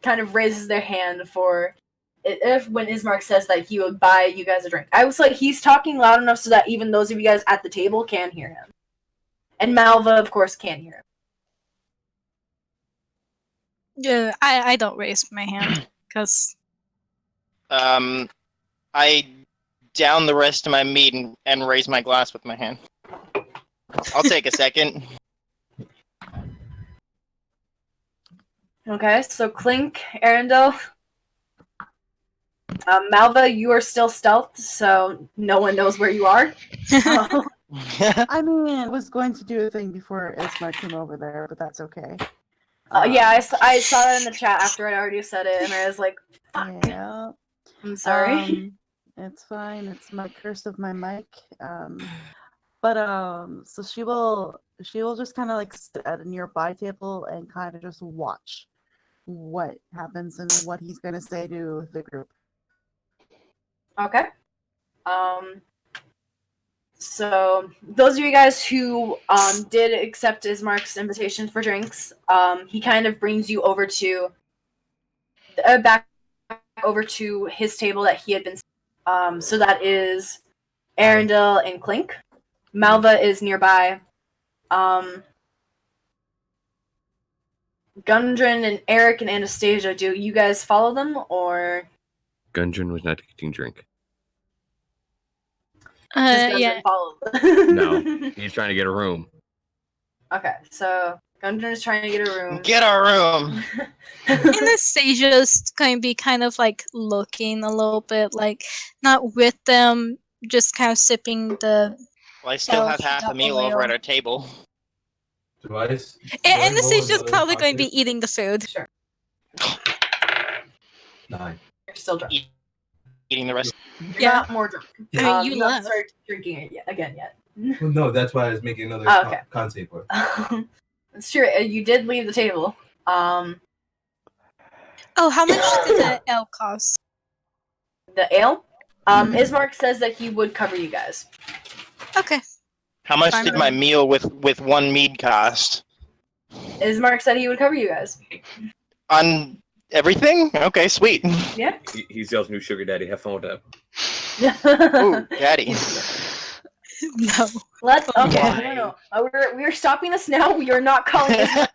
kind of raises their hand for if when Ismark says that he would buy you guys a drink. I was like, he's talking loud enough so that even those of you guys at the table can hear him. And Malva, of course, can hear him. Yeah, I don't raise my hand because I down the rest of my meat and raise my glass with my hand. I'll take a second. Okay, so Clink, Aerendyl, Malva, you are still stealthed, so no one knows where you are. I mean, I was going to do a thing before Ismark came over there, but that's okay. Yeah, I saw that in the chat after I already said it, and I was like, fuck. Yeah. I'm sorry. It's fine. It's my curse of my mic. So she will just kind of like sit at a nearby table and kind of just watch what happens and what he's gonna say to the group. Okay. So those of you guys who did accept Ismark's invitation for drinks, he kind of brings you over to back over to his table that he had been. So that is Aerendyl and Clink. Malva is nearby. Gudrun and Airic and Anastasia, do you guys follow them, or? Gudrun was not getting drink. Yeah. Follow No, he's trying to get a room. Okay, so Gudrun is trying to get a room. Get our room. Anastasia's going to be kind of like looking a little bit, like not with them, just kind of sipping the. Well, I still Oh, have half a meal oil. over at our table. Device. And Anastasia's probably going to be eating the food. Sure. 9. You're still drunk. Eating the rest. You're Yeah. not more drunk. I mean, you you haven't left. started drinking it again yet. Well, no, that's why I was making another Okay. con save for it. It's true. You did leave the table. Oh, how much did the ale cost? The ale. Ismark says that he would cover you guys. Okay. How much Fine did with my me. meal with one mead cost? Ismark said he would cover you guys. On everything? Okay, sweet. Yeah. He's y'all's new sugar daddy. Have fun with that. Ooh, daddy. No. Let's. Okay. Why? No. We're stopping this now. We are not calling Ismark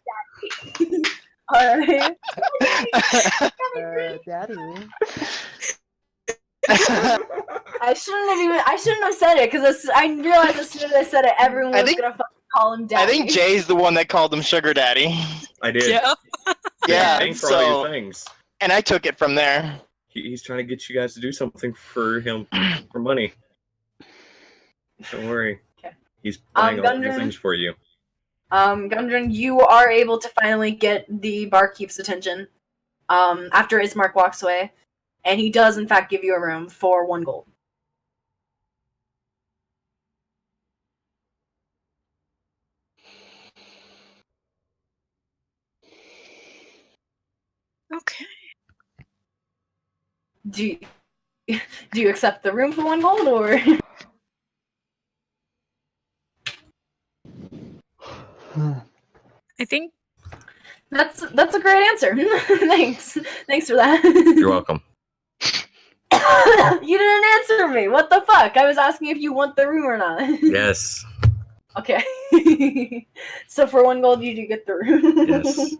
daddy. All right. Daddy. I shouldn't have said it because I realized as soon as I said it, everyone I was think- gonna fucking call him daddy. I think Jay's the one that called him sugar daddy. I did. Yeah. Yeah, Thanks for all your so things. and I took it from there. He's trying to get you guys to do something for him for money. Don't worry. Okay. He's buying all your Gudrun? things for you. Gudrun, you are able to finally get the barkeep's attention. After Ismark walks away, and he does in fact give you a room for 1 gold. Okay. Do you accept the room for 1 gold, or? I think. That's a great answer. Thanks for that. You're welcome. You didn't answer me. What the fuck? I was asking if you want the room or not. Yes. Okay. So for 1 gold, you do get the room. Yes.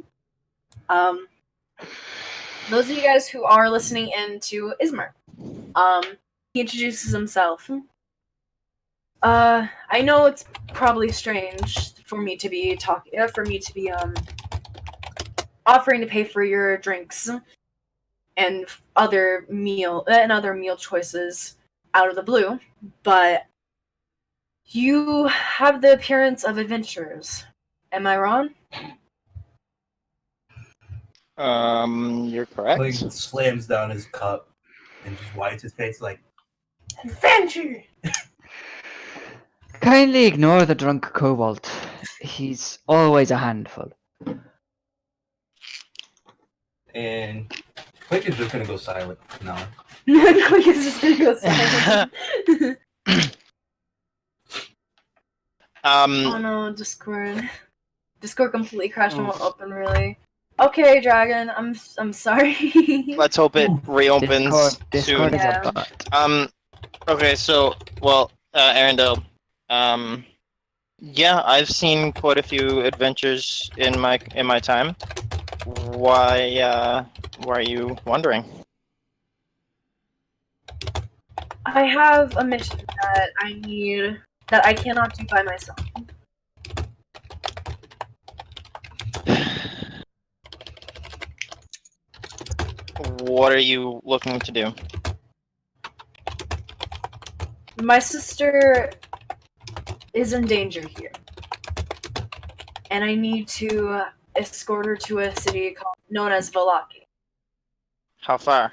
Those of you guys who are listening in to Ismark, he introduces himself. I know it's probably strange for me to be offering to pay for your drinks and other meal choices out of the blue, but you have the appearance of adventurers. Am I wrong? You're correct. Like slams down his cup and just wipes his face like adventure. Kindly ignore the drunk kobold. He's always a handful. And Quick is just gonna go silent now. Quick is just gonna go silent. Oh no, Discord completely crashed and won't open. Really? Okay, Dragan. I'm sorry. Let's hope it reopens Discord soon. is Yeah. a butt. Okay, so Aerendyl. Yeah, I've seen quite a few adventures in my time. Why are you wondering? I have a mission that I cannot do by myself. What are you looking to do? My sister is in danger here. And I need to escort her to a city known as Vallaki. How far?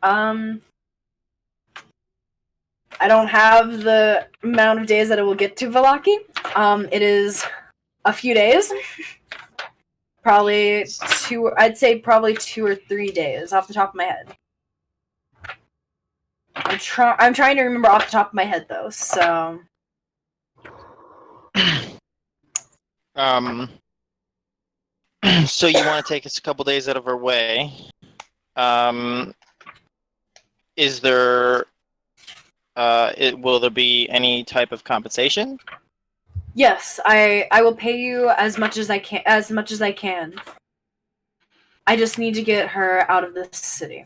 I don't have the amount of days that it will get to Vallaki. It is a few days. Probably I'd say probably 2 or 3 days off the top of my head. I'm trying to remember off the top of my head though, so So you want to take us a couple days out of our way. Is there will there be any type of compensation? yes, I will pay you as much as I can. I just need to get her out of this city.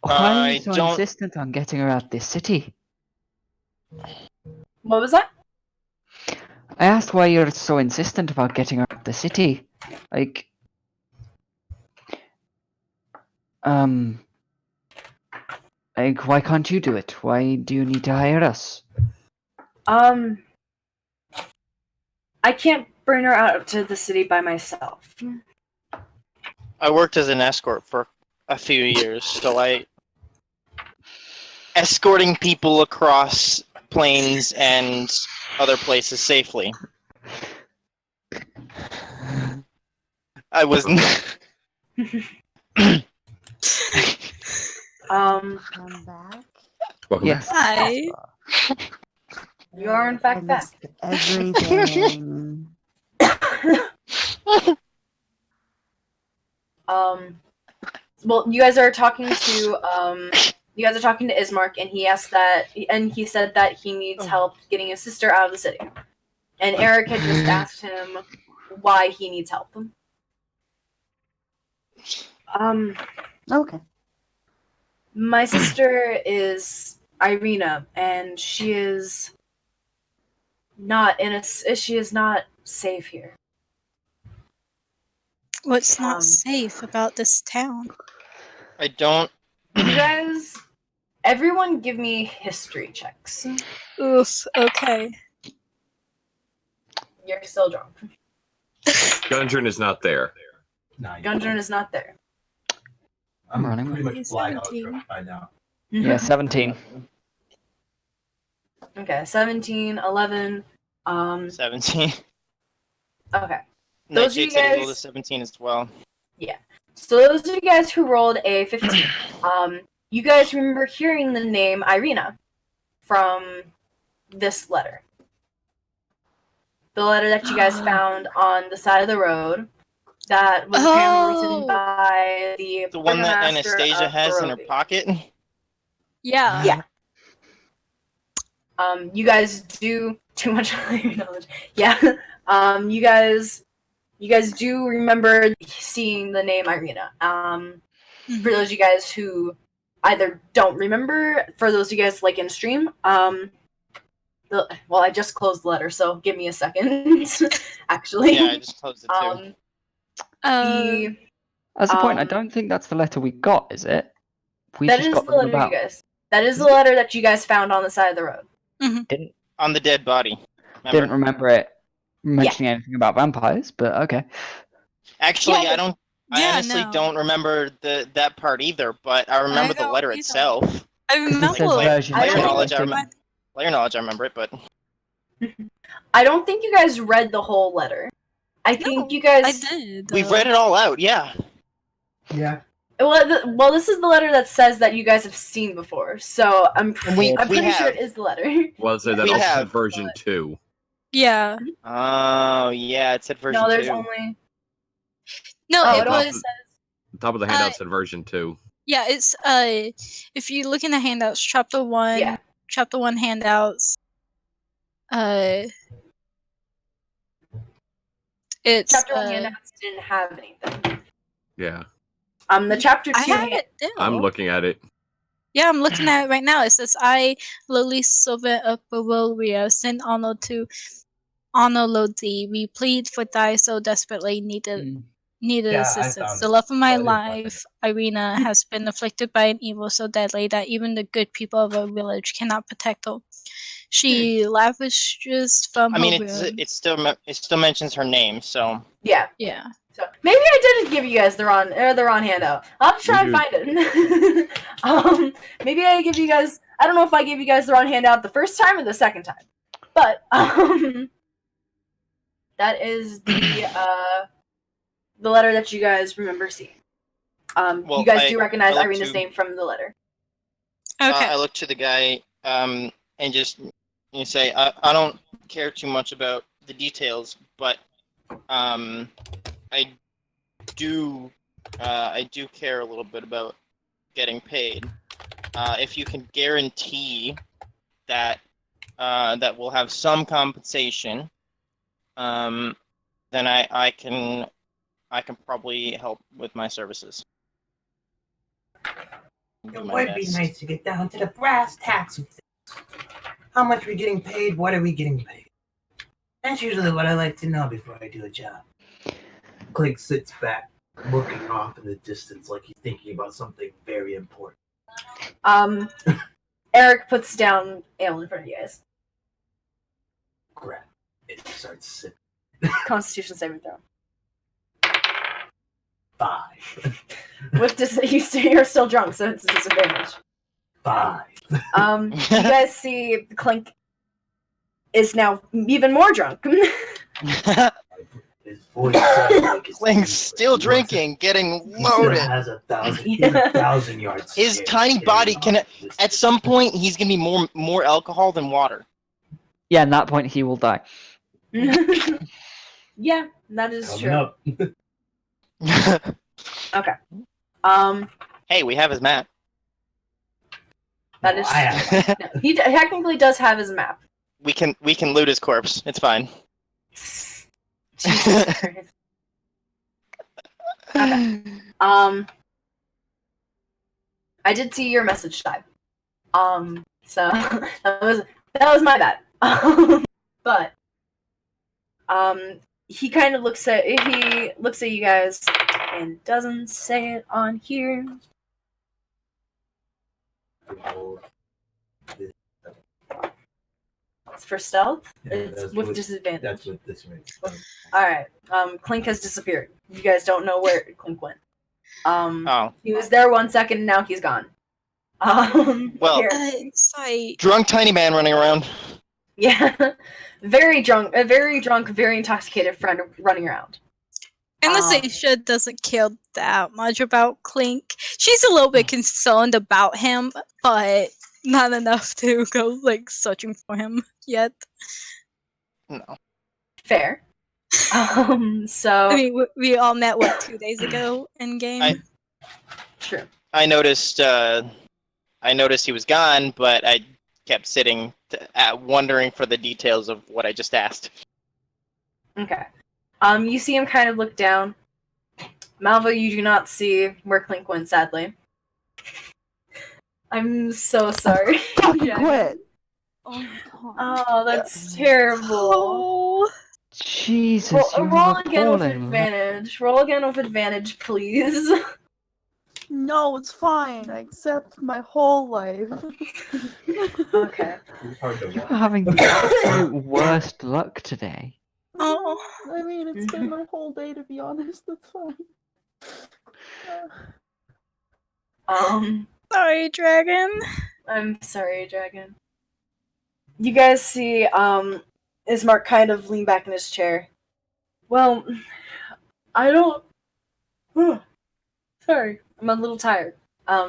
Why are I you so don't- insistent on getting her out of this city? What was that? I asked why you're so insistent about getting her out of the city. Like, why can't you do it? Why do you need to hire us? I can't bring her out to the city by myself. I worked as an escort for a few years, so escorting people across plains and other places safely. I was I'm back. Welcome Yes. Hi. You are in I fact back. missed everything. Well, you guys are talking to Ismark, and he said that he needs help getting his sister out of the city. And Airic had just asked him why he needs help. Okay. My sister is Irina, and she is not safe here. What's not Um, safe about this town? I don't. You guys, everyone give me history checks. Oof, okay. You're still drunk. Gudrun is not there. Nah, Gudrun is not there. I'm Running. pretty much He's blackout 17. drunk by now. Yeah, 17. Okay, 17, 11. 17. Okay. Those of you Nightshade said he's guys- old as 17 as well. So those of you guys who rolled a 15, you guys remember hearing the name Irina from this letter. The letter that you guys found on the side of the road that was apparently written by The one that burgomaster Anastasia of has in her Barovia. pocket. Yeah. Yeah. You guys do too much knowledge. Yeah. You guys do remember seeing the name Irina. For those of you guys who either don't remember, for those of you guys like in stream, I just closed the letter, so give me a second. Actually. Yeah, I just closed it too. As a point, I Um, don't think that's the letter we got, is it? We That just is got the them letter about. you guys. That is the letter that you guys found on the side of the road. On the dead body. Didn't Remember? remember it mentioning anything about vampires, but okay. Actually, Yeah, I honestly don't remember that part either, but I remember the don't letter either. itself. I Because remember. it says version I Player don't two, knowledge, I didn't remember. Player knowledge, I remember it, but I don't think you guys read the whole letter. I think you guys. I did. we've read it all out. Yeah. Yeah. Well, this is the letter that says that you guys have seen before, so I'm We pretty sure have. it is the letter. Well, so that We also have, said version 2. Yeah. Oh, yeah, it said version No, there's 2. only. No, Oh, it it also was. The top of the handout said version 2. Yeah, it's if you look in the handouts, chapter 1, Yeah. chapter 1 handouts. It's Chapter 1 handouts didn't have anything. Yeah. The chapter 2 I have it down. I'm looking at it. Yeah, I'm looking at it right now. It says, I, lowly servant of Barovia, send honor to honor Lodi. We plead for thy so desperately needed needed Yeah, I assistance. found The it. love of my Oh, I didn't find life, Irina, has been afflicted by an evil so deadly that even the good people of our village cannot protect her. She lavishes from I mean, her room. it still mentions her name, so Yeah. Yeah. So maybe I didn't give you guys the wrong handout. I'll have to try and find it. Maybe I give you guys. I don't know if I gave you guys the wrong handout the first time or the second time, but that is the letter that you guys remember seeing. Well, you guys do recognize I look Irina's to- name from the letter. Okay. I look to the guy and just say, I don't care too much about the details, but I do care a little bit about getting paid. If you can guarantee that that we'll have some compensation, then I can probably help with my services. It would be nice to get down to the brass tacks of things. How much are we getting paid? What are we getting paid? That's usually what I like to know before I do a job. Clink sits back, looking off in the distance like he's thinking about something very important. Airic puts down ale in front of you guys. Grab it, starts sipping. Constitution saving throw. 5. You're still drunk, so it's a disadvantage. 5. You guys see Clink is now even more drunk. His voice sounds like it's Clink's still drinking, getting He still loaded. has 1,000 yards. His scared, tiny carrying body on can. this At some point, he's gonna be more alcohol than water. Yeah, at that point he will die. Yeah, that is coming true. up. Okay. Hey, we have his map. That is I have no, he technically does have his map. We can loot his corpse. It's fine. Jesus Christ. Okay. I did see your message type. So that was my bad. But he kind of looks at you guys and doesn't say it on here. It's for stealth. Yeah, It's that's with what- disadvantage. That's what this means. All right. Clink has disappeared. You guys don't know where Clink went. Oh, He was there 1 second, and now he's gone. Well- here. Sorry. drunk tiny man running around. Yeah, very drunk, very intoxicated friend running around. Anastasia doesn't care that much about Clink. She's a little bit concerned about him, but not enough to go like searching for him yet. No. Fair. So I mean, we all met 2 days ago in game. true. I noticed he was gone, but I kept sitting wondering for the details of what I just asked. Okay. You see him kind of look down. Malva, you do not see where Clink went, sadly. I'm so sorry. Fucking quit. Oh my god. Oh, that's terrible. Oh. Jesus, you Roll are again with appalling. advantage. Roll again with advantage, please. No, it's fine. I accept my whole life. Okay. It's hard to You watch. are having the absolute worst luck today. Oh. I mean, it's been my whole day, to be honest. That's fine. Sorry, Dragon. I'm sorry, Dragon. You guys see, Ismark kind of lean back in his chair. Well, I don't... Sorry, I'm a little tired.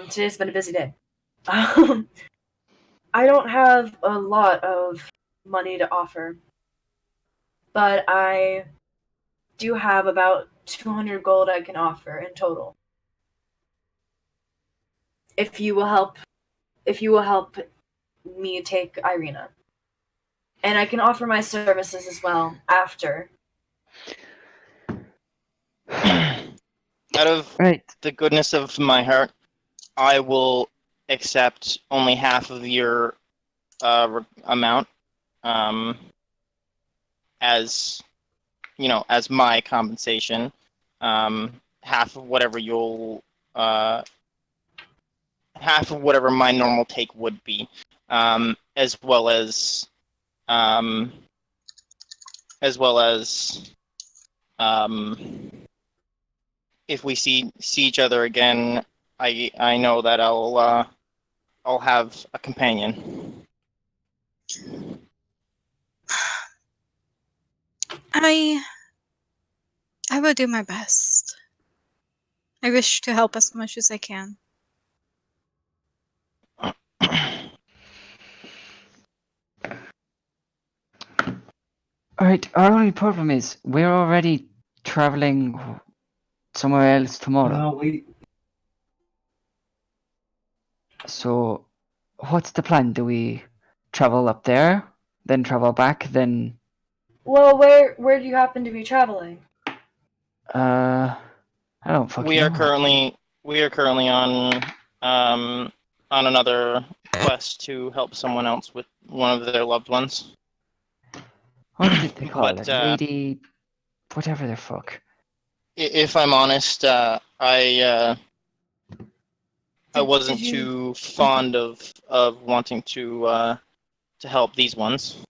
Today's been a busy day. I don't have a lot of money to offer, but I do have about 200 gold I can offer in total. If you will help me take Irina. And I can offer my services as well after. Out of Right. the goodness of my heart, I will accept only half of your amount as as my compensation. half of whatever half of whatever my normal take would be, as well as if we see each other again, I know that I'll have a companion. I will do my best. I wish to help as much as I can. Alright, our only problem is we're already traveling somewhere else tomorrow. No, wait. So, what's the plan? Do we travel up there, then travel back, then Well, where do you happen to be traveling? I don't fucking We are know. currently on another quest to help someone else with one of their loved ones. What did they call But it? Lady whatever the fuck. if I'm honest, I wasn't did you- too fond of wanting to help these ones.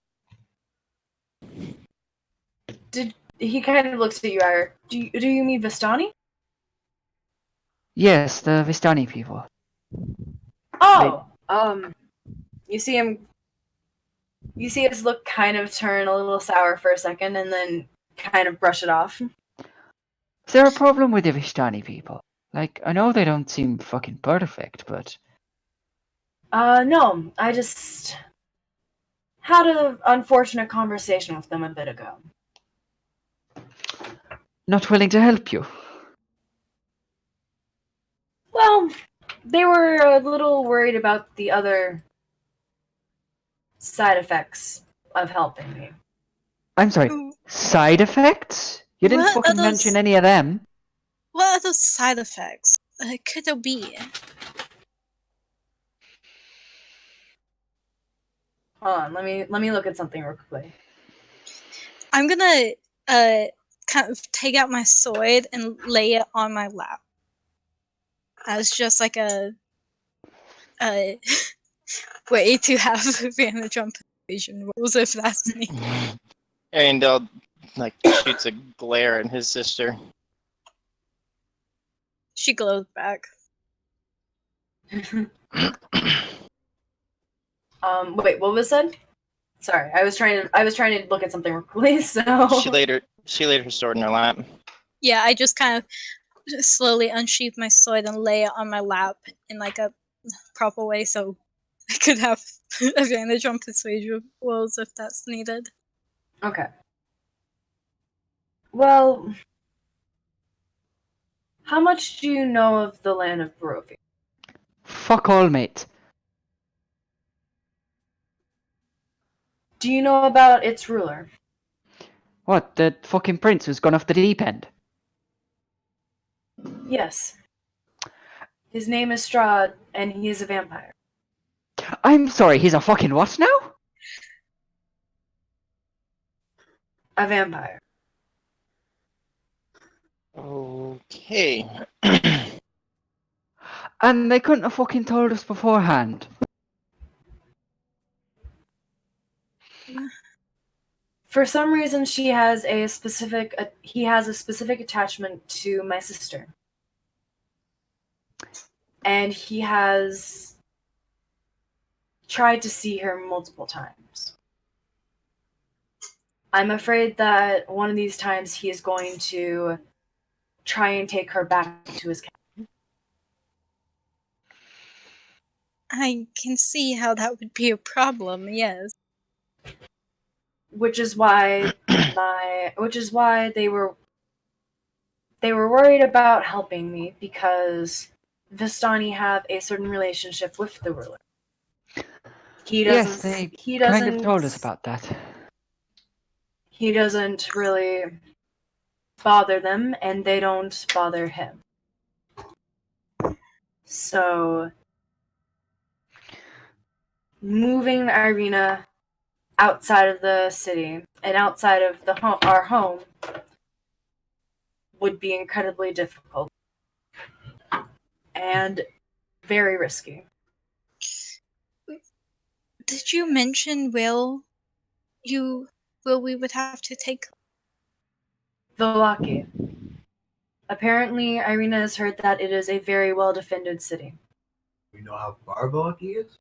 He kind of looks at you, Airic. Do you mean Vistani? Yes, the Vistani people. Oh, you see him. You see his look kind of turn a little sour for a second, and then kind of brush it off. Is there a problem with the Vistani people? Like, I know they don't seem fucking perfect, but No, I just had an unfortunate conversation with them a bit ago. not willing to help you. Well, they were a little worried about the other side effects of helping me. I'm sorry, Ooh, side effects? You didn't What are fucking those- mention any of them. What are those side effects? Could there be? Hold on, let me look at something real quick. I'm gonna kind of take out my sword and lay it on my lap as just like a way to have advantage on persuasion rolls if that's needed. Aerendyl like shoots a glare at his sister. She glows back. Wait, what was said? Sorry, I was trying to look at something real quick. So She laid her sword in her lap. Yeah, I just kind of slowly unsheath my sword and lay it on my lap in like a proper way so I could have advantage on persuasion rolls if that's needed. Okay. Well, how much do you know of the land of Barovia? Fuck all, mate. Do you know about its ruler? What, the fucking prince who's gone off the deep end? Yes. His name is Strahd, and he is a vampire. I'm sorry, he's a fucking what now? A vampire. Okay. And they couldn't have fucking told us beforehand. For some reason, he has a specific attachment to my sister. And he has tried to see her multiple times. I'm afraid that one of these times he is going to try and take her back to his cabin. I can see how that would be a problem, yes. Which is why they were worried about helping me, because Vistani have a certain relationship with the ruler. Yes, they kind of told us about that. He doesn't really bother them, and they don't bother him. So, moving Irina outside of the city and outside of our home would be incredibly difficult and very risky. Did you mention we would have to take? Vallaki. Apparently, Irina has heard that it is a very well-defended city. We know how far Vallaki is?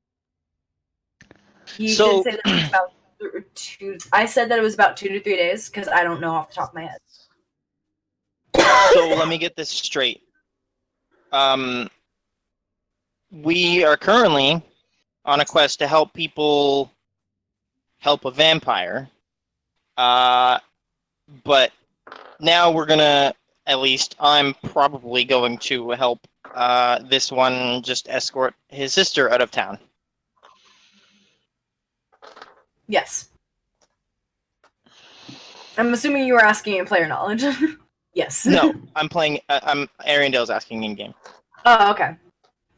He So- did say that it was about 2. I said that it was about 2 to 3 days because I don't know off the top of my head. So let me get this straight. We are currently on a quest to help people help a vampire. But now we're gonna, at least I'm probably going to help this one just escort his sister out of town. Yes. I'm assuming you were asking in player knowledge. Yes. No, I'm playing. Aerendyl's asking in game. Oh, okay.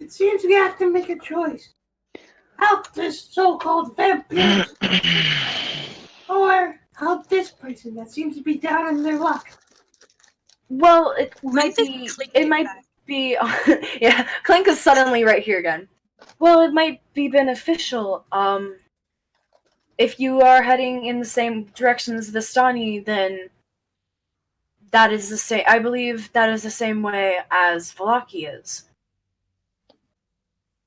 It seems we have to make a choice. Help this so-called vampire, or help this person that seems to be down on their luck. Well, it might did be. Clink It get might back? be. Yeah, Clink is suddenly right here again. Well, it might be beneficial. If you are heading in the same direction as Vistani, then that is the same. I believe that is the same way as Vallaki is.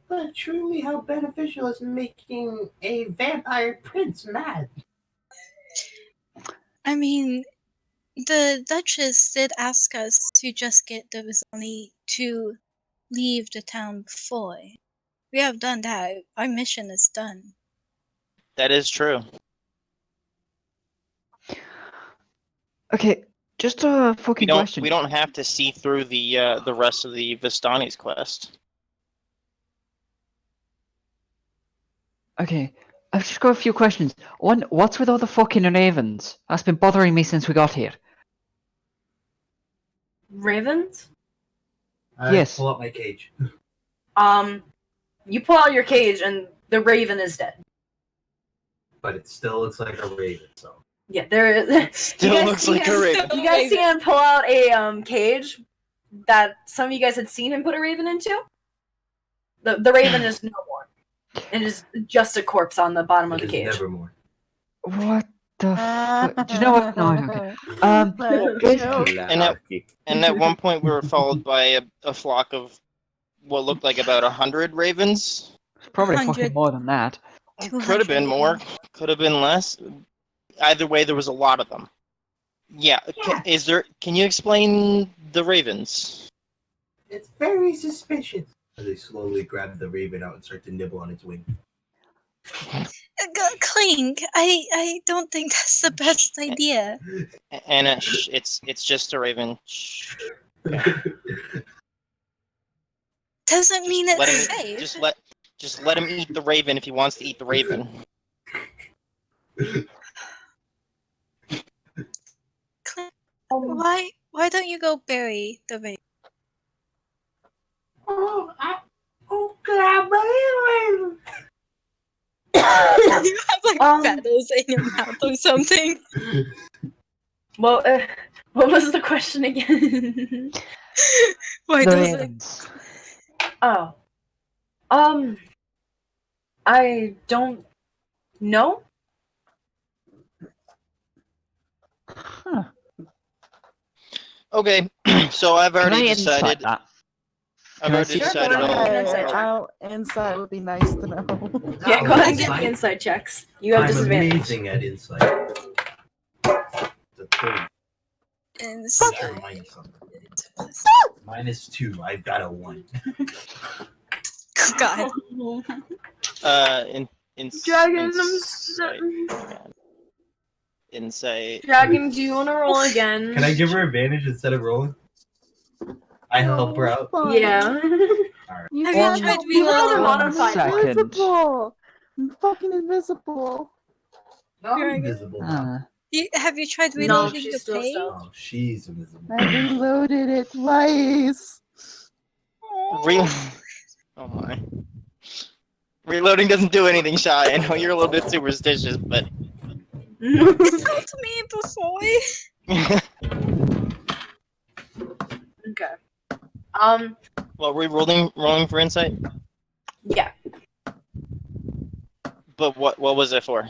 But truly, how beneficial is making a vampire prince mad? I mean, the Duchess did ask us to just get the Vistani to leave the town before. We have done that. Our mission is done. That is true. Okay, just a fucking question. We don't have to see through the rest of the Vistani's quest. Okay, I've just got a few questions. One, what's with all the fucking ravens? That's been bothering me since we got here. Ravens? Yes. Pull up my cage. You pull out your cage and the raven is dead. But it still looks like a raven, so. Yeah, there. Still looks like a raven. You guys see him pull out a cage that some of you guys had seen him put a raven into? The raven is no more. It is just a corpse on the bottom of the It is cage. nevermore. What the fuck? Do you know what? No, okay. And at one point we were followed by a flock of what looked like about 100 ravens. Probably 100. fucking more than that. Could have been more, could have been less. Either way, there was a lot of them. Yeah. Can you explain the ravens? It's very suspicious. They slowly grab the raven out and start to nibble on its wing. Clink, I don't think that's the best idea. And it's just a raven. Shh. Doesn't mean Let it's him, safe. just let him eat the raven if he wants to eat the raven. Clink, why don't you go bury the raven? Oh, grab my raven. You have like feathers in your mouth or something. Well, what was the question again? Why The does it? ravens. Oh. I don't know. Huh. Okay, so I've Can I already insight decided. that? I've Can I already see- decided Sure, go ahead. Insight check. Oh, insight would be nice to know. Yeah, Oh, go ahead and get insight? the insight checks. You have I'm disadvantage. amazing at insight. The third. And Sure, minus something. -2. I've got a 1. God. Dragon, Insight. Dragon, do you want to roll again? Can I give her advantage instead of rolling? I help her out. Yeah. You Have can't you tried help me rolled a out. modified I'm one. invisible. I'm fucking invisible. No, I'm Dragon. invisible now. Have you tried No, reloading she's the still page? stealth. Oh, she's invisible. I reloaded it twice. Oh my. Reloading doesn't do anything, Shy. I know you're a little bit superstitious, but It's not me before. Well, are we rolling for insight? Yeah. But what was it for?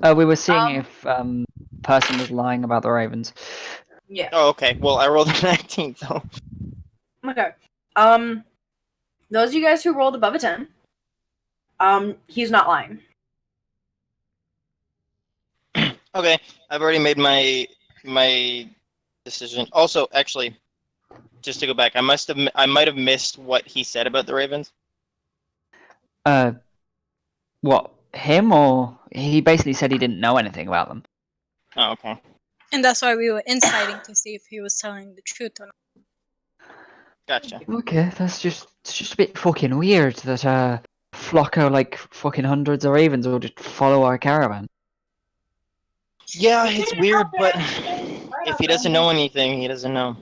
We were seeing if person was lying about the ravens. Yeah. Oh, okay. Well, I rolled a 19, so. Okay. Those of you guys who rolled above a 10, he's not lying. Okay, I've already made my decision. Also, actually, just to go back, I might have missed what he said about the ravens. What, him, or he basically said he didn't know anything about them? Oh, okay. And that's why we were inciting to see if he was telling the truth or not. Gotcha. Okay, it's just a bit fucking weird that a flock of like fucking hundreds of ravens will just follow our caravan. Yeah, it's weird, but if he doesn't know anything, he doesn't know.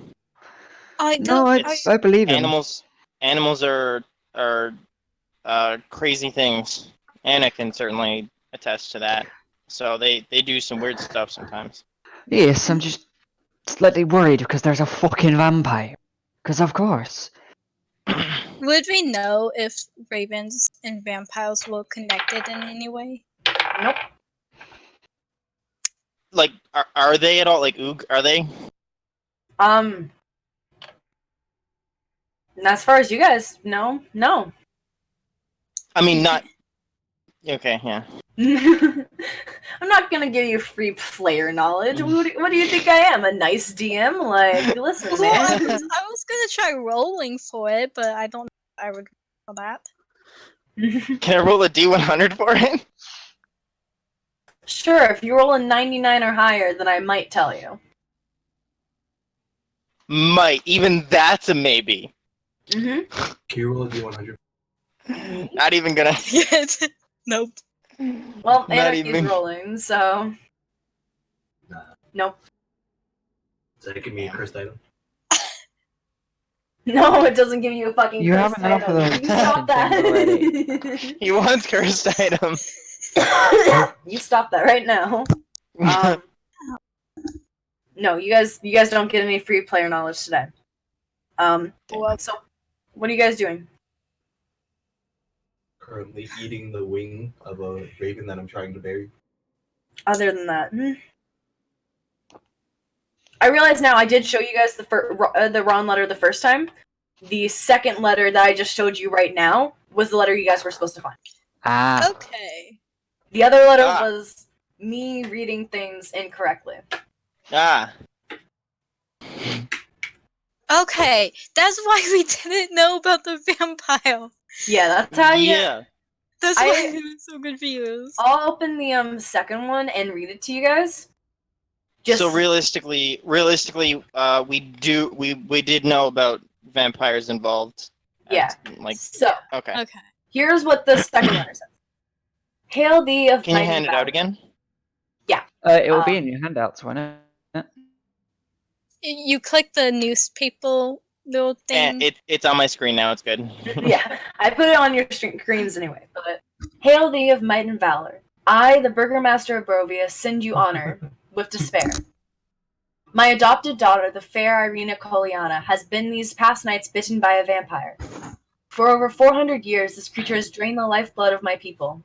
I No, don't. I believe him. Animals are crazy things. Anna can certainly attest to that. So they do some weird stuff sometimes. Yes, I'm just slightly worried because there's a fucking vampire. Because of course. Would we know if ravens and vampires were connected in any way? Nope. Like, are they at all? Like, Oog, are they? As far as you guys know, no. I mean, not. Okay, yeah. I'm not gonna give you free player knowledge. What do you think I am? A nice DM? Like, listen, Well, I man. was gonna try rolling for it, but I don't know if I would roll that. Can I roll a D100 for it? Sure, if you roll a 99 or higher, then I might tell you. Might. Even that's a maybe. Mm-hmm. Can you roll a D100? Not even gonna. Nope. Well, Not Anarchy's even. rolling, so... Nah. Nope. Does that give me a cursed item? No, it doesn't give you a fucking You cursed have enough of item. those You stop fucking that. He wants cursed item. You stop that right now. No, you guys don't get any free player knowledge today. So what are you guys doing? Currently eating the wing of a raven that I'm trying to bury. Other than that, I realize now I did show you guys the wrong letter the first time. The second letter that I just showed you right now was the letter you guys were supposed to find. Ah. Okay. The other letter was me reading things incorrectly. Ah. Okay, that's why we didn't know about the vampire. Yeah, that's how you. Yeah. That's why we were so confused. I'll open the second one and read it to you guys. So realistically, we did know about vampires involved. Yeah. Like. So. Okay. Okay. Here's what the second letter says. Hail thee of Can you mighty hand it valor. out again? Yeah. It will be in your handouts, won't it? You click the newspaper little thing. It's on my screen now. It's good. Yeah, I put it on your screens anyway. But hail thee of might and valor. I, the burgomaster of Barovia, send you honor with despair. My adopted daughter, the fair Irina Koliana, has been these past nights bitten by a vampire. For over 400 years, this creature has drained the lifeblood of my people.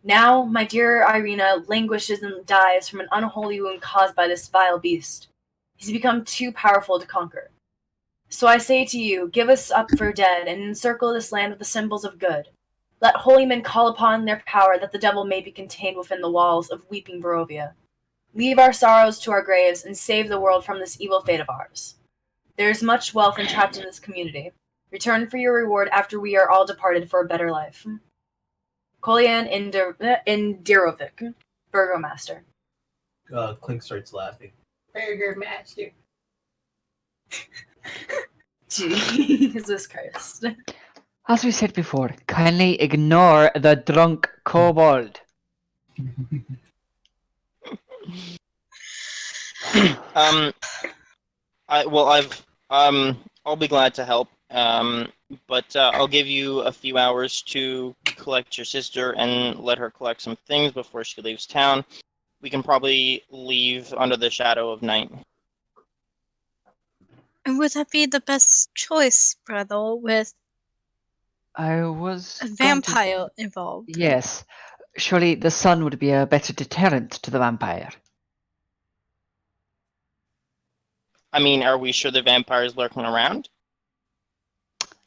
Now, my dear Irina languishes and dies from an unholy wound caused by this vile beast. He's become too powerful to conquer. So I say to you, give us up for dead, and encircle this land with the symbols of good. Let holy men call upon their power, that the devil may be contained within the walls of weeping Barovia. Leave our sorrows to our graves, and save the world from this evil fate of ours. There is much wealth entrapped in this community. Return for your reward after we are all departed for a better life. Kolian Indirovic, Burgomaster. Clink starts laughing. Burgomaster. Jesus Christ. As we said before, kindly ignore the drunk kobold. I'll be glad to help. But I'll give you a few hours to collect your sister and let her collect some things before she leaves town. We can probably leave under the shadow of night. And would that be the best choice, brother, with I was a going to- vampire involved? Yes. Surely the sun would be a better deterrent to the vampire. I mean, are we sure the vampire is lurking around?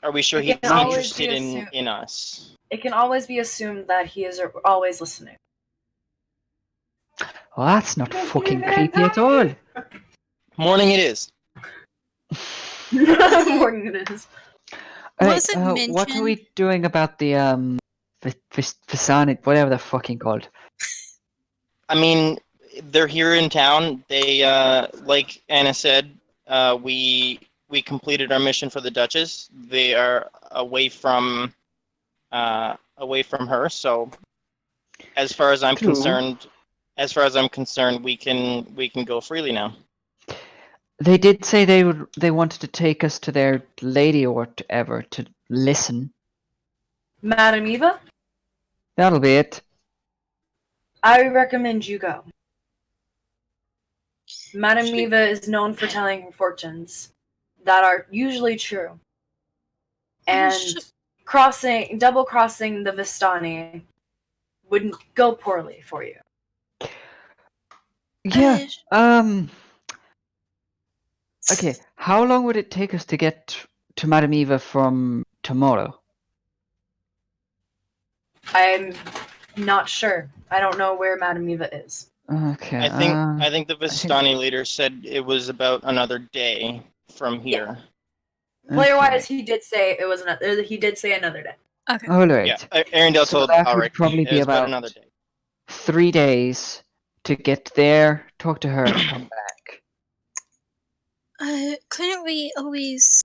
Are we sure It he's can always interested be in assumed. us? It can always be assumed that he is always listening. Well, that's not Must be fucking a creepy at all. vampire. Morning it is. Morning it is. Was it What are mentioned- we doing about the Visani, whatever they're fucking called? I mean, they're here in town. They, like Anna said, we completed our mission for the Duchess. They are away from her. So, as far as I'm True. concerned, we can go freely now. They did say they wanted to take us to their lady or whatever to listen. Madam Eva, That'll be it. I recommend you go. Madam She- Eva is known for telling fortunes that are usually true. And double crossing the Vistani wouldn't go poorly for you. Yeah. Okay. How long would it take us to get to Madame Eva from tomorrow? I'm not sure. I don't know where Madam Eva is. Okay. I think the Vistani leader said it was about another day from here. Player-wise, he did say it was another. He did say another day. Okay. All right. Yeah, Aerendyl So told that would Auric probably it be was about about another day. 3 days to get there, talk to her, and come back. Couldn't we always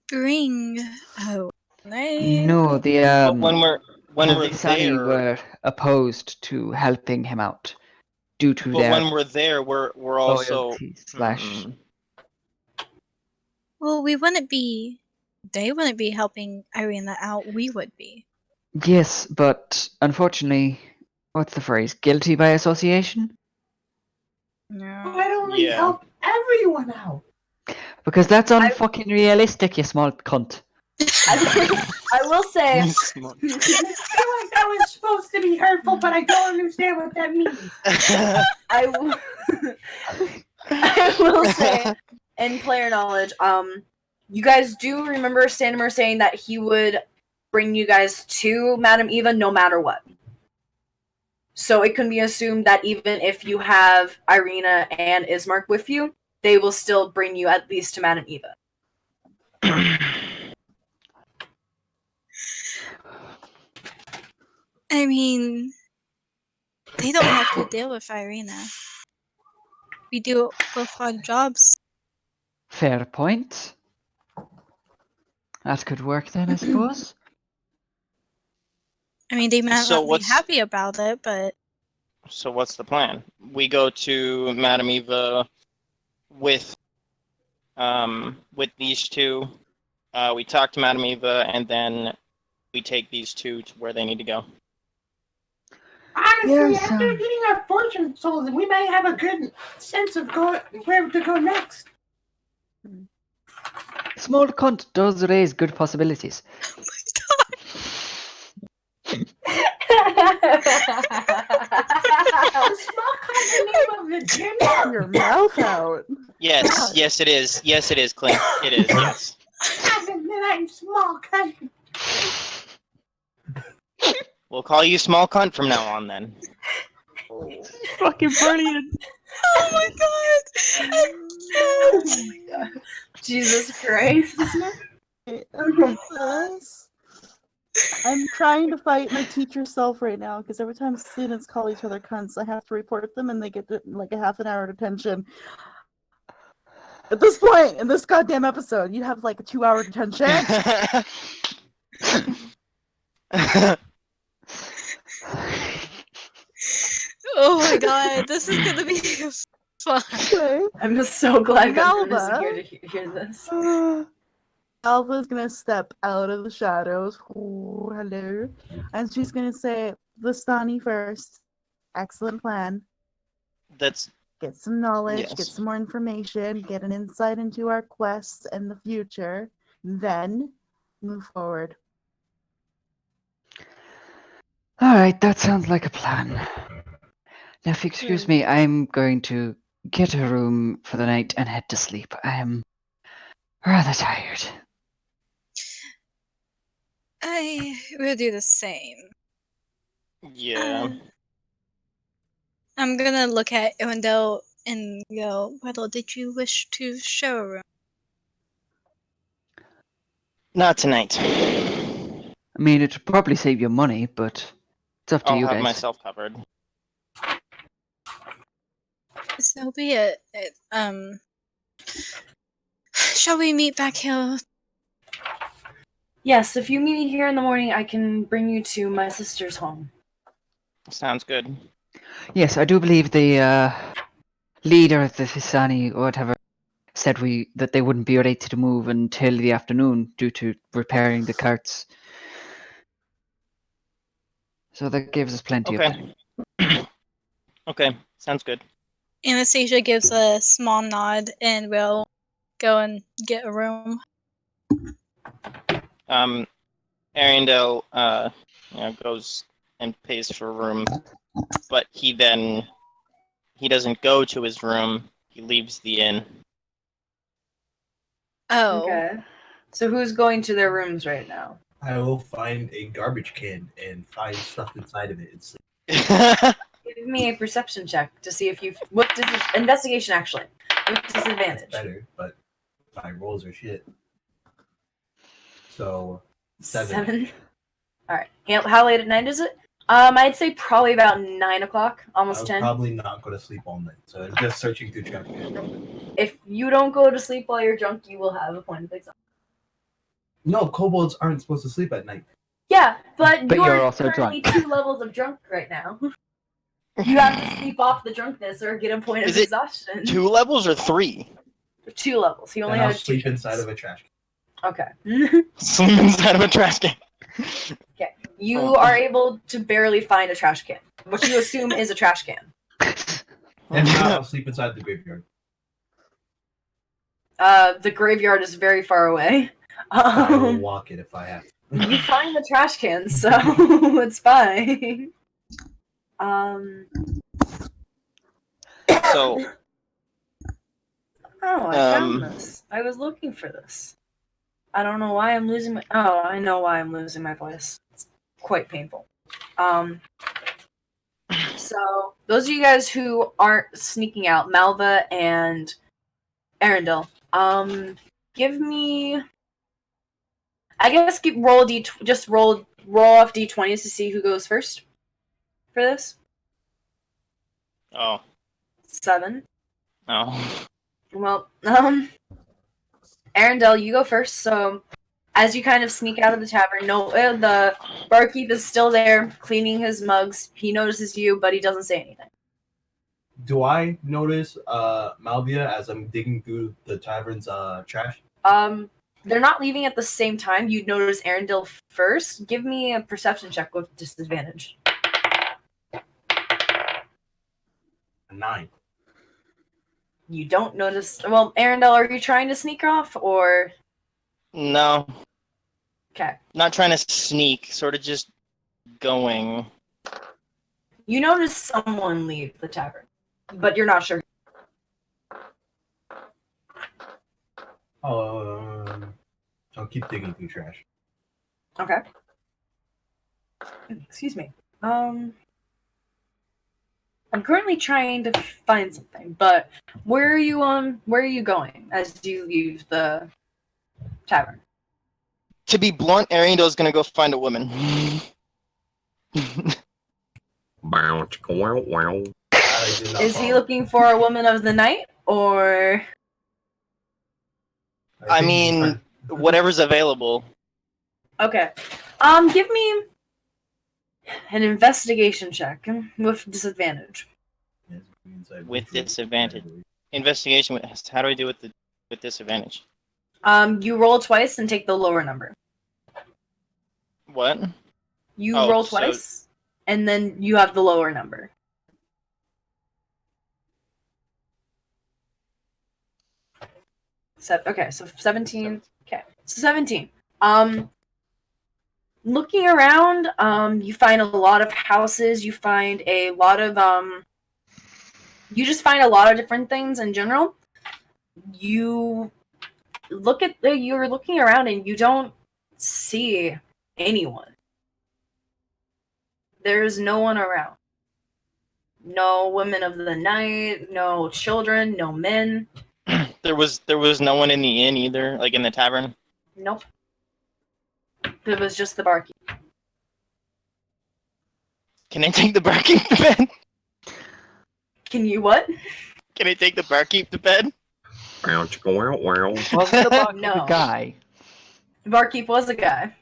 bring No, the But when we're Visani there, were opposed to helping him out due to but their when we're there, we're also loyalty slash. Well, they wouldn't be helping Irina out, we would be. Yes, but unfortunately, what's the phrase? Guilty by association? No. Why don't we Yeah. help everyone out? Because that's unfucking realistic, you small cunt. I will say, I feel like that was supposed to be hurtful, but I don't understand what that means. I will say, in player knowledge, you guys do remember Stanimir saying that he would bring you guys to Madam Eva no matter what. So it can be assumed that even if you have Irina and Ismark with you, they will still bring you at least to Madam Eva. I mean, they don't have to deal with Irina. We do both hard jobs. Fair point. That could work then, I suppose. I mean, they might So not be what's- happy about it, but So what's the plan? We go to Madame Eva with these two. We talk to Madame Eva, and then we take these two to where they need to go. Honestly, Yes, after getting our fortune told, we may have a good sense of where to go next. Small cunt does raise good possibilities. The small cousin name of the gym. Your mouth out. Yes, yes, it is. Yes, it is, Clint. It is. Yes. Cousin, then I'm small cousin. We'll call you small cunt from now on, then. Fucking brilliant. oh my god! I can't. Jesus Christ. I'm trying to fight my teacher self right now because every time students call each other cunts, I have to report them and they get like a half an hour detention. At this point in this goddamn episode, you'd have like a 2-hour detention. Oh my god, this is gonna be fun. Okay. I'm just so glad Gudrun Malva. is here to hear this. Alpha's gonna step out of the shadows. Ooh, hello. And she's gonna say, Vistani first. Excellent plan. That's get some knowledge, get Yes. some more information, get an insight into our quests and the future, then move forward. All right, that sounds like a plan. Now, if you excuse me, I'm going to get a room for the night and head to sleep. I am rather tired. I will do the same. Yeah. I'm gonna look at Aerendyl and go, Weddle, did you wish to show a room? Not tonight. I mean, it'd probably save you money, but it's up to I'll you have guys. myself covered. So be it. Shall we meet back here? Yes, if you meet me here in the morning, I can bring you to my sister's home. Sounds good. Yes, I do believe the leader of the Hisani or whatever said that they wouldn't be ready to move until the afternoon due to repairing the carts. So that gives us plenty of time. Okay. Okay, sounds good. Anastasia gives a small nod and will go and get a room. Aerendyl, goes and pays for a room, but he doesn't go to his room. He leaves the inn. Oh. Okay. So who's going to their rooms right now? I will find a garbage can and find stuff inside of it and sleep. Give me a perception check to see if you've... investigation, actually. With disadvantage. It's better, but my rolls are shit. So, 7. Alright. How late at night is it? I'd say probably about 9 o'clock, almost I'll 10. probably not go to sleep all night, so I'm just searching through trash can. If you don't go to sleep while you're drunk, you will have a point of exhaustion. No, kobolds aren't supposed to sleep at night. Yeah, but But you're you're also currently drunk. 2 levels of drunk right now. You have to sleep off the drunkenness or get a point Is of it exhaustion. 2 levels or 3? 2 levels. He only And I'll has 2 sleep chances. inside of a trash Okay. Sleep inside of a trash can. You are able to barely find a trash can, which you assume is a trash can. can. And now I'll sleep inside the graveyard. The graveyard is very far away. I will walk it if I have to. You find the trash can, so it's fine. So, Oh, I found this. I was looking for this. I don't know why I'm losing my... Oh, I know why I'm losing my voice. It's quite painful. So, those of you guys who aren't sneaking out, Malva and Aerendyl, give me... I guess roll off d20s to see who goes first for this. oh, 7. oh. Well, Aerendyl, you go first. So, as you kind of sneak out of the tavern, the barkeep is still there cleaning his mugs. He notices you, but he doesn't say anything. Do I notice Malvia as I'm digging through the tavern's trash? They're not leaving at the same time. You'd notice Aerendyl first. Give me a perception check with disadvantage. 9. You don't notice. Well, Aerendyl, are you trying to sneak off or? No, Okay. not trying to sneak, sort of just going. You notice someone leave the tavern, but you're not sure. I'll keep digging through trash. Okay. Excuse me. I'm currently trying to find something, but where are you going as you leave the tavern? To be blunt, Aerendyl gonna go find a woman. Bow, chicka, wow, wow. Is he looking for a woman of the night or? I mean, whatever's available. Okay. Give me an investigation check with disadvantage. With disadvantage. Investigation. How do I do with disadvantage? You roll twice and take the lower number. What? You Oh, roll so- twice, and then you have the lower number. Okay, so 17. Okay, so 17. Looking around, you find a lot of houses. You find a lot of you just find a lot of different things in general. You're looking around and you don't see anyone. There's no one around. No women of the night, no children, no men. There was no one in the inn either, like in the tavern. Nope. It was just the barkeep. Can I take the barkeep to bed? Can you what? Can I take the barkeep to bed? Wow, chicka, wow, wow. Wasn't the barkeep No. a guy? The barkeep was a guy.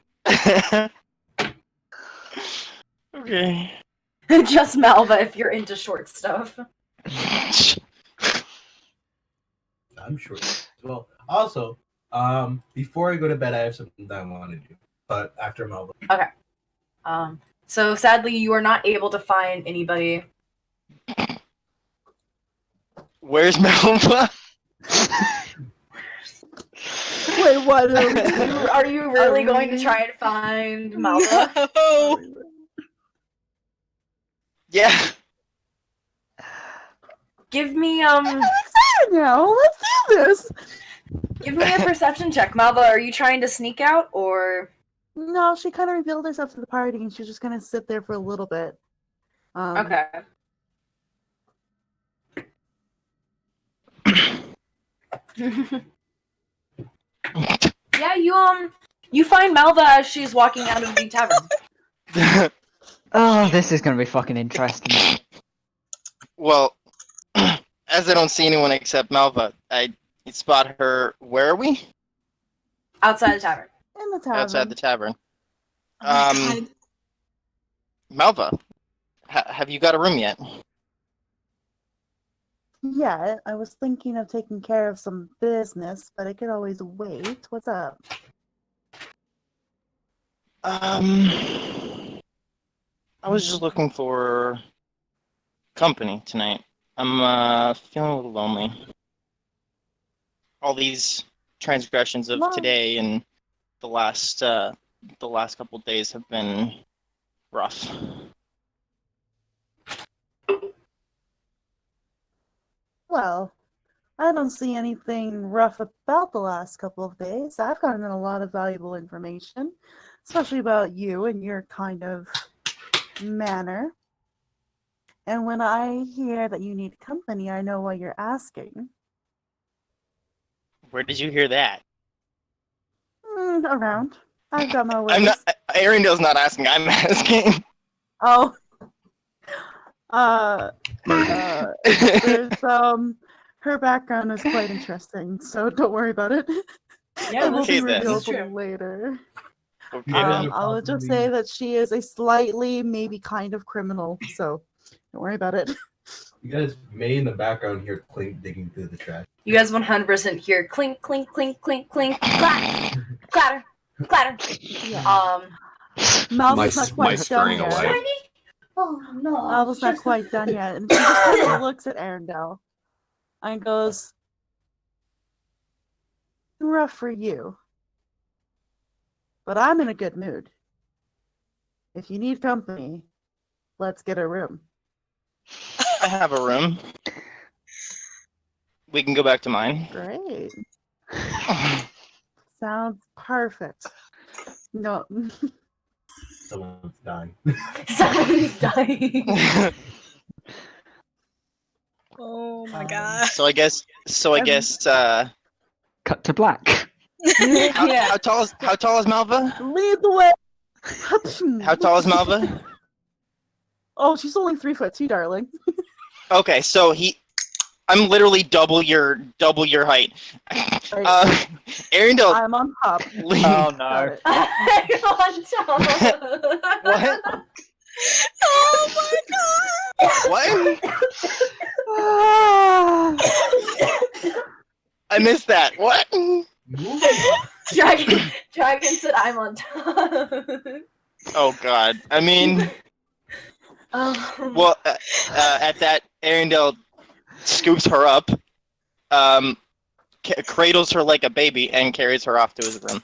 Okay. Just Malva if you're into short stuff. I'm sure. Well, also, before I go to bed, I have something that I want to do. But after Malva. So sadly, you are not able to find anybody. Where's Malva? Wait, what? Are you really going to try and find Malva? No. Yeah. Give me now, let's do this. give me a perception check, Malva. Are you trying to sneak out or? No, she kind of revealed herself to the party, and she's just gonna sit there for a little bit. Okay. Yeah, you find Malva as she's walking out of the tavern. Oh, this is gonna be fucking interesting. Well, as I don't see anyone except Malva, I spot her. Where are we? Outside the tavern. In the tavern. Outside the tavern. Oh my God. Malva, have you got a room yet? Yeah, I was thinking of taking care of some business, but I could always wait. What's up? I was just looking for company tonight. I'm feeling a little lonely. All these transgressions of Well- today and the last couple of days have been rough. Well, I don't see anything rough about the last couple of days. I've gotten a lot of valuable information, especially about you and your kind of manner. And when I hear that you need company, I know why you're asking. Where did you hear that? Around. I've got my ways. I'm not. Aerendyl's not asking. I'm asking. Oh. There's her background is quite interesting, so don't worry about it. Yeah, It will okay be then. revealed True. later. Okay. I'll just say that she is a slightly, maybe kind of criminal, so don't worry about it. You guys may in the background hear Clink digging through the trash. You guys 100% hear clink, clink, clink, clink, clink, clatter, clatter, clatter. Yeah. Malva's not My quite done scurrying yet. away. Oh no. Malva's not quite done yet, and she just kind of looks at Aerendyl and goes, "Rough for you, but I'm in a good mood. If you need company, let's get a room." I have a room. We can go back to mine. Great. Sounds perfect. No. Someone's dying. Someone's dying. Oh my God. So I guess. Cut to black. Yeah. How tall is Malva? Lead the way. How tall is Malva? Oh, she's only 3'2", darling. Okay, so I'm literally double your height. Right. Aerendyl. I'm on top. Oh Got no. it. I'm on top. What? Oh my God. What? I missed that. What? Dragan said I'm on top. Oh God. I mean, well, at that, Aerendyl scoops her up, cradles her like a baby and carries her off to his room.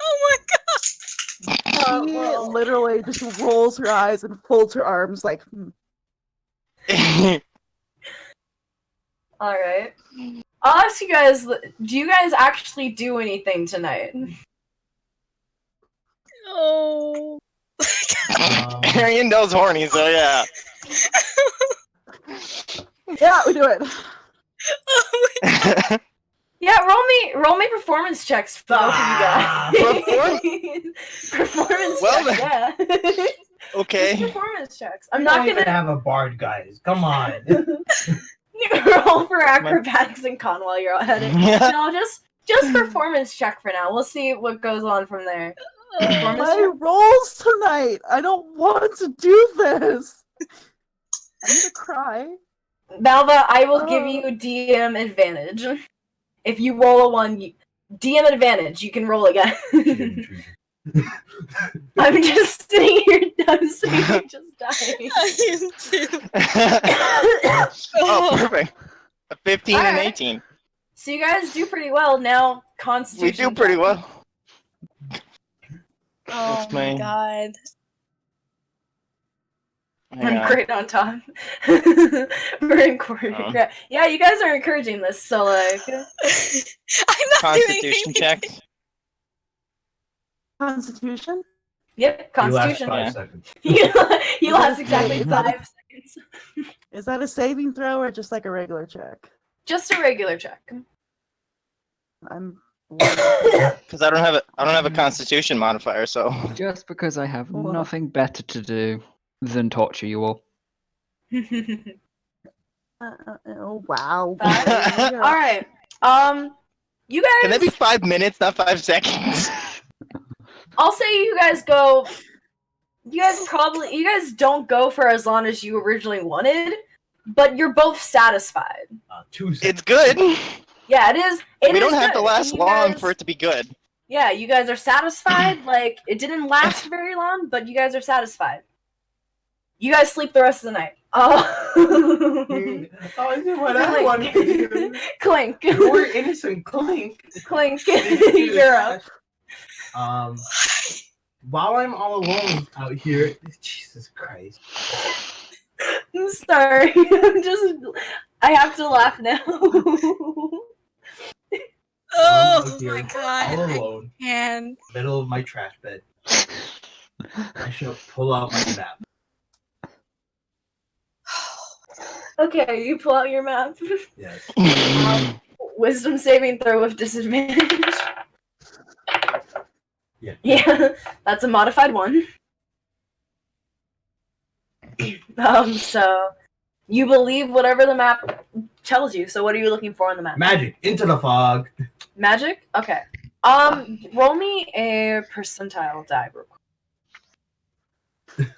Oh my god! She literally just rolls her eyes and folds her arms like, Alright. I'll ask you guys, do you guys actually do anything tonight? Oh. Aerendyl horny, so yeah. yeah, we do it. Oh my Yeah, roll me performance checks for both of you guys. Performance Well, checks, yeah. Okay. Just performance checks. I'm We not don't even gonna have a bard, guys. Come on. roll for acrobatics and con while you're at it. Yeah. No, just performance check for now. We'll see what goes on from there. Performance My check? rolls tonight. I don't want to do this. I'm gonna cry. Malva, I will give you DM advantage. If you roll a 1, DM advantage, you can roll again. I'm just sitting here, just dying. I am too. Oh, perfect. A 15 and Alright. 18. So you guys do pretty well. Now, We Constitution. do pretty well. Oh That's my my- god. Hang I'm on. great on time. We're encouraging. Oh. Yeah, you guys are encouraging this, so like. I'm not doing Constitution anything. check. Constitution? Yep, You last Constitution. 5 Yeah. seconds. You last exactly 5 seconds. Is that a saving throw or just like a regular check? Just a regular check. I'm. Because I don't have a Constitution modifier, so. Just because I have Well- nothing better to do than torture you all. Oh wow. All right. You guys. Can that be 5 minutes, not 5 seconds? I'll say you guys go. You guys don't go for as long as you originally wanted, but you're both satisfied. 2 seconds. It's good. Yeah, it is. We don't have to last You long guys- for it to be good. Yeah, you guys are satisfied. Like, it didn't last very long, but you guys are satisfied. You guys sleep the rest of the night. Oh. Oh, this is what I wanted to do. Clink. You're innocent, Clink. Clink. You're up. While I'm all alone out here, Jesus Christ. I'm sorry. I have to laugh now. Oh out here, my god. all alone, And middle of my trash bed. I should pull out my map. Okay, you pull out your map. Yes. Wisdom saving throw with disadvantage. Yeah. Yeah, that's a modified 1. So you believe whatever the map tells you. So what are you looking for on the map? Magic into the fog. Magic? Okay. Roll me a percentile die real quick.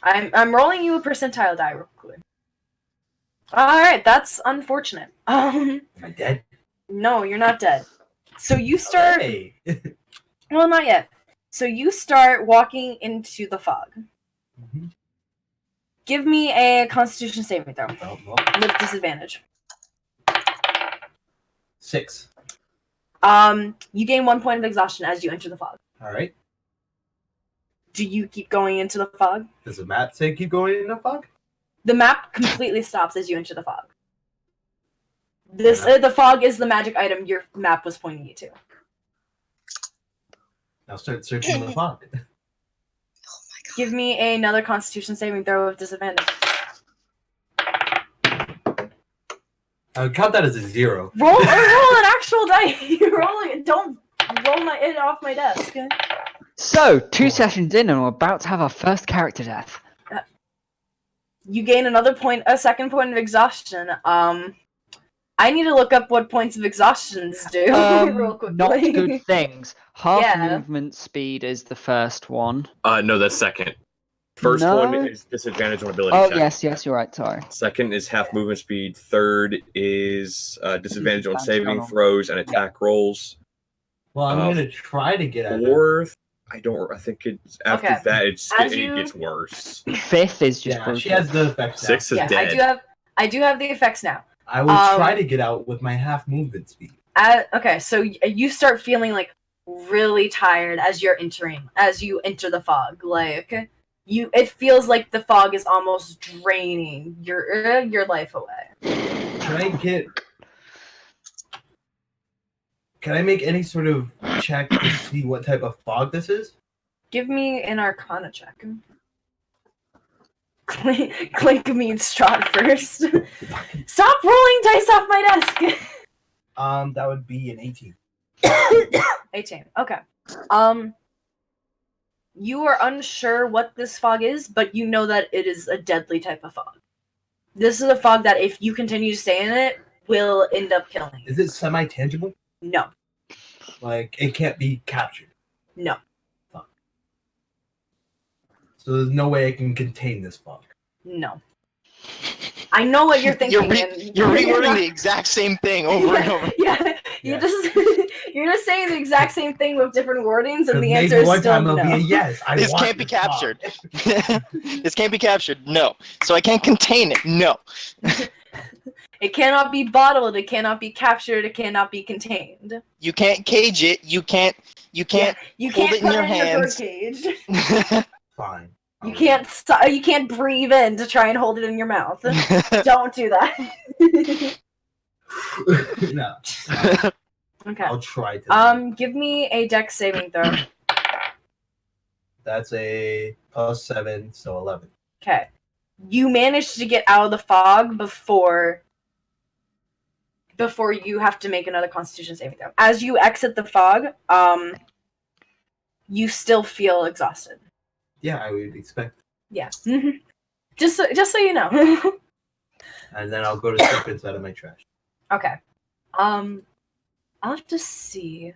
I'm rolling you a percentile die real quick. Alright, that's unfortunate. Am I dead? No, you're not dead. So you start Hey. well, not yet. So you start walking into the fog. Mhm. Give me a Constitution saving throw Oh, well, with disadvantage. 6. You gain 1 point of exhaustion as you enter the fog. All right. Do you keep going into the fog? Does the map say keep going in the fog? The map completely stops as you enter the fog. The fog is the magic item your map was pointing you to. I'll start searching the fog. Give me another Constitution saving throw with disadvantage. I would count that as a 0. Roll an actual die. You're rolling. Don't roll it off my desk. So, 2 sessions in, and we're about to have our first character death. You gain a second point of exhaustion. I need to look up what points of exhaustions do real quickly. Not good things. Half Yeah. movement speed is the first one. No, that's second. First No. one is disadvantage on ability Oh, check. yes, you're right, sorry. Second is half movement speed. Third is disadvantage on saving Oh. throws and attack rolls. Well, I'm Uh, gonna try to get at it. Fourth, I think it's after Okay. that As it you- gets worse. Fifth is just Yeah, brutal. she has the effects now. Six is Yeah, dead. I do have the effects now. I will try to get out with my half movement speed. Okay, so you start feeling like really tired as you enter the fog. Like it feels like the fog is almost draining your life away. Can I make any sort of check to see what type of fog this is? Give me an Arcana check. Clink means Strahd first. Stop rolling dice off my desk! That would be an 18. 18. Okay. You are unsure what this fog is, but you know that it is a deadly type of fog. This is a fog that if you continue to stay in it, will end up killing you. Is it semi-tangible? No. Like, it can't be captured? No. Fuck. So there's no way I can contain this fog? No. I know what you're thinking. You're rewording the exact same thing over and over. Yeah. You're just saying the exact same thing with different wordings, and the answer is still no. Yes, this can't be captured. This can't be captured. No. So I can't contain it. No. It cannot be bottled. It cannot be captured. It cannot be contained. You can't cage it. You can't hold it in your hands. Cage. Fine. You can't breathe in to try and hold it in your mouth. Don't do that. No. Okay. I'll try to. Give me a dex saving throw. That's a +7, so 11. Okay. You managed to get out of the fog before you have to make another Constitution saving throw. As you exit the fog, you still feel exhausted. Yeah, I would expect. Yeah. Mm-hmm. Just so you know. And then I'll go to sleep inside of my trash. Okay. I'll have to see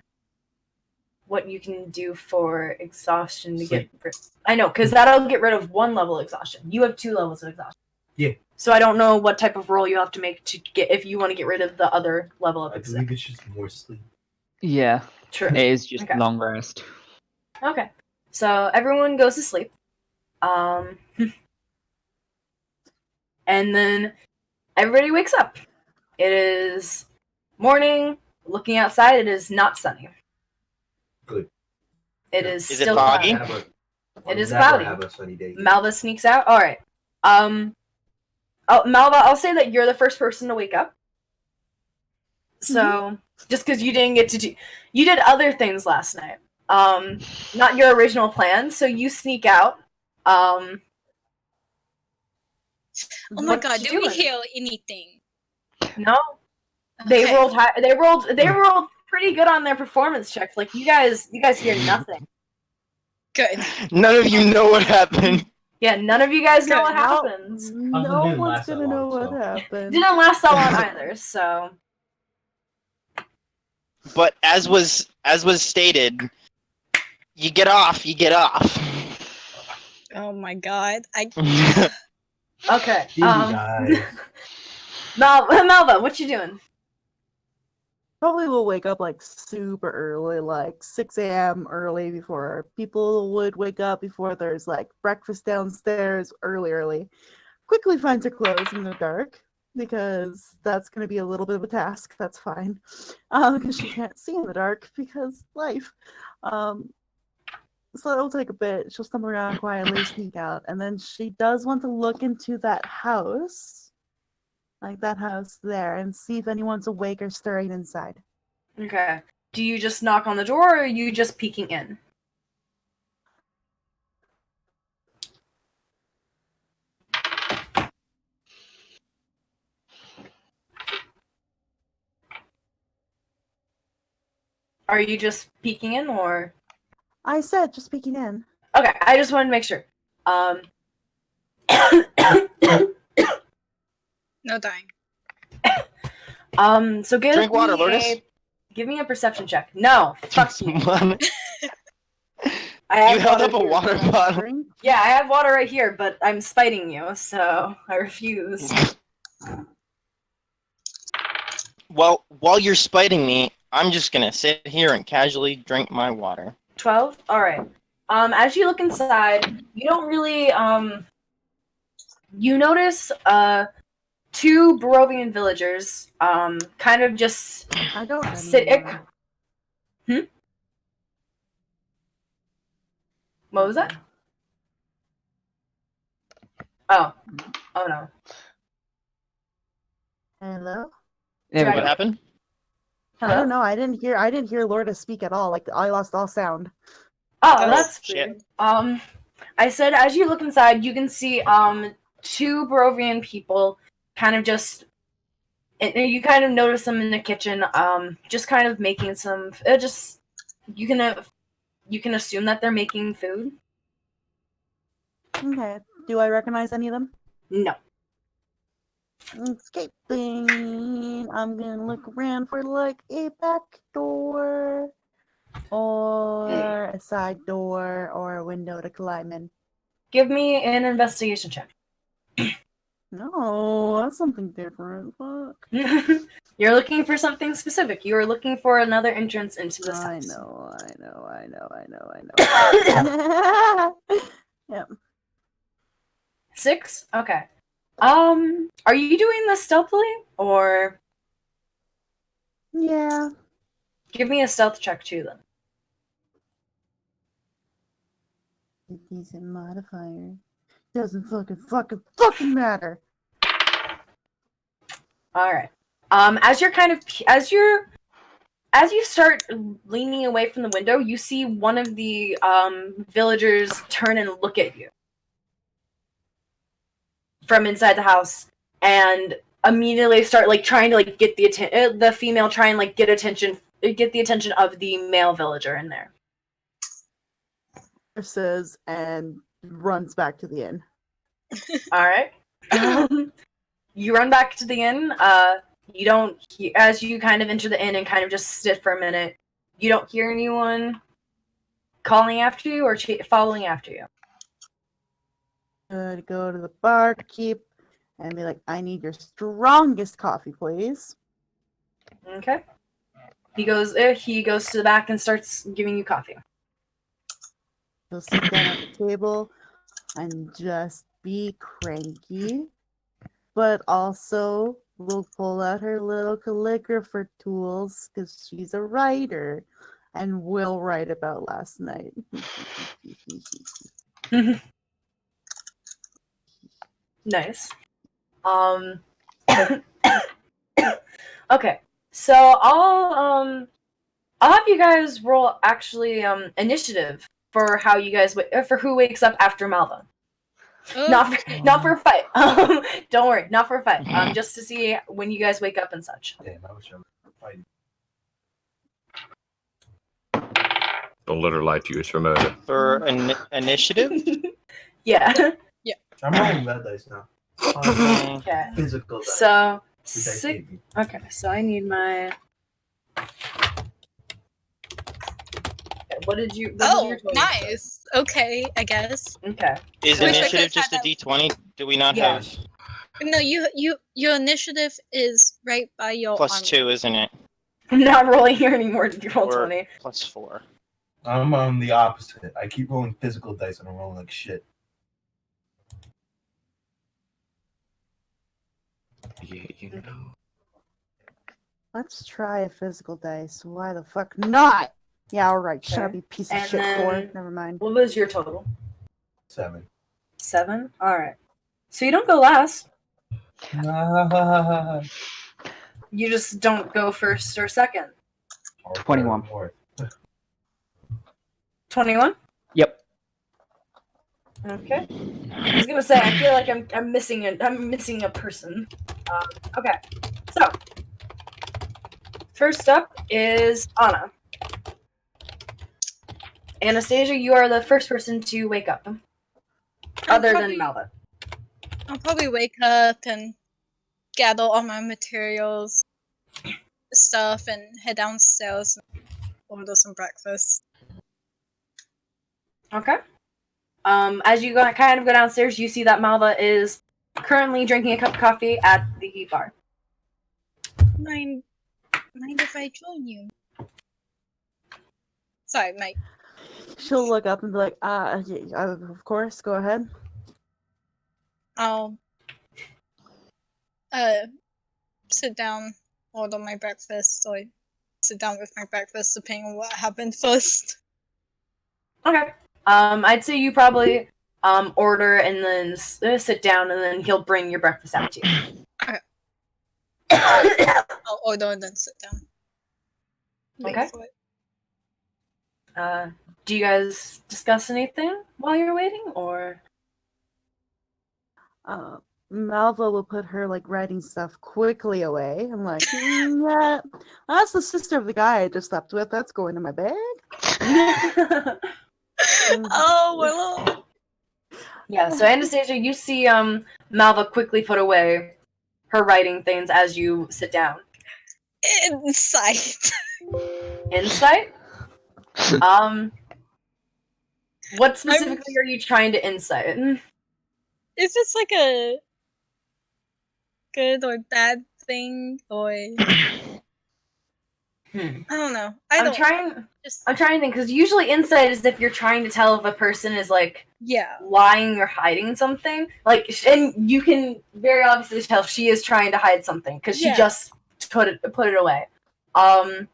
what you can do for exhaustion to get rid. I know, because that'll get rid of 1 level exhaustion. You have 2 levels of exhaustion. Yeah. So I don't know what type of roll you have to make to get if you want to get rid of the other level of I believe it's just more sleep. Yeah. True. It is just long rest. Okay. So everyone goes to sleep. And then everybody wakes up. It is morning. Looking outside, it is not sunny. Good. It is Is still it foggy? It is never cloudy. have a sunny day. Malva sneaks out. All right. Malva, I'll say that you're the first person to wake up. So just because you didn't get to you did other things last night. Not your original plan. So you sneak out. Oh my what god, you did we doing? heal anything? No. They Okay. rolled high. They rolled pretty good on their performance checks. Like you guys hear nothing. Good. None of you know what happened. Yeah, none of you guys know Good. what happens. No didn't one's last that gonna know long, what so. happened. Didn't last that long either. So But as was stated, you get off. Oh my god. okay. Easy, guys. Malva, what you doing? Probably will wake up like super early, like 6 a.m. early before people would wake up, before there's like breakfast downstairs early. Quickly finds her clothes in the dark, because that's going to be a little bit of a task. That's fine. Because she can't see in the dark because life. So it'll take a bit. She'll stumble around quietly, sneak out, and then she does want to look into that house, like that house there, and see if anyone's awake or stirring inside. Okay. Do you just knock on the door, or are you just peeking in? Are you just peeking in, or? I said just peeking in. Okay, I just wanted to make sure. No dying. So Drink water, Lourdes. Give me a perception check. No, fuck you. I You have held up a here. water bottle. Yeah, I have water right here, but I'm spiting you, so I refuse. Well, while you're spiting me, I'm just gonna sit here and casually drink my water. 12? Alright. As you look inside, you don't really, you notice, 2 Barovian villagers, kind of just I don't sit. anymore. What was that? Oh no. Hello? There we Dragan. What go. happened? Hello? I don't know. I didn't hear Lorda speak at all. Like I lost all sound. Oh, Oh, that's shit. weird. I said as you look inside, you can see 2 Barovian people kind of just. And you kind of notice them in the kitchen, just kind of making some. Just you can assume that they're making food. Okay. Do I recognize any of them? No. Escaping. I'm gonna look around for like a back door, or a side door, or a window to climb in. Give me an investigation check. No, that's something different. Fuck. You're looking for something specific. You are looking for another entrance into this I house. know. Yep. 6? Okay. Are you doing this stealthily or Yeah. give me a stealth check too then? A decent modifier. Doesn't fucking matter. All right. As you start leaning away from the window, you see one of the villagers turn and look at you from inside the house, and immediately start like trying to like get the attention. The female try and like get the attention of the male villager in there. Says and runs back to the inn. All right. You run back to the inn. You don't as you kind of enter the inn and kind of just sit for a minute. You don't hear anyone calling after you or following after you. To go to the barkeep and be like, I need your strongest coffee, please. Okay. He goes to the back and starts giving you coffee. He'll sit down at the table and just be cranky, but also will pull out her little calligrapher tools because she's a writer and will write about last night. Nice. Okay. So I'll have you guys roll actually initiative for how you guys for who wakes up after Malva. Not for a fight. Don't worry, not for a fight. Just to see when you guys wake up and such. Damn, I wish I was fighting. Don't let her lie to you. It's for murder. For initiative? Yeah. I'm rolling that dice now. Okay. Physical dice. So which I 6. gave you. Okay, so I need my. What did you? What was your total? Nice. Okay, I guess. Okay. Is So- initiative just a D20? Do we not Yeah. have No, your initiative is right by your plus armor. 2, isn't it? I'm not rolling here anymore. Did you roll Or 20? plus 4. I'm on the opposite. I keep rolling physical dice and I'm rolling like shit. Yeah, you know. Let's try a physical dice. Why the fuck not? Yeah, alright. Shut up, Okay. you piece of And shit, then- Thor. Never mind. What was your total? 7. 7? Alright. So you don't go last. Or You just don't go first or second. 21. more. 21? Yep. Okay. I was gonna say I feel like I'm missing a person. Okay. So first up is Anna. Anastasia, you are the first person to wake up. Other than Malva. I'll probably wake up and gather all my materials, stuff, and head downstairs and order some breakfast. Okay. As you kind of go downstairs, you see that Malva is currently drinking a cup of coffee at the bar. Mind if I join you? Sorry, Mike. She'll look up and be like, yeah, of course, go ahead. I'll sit down, order my breakfast, or sit down with my breakfast, depending on what happened first. Okay. I'd say you probably order and then sit down, and then he'll bring your breakfast out to you. Okay. I'll order and then sit down. Wait Okay. for it. Do you guys discuss anything while you're waiting, or? Malva will put her like writing stuff quickly away. I'm like, yeah, that's the sister of the guy I just slept with. That's going in my bag. Oh, well. Yeah, so Anastasia, you see Malva quickly put away her writing things as you sit down. Insight. Insight? What specifically are you trying to insight? If it's like a good or bad thing, or I don't know. I'm trying to think, because usually insight is if you're trying to tell if a person is like lying or hiding something. Like, and you can very obviously tell she is trying to hide something because she just put it away. An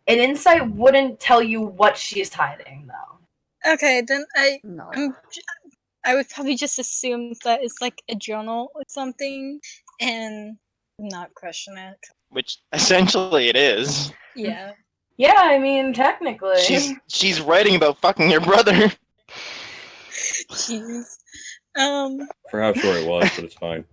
insight wouldn't tell you what she's hiding, though. Okay, then I would probably just assume that it's like a journal or something, and not question it. Which essentially it is. Yeah. Yeah, I mean, technically. She's writing about fucking your brother. Jeez. For how short it was, but it's fine.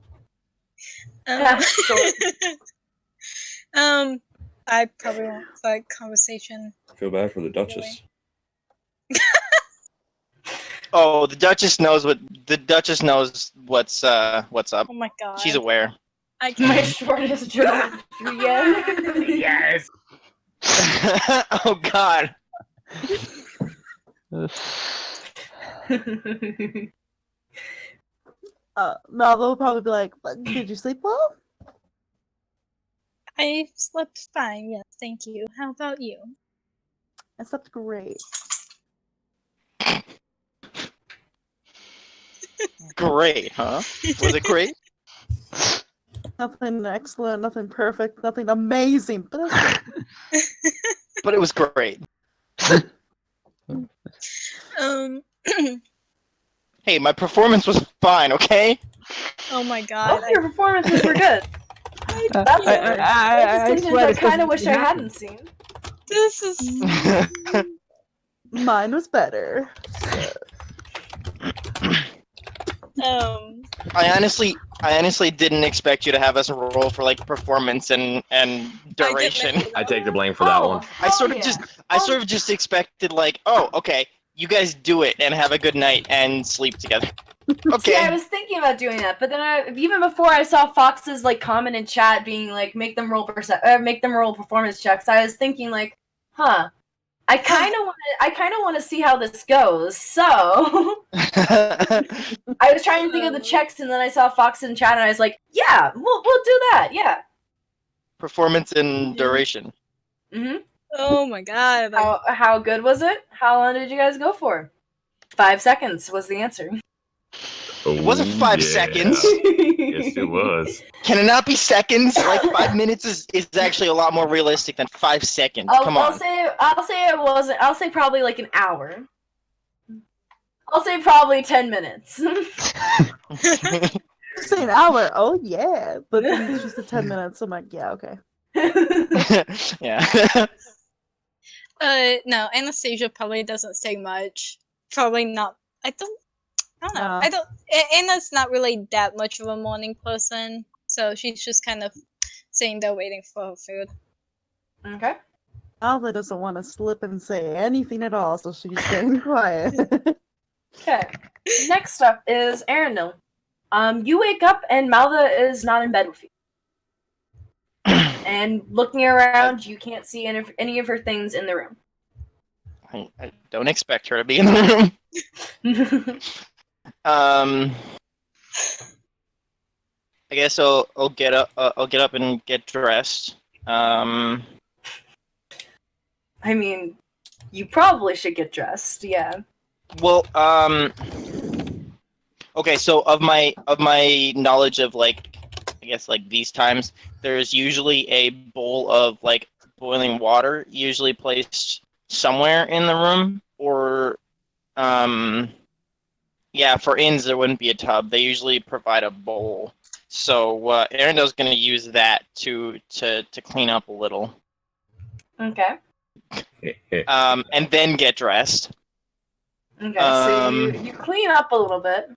I probably won't start conversation. I feel bad for the Duchess. Oh, the Duchess knows what's up. Oh my god. She's aware. My shortest joke. Yes. Oh god. Malva will probably be like, did you sleep well? I slept fine, yes, thank you. How about you? I slept great. Great, huh? Was it great? Nothing excellent, nothing perfect, nothing amazing, but But it was great. Hey, my performance was fine, okay? Oh my god. Both your performances were good. That's I kind of wish I hadn't seen. This is... Mine was better. I honestly didn't expect you to have us roll for like performance and duration. I take the blame for that one. I sort of just expected like, oh, okay, you guys do it and have a good night and sleep together. Okay. Yeah, I was thinking about doing that, but then even before I saw Fox's like comment in chat being like, make them roll performance checks, I was thinking like, I kind of want to see how this goes. So I was trying to think of the checks, and then I saw Fox in chat, and I was like, yeah, we'll do that. Yeah. Performance and duration. Mm-hmm. Oh my god. How good was it? How long did you guys go for? 5 seconds was the answer. It wasn't 5 seconds. Yes, it was. Can it not be seconds? Like 5 minutes is actually a lot more realistic than 5 seconds. Come on. I'll say it wasn't. I'll say probably like an hour. I'll say probably 10 minutes. Say an hour. Oh yeah, but then it's just a 10 minutes. I'm like, yeah, okay. Yeah. No, Anastasia probably doesn't say much. Probably not. I don't know. Anna's not really that much of a morning person, so she's just kind of sitting there waiting for her food. Okay. Malva doesn't want to slip and say anything at all, so she's staying quiet. Okay. Next up is Aerendyl. You wake up and Malva is not in bed with you. And looking around, you can't see any of her things in the room. I don't expect her to be in the room. I guess I'll get up. I'll get up and get dressed. I mean, you probably should get dressed. Yeah. Well, okay. So of my knowledge of like I guess like these times, there's usually a bowl of like boiling water, usually placed somewhere in the room, or yeah, for inns there wouldn't be a tub. They usually provide a bowl. So Arendell's going to use that to clean up a little. Okay. And then get dressed. Okay, so you clean up a little bit.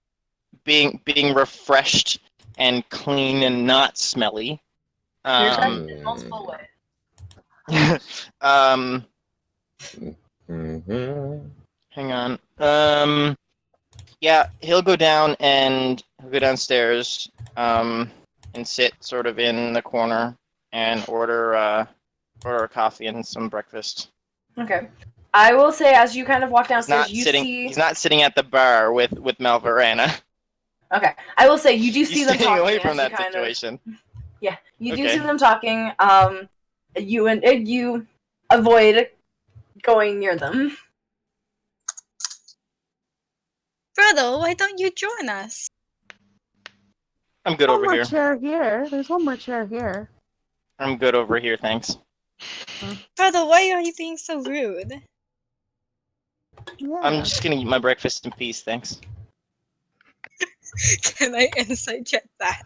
Being refreshed and clean and not smelly. You're dressed in multiple ways. Hang on. Yeah, he'll go downstairs, and sit sort of in the corner and order a coffee and some breakfast. Okay. I will say, as you kind of walk downstairs, He's not sitting at the bar with Malva or Anna. Okay. I will say, you do see them Staying talking. away from that situation. Yeah, you do see them talking. You avoid going near them. Brother, why don't you join us? I'm good One over more here. chair here. There's one more chair here. I'm good over here, thanks. Brother, why are you being so rude? Yeah. I'm just gonna eat my breakfast in peace, thanks. Can I insight check that?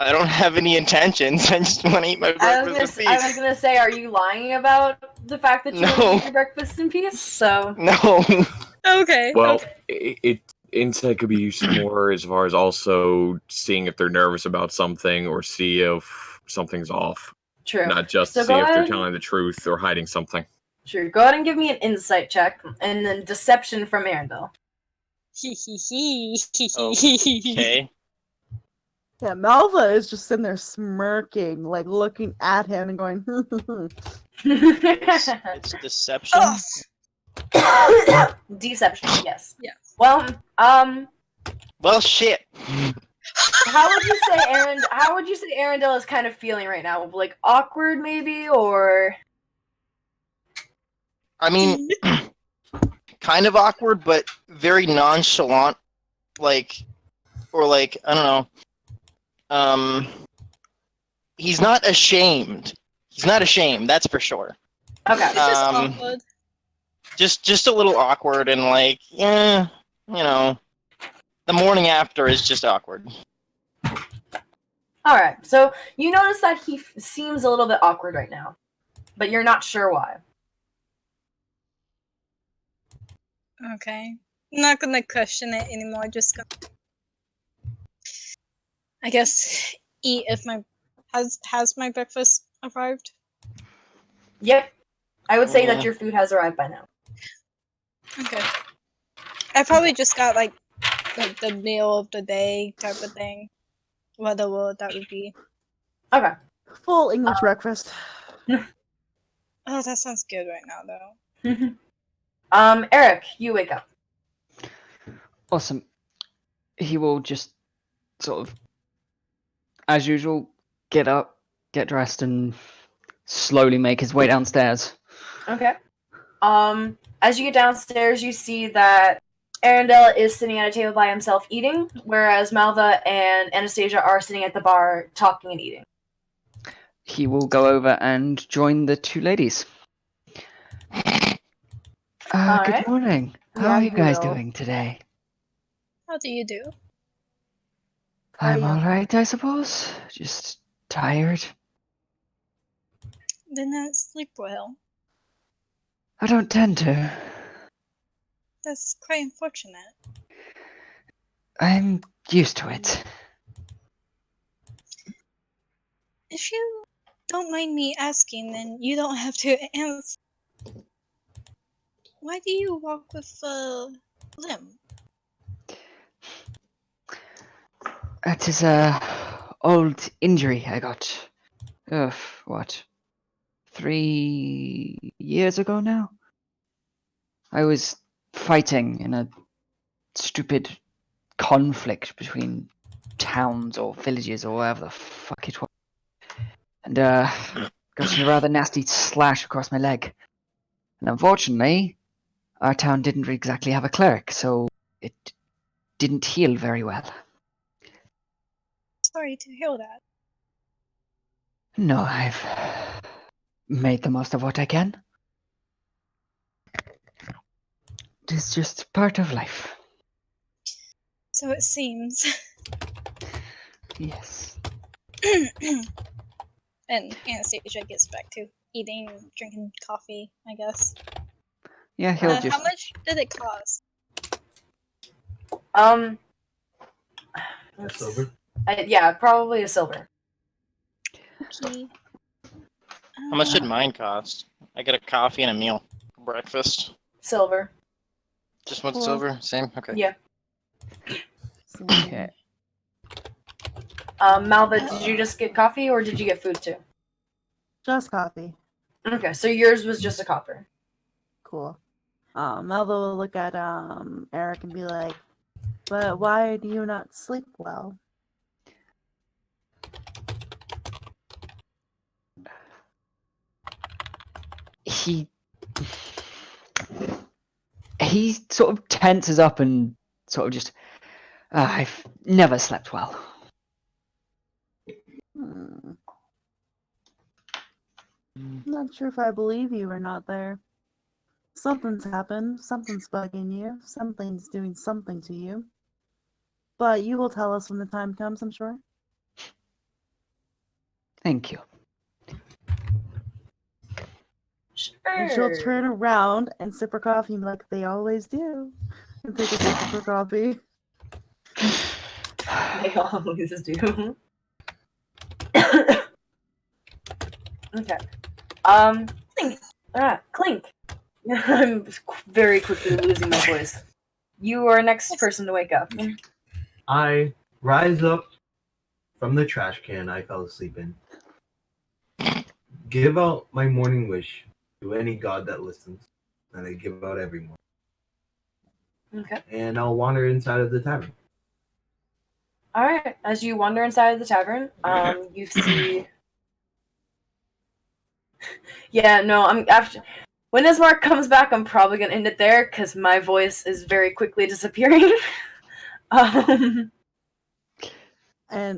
I don't have any intentions. I just want to eat my breakfast in peace. I was gonna say, are you lying about the fact that you want to eat your breakfast in peace? So No. Okay. Well, insight could be used more as far as also seeing if they're nervous about something or see if something's off. True. Not just So to see go if they're ahead. telling the truth or hiding something. Sure. Go ahead and give me an insight check, and then deception from Aerendyl. Okay. Yeah, Malva is just sitting there smirking, like looking at him and going, It's deception. Deception, yes. Yeah. Well, Well, shit. how would you say Aerendyl is kind of feeling right now? Like awkward, maybe, or I mean, kind of awkward, but very nonchalant. Like, I don't know. He's not ashamed. He's not ashamed, that's for sure. okay. It's just awkward. Just a little awkward and like, yeah, the morning after is just awkward. All right. So you notice that he seems a little bit awkward right now, but you're not sure why. Okay. I'm not gonna question it anymore. Just gonna, I guess, eat if my has my breakfast arrived. Yep. I would say Yeah. that your food has arrived by now. Okay. I probably just got like the meal of the day type of thing. Whatever that would be. Okay. full English breakfast. Oh, that sounds good right now, though. Airic, you wake up. Awesome. He will just sort of, as usual, get up, get dressed, and slowly make his way downstairs. Okay. As you get downstairs, you see that Aerendyl is sitting at a table by himself eating, whereas Malva and Anastasia are sitting at the bar talking and eating. He will go over and join the two ladies. Good Alright. morning. How Yeah, are you guys hello. doing today? How do you do? I'm Hi. alright, I suppose. Just tired. Did not sleep well. I don't tend to. That's quite unfortunate. I'm used to it. If you don't mind me asking, then you don't have to answer. Why do you walk with a limp? That is a old injury I got. What? 3 years ago now? I was fighting in a stupid conflict between towns or villages or whatever the fuck it was. And got a rather nasty slash across my leg. And unfortunately, our town didn't exactly have a cleric, so it didn't heal very well. sorry to hear that. No, I've made the most of what I can. It's just part of life. So it seems. Yes. And Anastasia gets back to eating, drinking coffee, I guess. Yeah, he'll just. How much did it cost? That's silver. Yeah, probably a silver. Okay. How much did mine cost? I get a coffee and a meal. Breakfast. Silver. Just one Cool. silver? Same? Okay. Yeah. Okay. Malva, did you just get coffee or did you get food too? Just coffee. Okay, so yours was just a copper. Cool. Malva will look at Airic and be like, "But why do you not sleep well?" He sort of tenses up and sort of just. I've never slept well. Not sure if I believe you or not there. Something's happened. Something's bugging you. Something's doing something to you. But you will tell us when the time comes, I'm sure. Thank you. And she'll turn around and sip her coffee like they always do. And take a sip of her coffee. They always do. Okay. Clink. Clink. I'm very quickly losing my voice. You are next person to wake up. I rise up from the trash can I fell asleep in. Give out my morning wish to any god that listens. And I give out every morning. Okay. And I'll wander inside of the tavern. Alright. As you wander inside of the tavern, you see... Yeah, no, after... When Ismark comes back, I'm probably going to end it there, because my voice is very quickly disappearing. And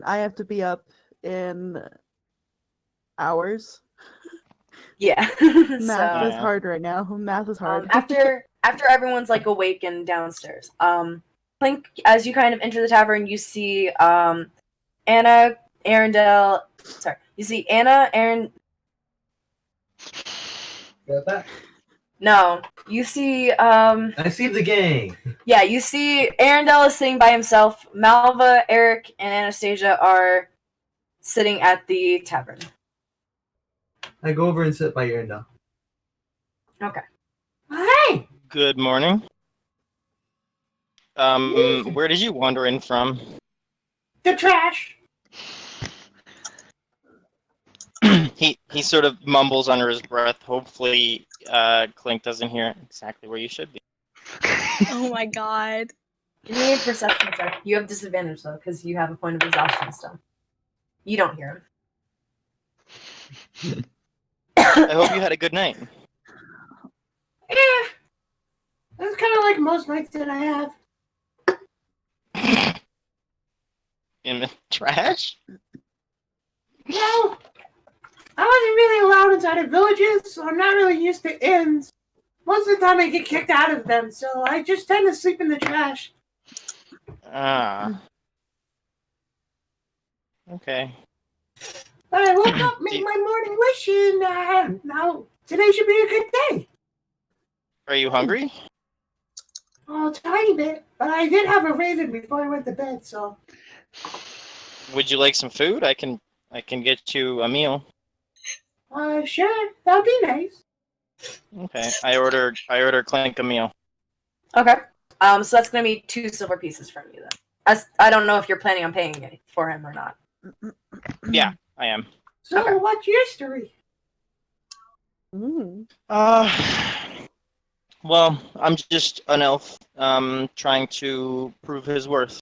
I have to be up in hours. Yeah. Math is Yeah. hard right now. Math is hard. After everyone's like awake and downstairs, Clink, as you kind of enter the tavern, you see Anna, Aerendyl. Sorry, you see Anna, Aaron. Got that? No, you see I see the gang. Yeah, you see Aerendyl is sitting by himself. Malva, Airic, and Anastasia are sitting at the tavern. I go over and sit by Aerendyl. Okay. Hey! Good morning. Where did you wander in from? The trash! He sort of mumbles under his breath. Hopefully, Clink doesn't hear exactly where you should be. Oh my god. Give me a perception check. You have disadvantage though, because you have a point of exhaustion still. You don't hear him. I hope you had a good night. Yeah. That's kind of like most nights that I have. In the trash? No! I wasn't really allowed inside of villages, so I'm not really used to inns. Most of the time I get kicked out of them, so I just tend to sleep in the trash. Ah. Okay. But I woke up, made my morning wish, and now today should be a good day. Are you hungry? Oh, a tiny bit, but I did have a raven before I went to bed, so. Would you like some food? I can get you a meal. Sure, that'd be nice. Okay. I order Clink a meal. Okay. So that's gonna be 2 silver pieces from you then. As I don't know if you're planning on paying it for him or not. Yeah, I am. So, Okay. what's your story? Well, I'm just an elf, trying to prove his worth.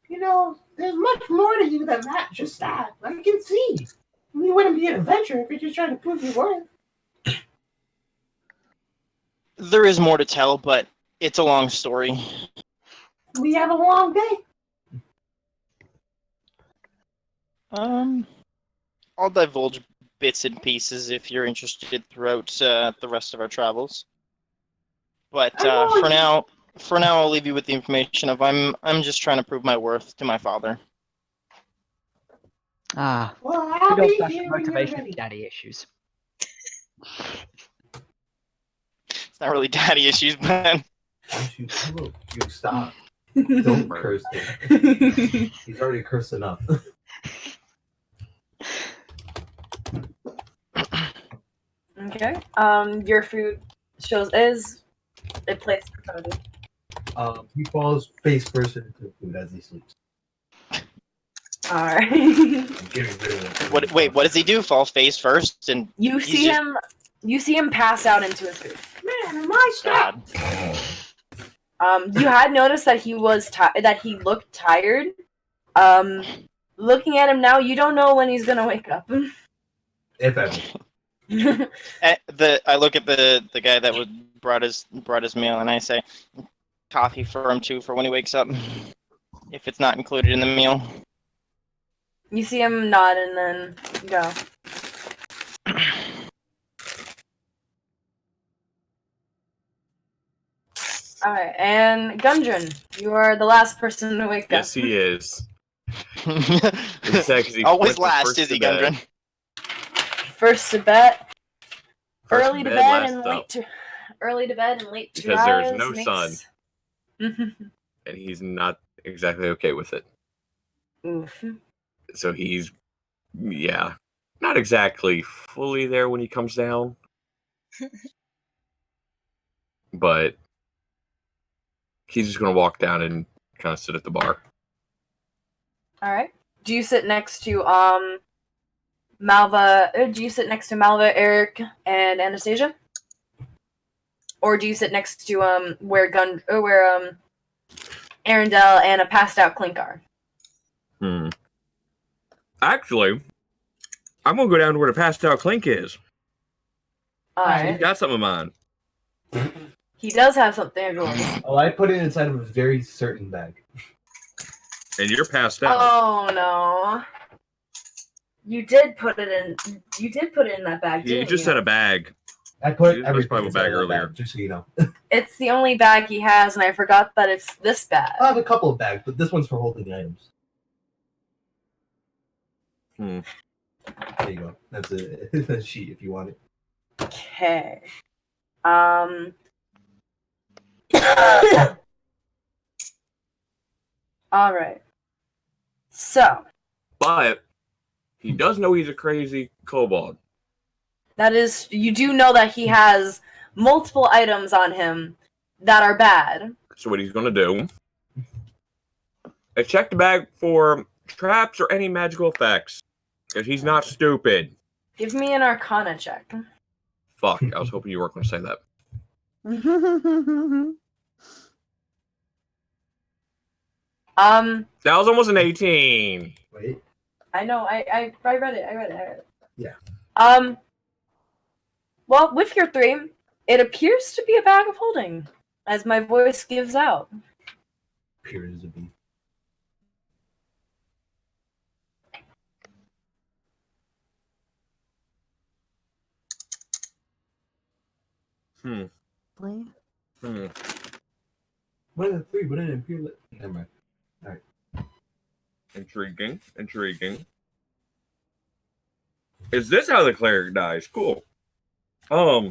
You know, there's much more to you than that, just that. I can see. You wouldn't be an adventurer if you're just trying to prove your worth. There is more to tell, but it's a long story. We have a long day. I'll divulge bits and pieces if you're interested throughout the rest of our travels. But for now, I'll leave you with the information of I'm just trying to prove my worth to my father. Ah, Well, I'll good be old-fashioned here when you're motivation ready. for daddy issues. It's not really daddy issues, but You stop. Don't curse him. He's already cursed enough. Okay. Your food is placed in front of you. He falls face first into the food as he sleeps. Alright. I'm getting rid of it. what does he do? Fall face first and You He's see just- him. You see him pass out into his food. Man, my stuff. God. You had noticed that he was that he looked tired. Looking at him now, you don't know when he's gonna wake up. If ever. I look at the guy that brought his meal and I say, coffee for him too for when he wakes up, if it's not included in the meal. You see him nod and then go. Alright, and Gudrun, you are the last person to wake Yes, up. he is. It's sad 'cause he Always went the last, first is he, to bed. Gudrun? First to bed, First early to bed, bed last and up. late to early to bed and late to Because there's rise no sun. makes... And he's not exactly okay with it. Oof. So he's, yeah, not exactly fully there when he comes down. But he's just going to walk down and kind of sit at the bar. Alright. Do you sit next to Malva? Do you sit next to Malva, Airic, and Anastasia? Or do you sit next to where Aerendyl and a passed out Clink are? Actually, I'm going to go down to where the passed out Clink is. He's Alright. got something in mind. He does have something of yours. Oh, I put it inside of a very certain bag. And you're passed out. Oh no. You did put it in that bag, You didn't just you? said a bag. I put You everything probably inside bag of that earlier. bag, just so you know. It's the only bag he has, and I forgot that it's this bag. I have a couple of bags, but this one's for holding items. There you go. That's a sheet if you want it. Okay. Alright. So, But he does know he's a crazy kobold. that is, you do know that he has multiple items on him that are bad. So what he's going to do is check the bag for traps or any magical effects. Because he's not stupid. Give me an Arcana check. Fuck, I was hoping you weren't going to say that. That was almost an 18. Wait. I know, I read it. Yeah. Well, with your 3, it appears to be a bag of holding, as my voice gives out. Appears to be. Really? What are the 3? What did it appear like? Never mind. Intriguing. Is this how the cleric dies? Cool. I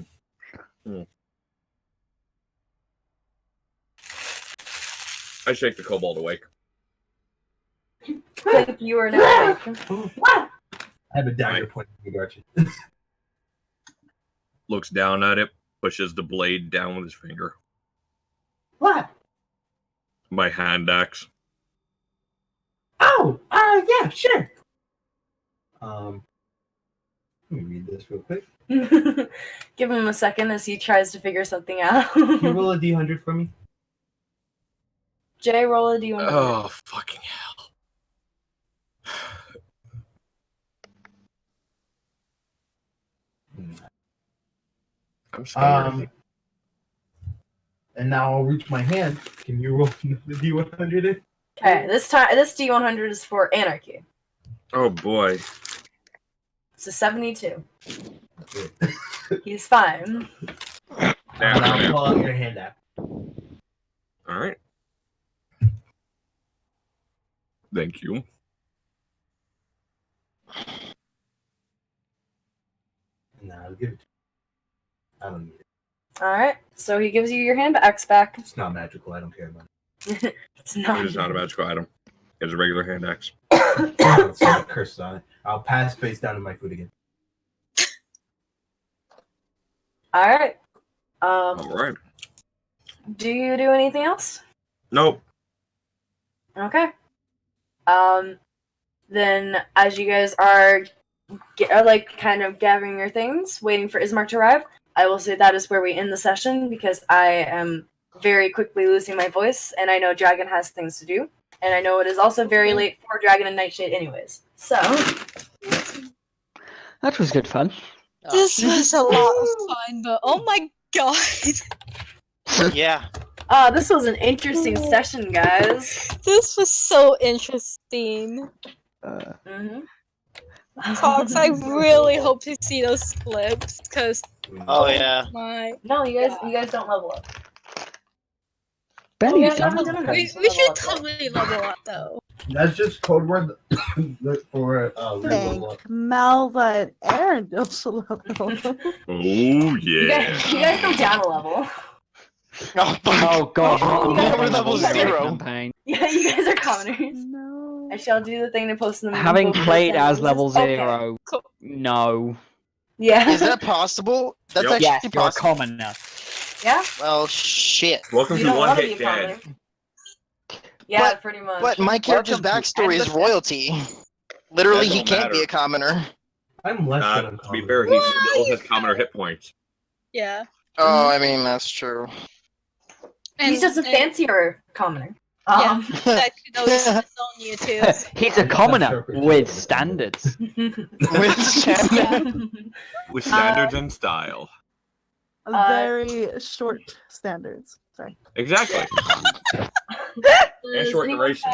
shake the kobold awake. Click, you are now awake. I have a dagger pointing in the direction. Looks down at it, pushes the blade down with his finger. What? My hand axe. Oh, yeah, sure. Let me read this real quick. Give him a second as he tries to figure something out. Can you roll a d100 for me? Jay, roll a d100. Oh, fucking hell. I'm scared. And now I'll reach my hand. Can you roll the d100 in? Okay, this D100 is for Anarchy. Oh boy. It's a 72. He's fine. Now pull out your hand app. All right. Thank you. Nah, I'll give it to you. I don't need it. Alright, so he gives you your handbags back. It's not magical. I don't care about It's not. It is not a magical item. It's a regular hand axe. it. It's got curses on it. I'll pass face down to my food again. Alright. All right. Do you do anything else? Nope. Okay. Then as you guys are like kind of gathering your things, waiting for Ismark to arrive, I will say that is where we end the session because I am very quickly losing my voice, and I know Dragan has things to do, and I know it is also very late for Dragan and Nightshade anyways. So That was good fun. This was a lot of fun, but oh my god. Yeah. this was an interesting session, guys. This was so interesting. Mm-hmm. Fox, I really hope to see those clips, because Oh yeah. my... No, you guys don't level up. Benny's yeah, done. no, no, no. We should totally level up, though. That's just code word for Thank level up. Malva and Aerendyl level. Oh You yeah. guys go down a level. Oh, Oh god, not You guys another are level level 0. campaign. Yeah, you guys are commoners. No. I shall do the thing to post them. Having played as level Okay. 0, Cool. no. Yeah. Is that possible? That's Yep. actually Yes, you're a possible. commoner. Yeah. Well, shit. Welcome You to don't One want to be Hit a commoner. Dad. Yeah, pretty much. But my character's Welcome to backstory is royalty. Literally, That he don't can't be matter. a commoner. I'm less than To uncommon. be fair, he still has commoner hit points. Yeah. Oh, I mean, that's true. He's just a fancier commoner. Yeah. That could always disown you, too. He's a commoner with standards. With Shannon. With standards and style. Very short standards. Sorry. Exactly. And Does short anyone duration.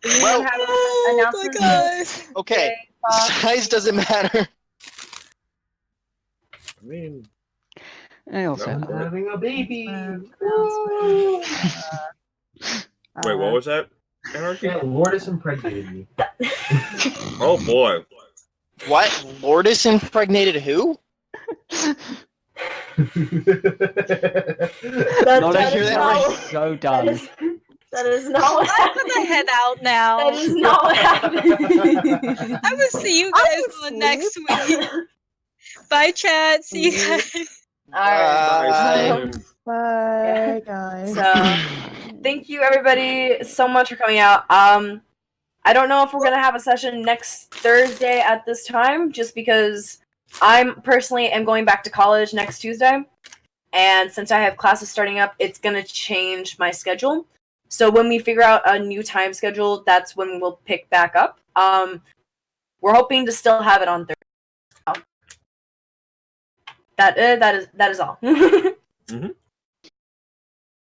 Does anyone Well- have Oh my announcements? god. Okay, size doesn't matter. I mean, I also I'm have having a baby. wait, what was that? Anarchy? Yeah, Lourdes impregnated me. Oh boy. What? Lourdes impregnated who? Not that hear is that not- right. So That done. is not what I'm happened. gonna head out now. That is not what happened. I will see you guys on next week. Bye, chat. See you guys. Alright. Bye, guys. So, thank you everybody so much for coming out. I don't know if we're gonna have a session next Thursday at this time, just because I'm personally am going back to college next Tuesday, and since I have classes starting up, it's gonna change my schedule. So when we figure out a new time schedule, that's when we'll pick back up. We're hoping to still have it on Thursday. That is all. Mhm.